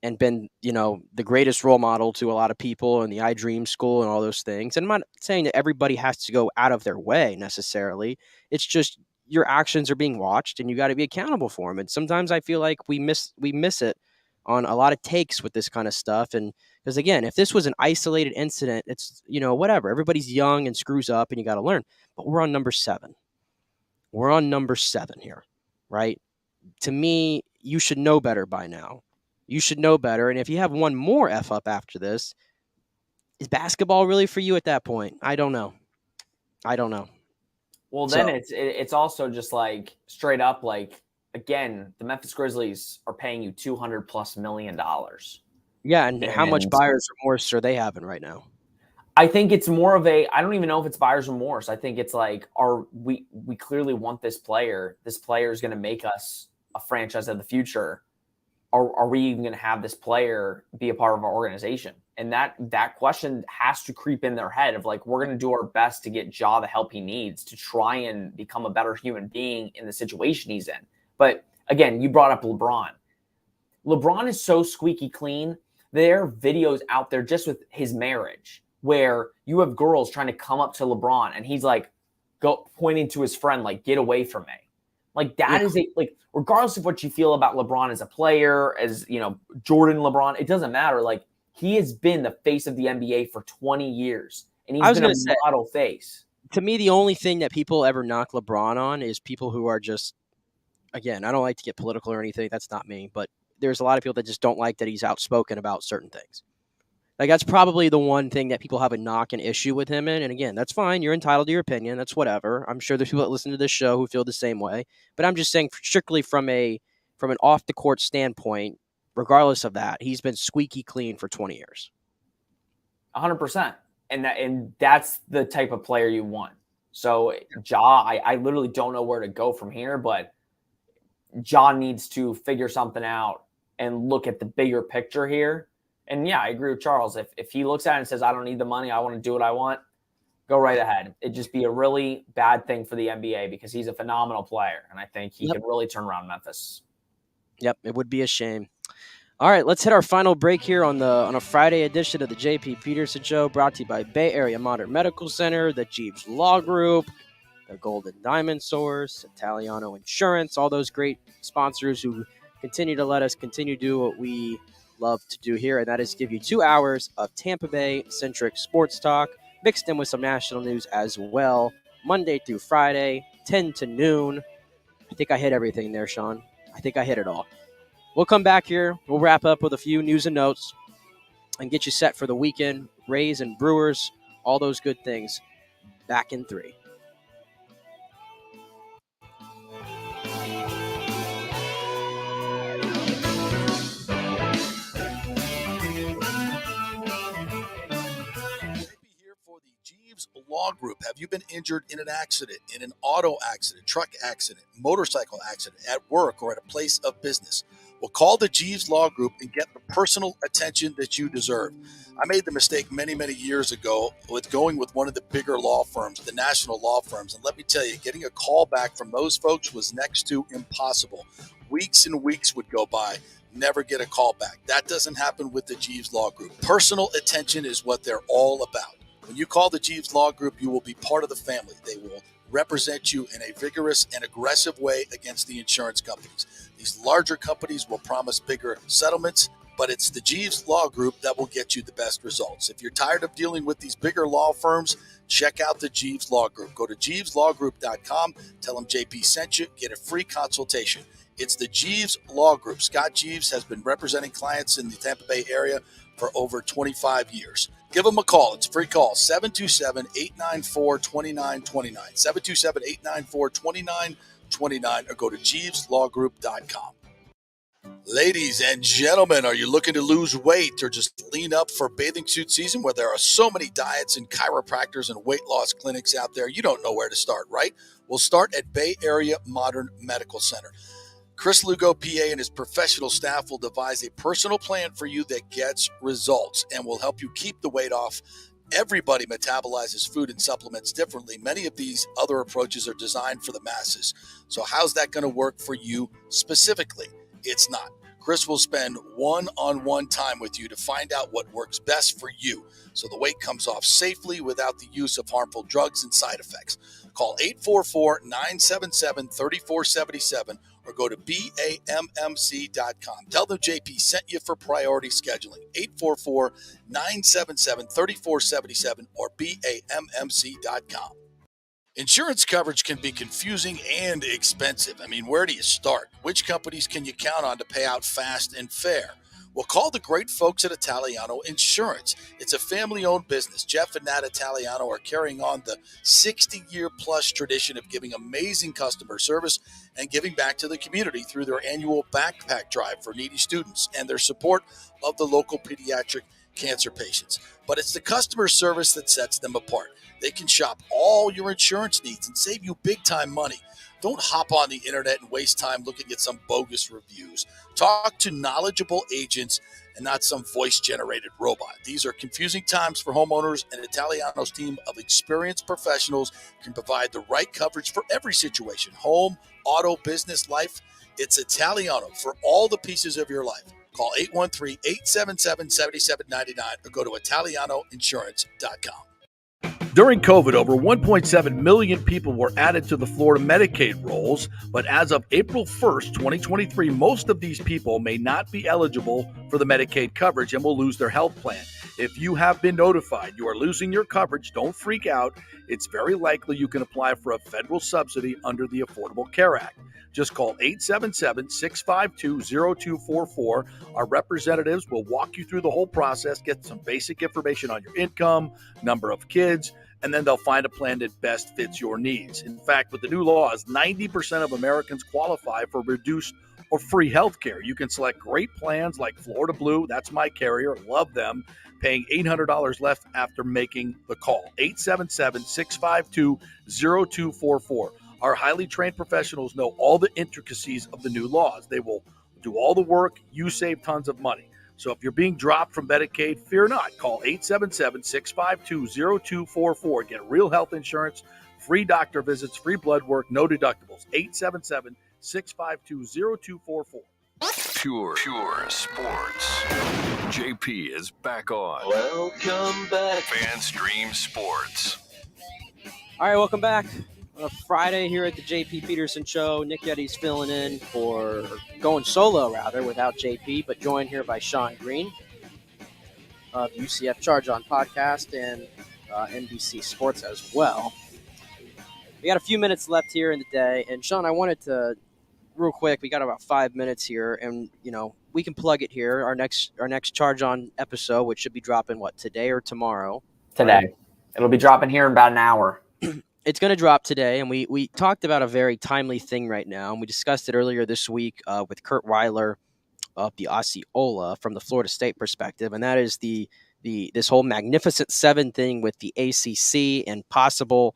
and been, the greatest role model to a lot of people in the I Dream school and all those things. And I'm not saying that everybody has to go out of their way necessarily. It's just your actions are being watched and you got to be accountable for them. And sometimes I feel like we miss it on a lot of takes with this kind of stuff. And because, again, if this was an isolated incident, it's, whatever. Everybody's young and screws up and you got to learn. But we're on number 7. We're on number 7 here, right? To me, you should know better by now. You should know better. And if you have one more F up after this, is basketball really for you at that point? I don't know. Well, then it's also just like straight up, like, again, the Memphis Grizzlies are paying you $200+ million. Yeah, and how much buyer's remorse are they having right now? I think it's more of I don't even know if it's buyer's remorse. I think it's like, we clearly want this player. This player is going to make us a franchise of the future. Are we even going to have this player be a part of our organization? And that question has to creep in their head of like, we're going to do our best to get Ja the help he needs to try and become a better human being in the situation he's in. But again, you brought up LeBron. LeBron is so squeaky clean. There are videos out there just with his marriage where you have girls trying to come up to LeBron and he's like, pointing to his friend, like, get away from me. Like, that is regardless of what you feel about LeBron as a player, as, Jordan LeBron, it doesn't matter. Like, he has been the face of the NBA for 20 years, and he's been a model face. To me, the only thing that people ever knock LeBron on is people who are just, again, I don't like to get political or anything. That's not me. But there's a lot of people that just don't like that he's outspoken about certain things. Like, that's probably the one thing that people have a knock and issue with him in. And again, that's fine. You're entitled to your opinion. That's whatever. I'm sure there's people that listen to this show who feel the same way. But I'm just saying, strictly from an off the court standpoint, regardless of that, he's been squeaky clean for 20 years. 100%. And that's the type of player you want. So Ja, I literally don't know where to go from here, but Ja needs to figure something out and look at the bigger picture here. And yeah, I agree with Charles. If he looks at it and says, I don't need the money, I want to do what I want, go right ahead. It'd just be a really bad thing for the NBA because he's a phenomenal player. And I think he can really turn around Memphis. Yep, it would be a shame. All right, let's hit our final break here on a Friday edition of the JP Peterson Show, brought to you by Bay Area Modern Medical Center, the Jeeves Law Group, the Golden Diamond Source, Italiano Insurance, all those great sponsors who continue to let us continue to do what we love to do here, and that is give you 2 hours of Tampa Bay-centric sports talk, mixed in with some national news as well, Monday through Friday, 10 to noon. I think I hit everything there, Sean. I think I hit it all. We'll come back here. We'll wrap up with a few news and notes and get you set for the weekend. Rays and Brewers, all those good things. Back in 3. Law Group. Have you been injured in an accident, in an auto accident, truck accident, motorcycle accident, at work, or at a place of business? Well, call the Jeeves Law Group and get the personal attention that you deserve. I made the mistake many, many years ago with going with one of the bigger law firms, the national law firms. And let me tell you, getting a call back from those folks was next to impossible. Weeks and weeks would go by. Never get a call back. That doesn't happen with the Jeeves Law Group. Personal attention is what they're all about. When you call the Jeeves Law Group, you will be part of the family. They will represent you in a vigorous and aggressive way against the insurance companies. These larger companies will promise bigger settlements, but it's the Jeeves Law Group that will get you the best results. If you're tired of dealing with these bigger law firms, check out the Jeeves Law Group. Go to JeevesLawGroup.com, tell them JP sent you, get a free consultation. It's the Jeeves Law Group. Scott Jeeves has been representing clients in the Tampa Bay area for over 25 years. Give them a call. It's a free call, 727-894-2929, 727-894-2929, or go to JeevesLawGroup.com. Ladies and gentlemen, are you looking to lose weight or just lean up for bathing suit season where there are so many diets and chiropractors and weight loss clinics out there? You don't know where to start, right? We'll start at Bay Area Modern Medical Center. Chris Lugo, PA, and his professional staff will devise a personal plan for you that gets results and will help you keep the weight off. Everybody metabolizes food and supplements differently. Many of these other approaches are designed for the masses. So how's that going to work for you specifically? It's not. Chris will spend one-on-one time with you to find out what works best for you so the weight comes off safely without the use of harmful drugs and side effects. Call 844-977-3477 or go to BAMMC.com. Tell them JP sent you for priority scheduling. 844-977-3477 or BAMMC.com. Insurance coverage can be confusing and expensive. I mean, where do you start? Which companies can you count on to pay out fast and fair? Well, call the great folks at Italiano Insurance. It's a family-owned business. Jeff and Nat Italiano are carrying on the 60-year-plus tradition of giving amazing customer service and giving back to the community through their annual backpack drive for needy students and their support of the local pediatric cancer patients. But it's the customer service that sets them apart. They can shop all your insurance needs and save you big-time money. Don't hop on the internet and waste time looking at some bogus reviews. Talk to knowledgeable agents and not some voice-generated robot. These are confusing times for homeowners, and Italiano's team of experienced professionals can provide the right coverage for every situation: home, auto, business, life. It's Italiano for all the pieces of your life. Call 813-877-7799 or go to ItalianoInsurance.com. During COVID, over 1.7 million people were added to the Florida Medicaid rolls, but as of April 1st, 2023, most of these people may not be eligible for the Medicaid coverage and will lose their health plan. If you have been notified you are losing your coverage, don't freak out. It's very likely you can apply for a federal subsidy under the Affordable Care Act. Just call 877-652-0244. Our representatives will walk you through the whole process, get some basic information on your income, number of kids, and then they'll find a plan that best fits your needs. In fact, with the new laws, 90% of Americans qualify for reduced or free health care. You can select great plans like Florida Blue. That's my carrier. Love them. Paying $800 left after making the call. 877-652-0244. Our highly trained professionals know all the intricacies of the new laws. They will do all the work. You save tons of money. So if you're being dropped from Medicaid, fear not. Call 877-652-0244. Get real health insurance, free doctor visits, free blood work, no deductibles. 877-652-0244. Pure sports. JP is back on. Welcome back. FanStream Sports. All right, welcome back. On a Friday here at the JP Peterson Show. Nick Yetty's filling in for going solo, rather, without JP, but joined here by Sean Green of UCF Charge On Podcast and NBC Sports as well. We got a few minutes left here in the day, and Sean, I wanted to, real quick, we got about 5 minutes here, and we can plug it here. Our next Charge On episode, which should be dropping today or tomorrow? Today. Right? It'll be dropping here in about an hour. It's going to drop today, and we talked about a very timely thing right now, and we discussed it earlier this week with Kurt Weiler of the Osceola from the Florida State perspective, and that is this whole Magnificent Seven thing with the ACC and possible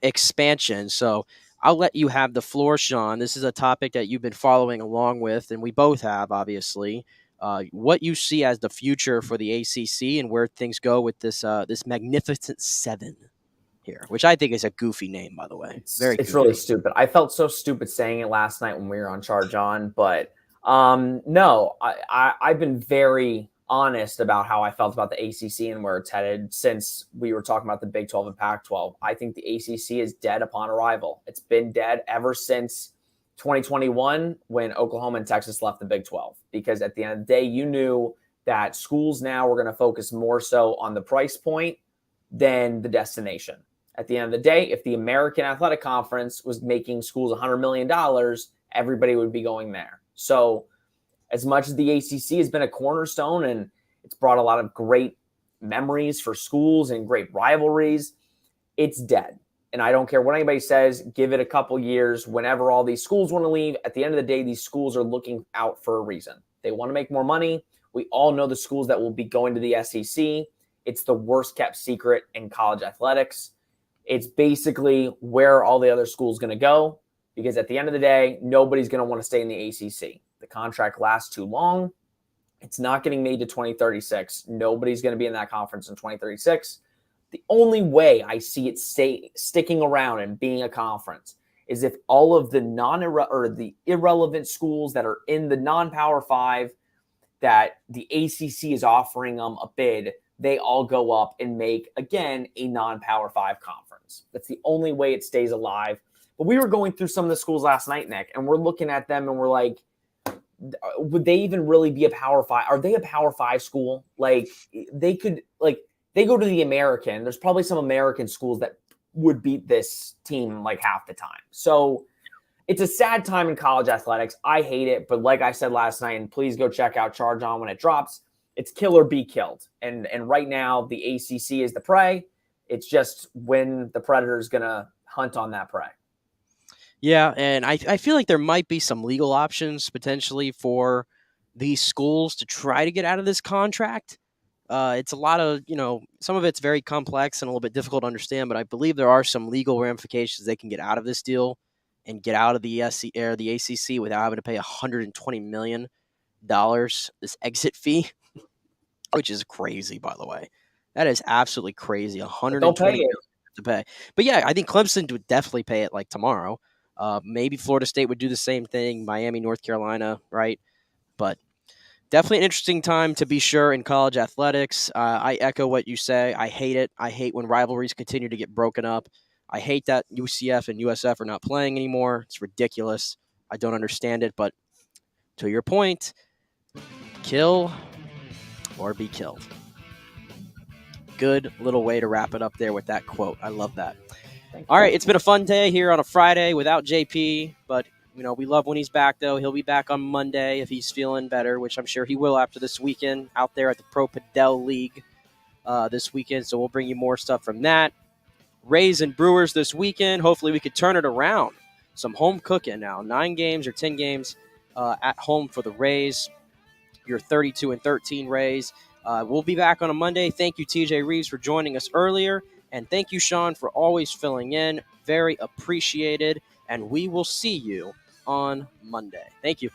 expansion. So I'll let you have the floor, Sean. This is a topic that you've been following along with, and we both have, obviously. What you see as the future for the ACC and where things go with this Magnificent Seven here, which I think is a goofy name, by the way. It's really stupid. I felt so stupid saying it last night when we were on Charge On, but no, I've been very honest about how I felt about the ACC and where it's headed since we were talking about the Big 12 and Pac-12. I think the ACC is dead upon arrival. It's been dead ever since 2021 when Oklahoma and Texas left the Big 12, because at the end of the day, you knew that schools now were going to focus more so on the price point than the destination. At the end of the day, if the American Athletic Conference was making schools $100 million, everybody would be going there. So as much as the ACC has been a cornerstone and it's brought a lot of great memories for schools and great rivalries, it's dead. And I don't care what anybody says, give it a couple years. Whenever all these schools want to leave, at the end of the day, these schools are looking out for a reason. They want to make more money. We all know the schools that will be going to the SEC. It's the worst kept secret in college athletics. It's basically where all the other schools going to go, because at the end of the day, nobody's going to want to stay in the ACC. The contract lasts too long. It's not getting made to 2036. Nobody's going to be in that conference in 2036. The only way I see it sticking around and being a conference is if all of the the irrelevant schools that are in the non-Power 5 that the ACC is offering them a bid, they all go up and make, again, a non-Power 5 conference. That's the only way it stays alive. But we were going through some of the schools last night, Nick, and we're looking at them and we're like, would they even really be a Power 5? Are they a Power 5 school? Like, they could, like, they go to the American. There's probably some American schools that would beat this team like half the time. So it's a sad time in college athletics. I hate it. But like I said last night, and please go check out Charge On when it drops, it's kill or be killed. And right now, the ACC is the prey. It's just when the predator is going to hunt on that prey. Yeah, and I feel like there might be some legal options potentially for these schools to try to get out of this contract. It's a lot of, some of it's very complex and a little bit difficult to understand, but I believe there are some legal ramifications they can get out of this deal and get out of the the ACC without having to pay $120 million, this exit fee, which is crazy, by the way. That is absolutely crazy. $120 million to pay. But yeah, I think Clemson would definitely pay it like tomorrow. Maybe Florida State would do the same thing. Miami, North Carolina, right? But definitely an interesting time to be sure in college athletics. I echo what you say. I hate it. I hate when rivalries continue to get broken up. I hate that UCF and USF are not playing anymore. It's ridiculous. I don't understand it. But to your point, kill or be killed. Good little way to wrap it up there with that quote. I love that. All right, it's been a fun day here on a Friday without JP, but we love when he's back, though. He'll be back on Monday if he's feeling better, which I'm sure he will after this weekend out there at the Pro Padel League this weekend. So we'll bring you more stuff from that. Rays and Brewers this weekend. Hopefully we could turn it around. Some home cooking now. 9 games or 10 games at home for the Rays. Your 32-13 Rays. We'll be back on a Monday. Thank you, TJ Rives, for joining us earlier. And thank you, Sean, for always filling in. Very appreciated. And we will see you on Monday. Thank you.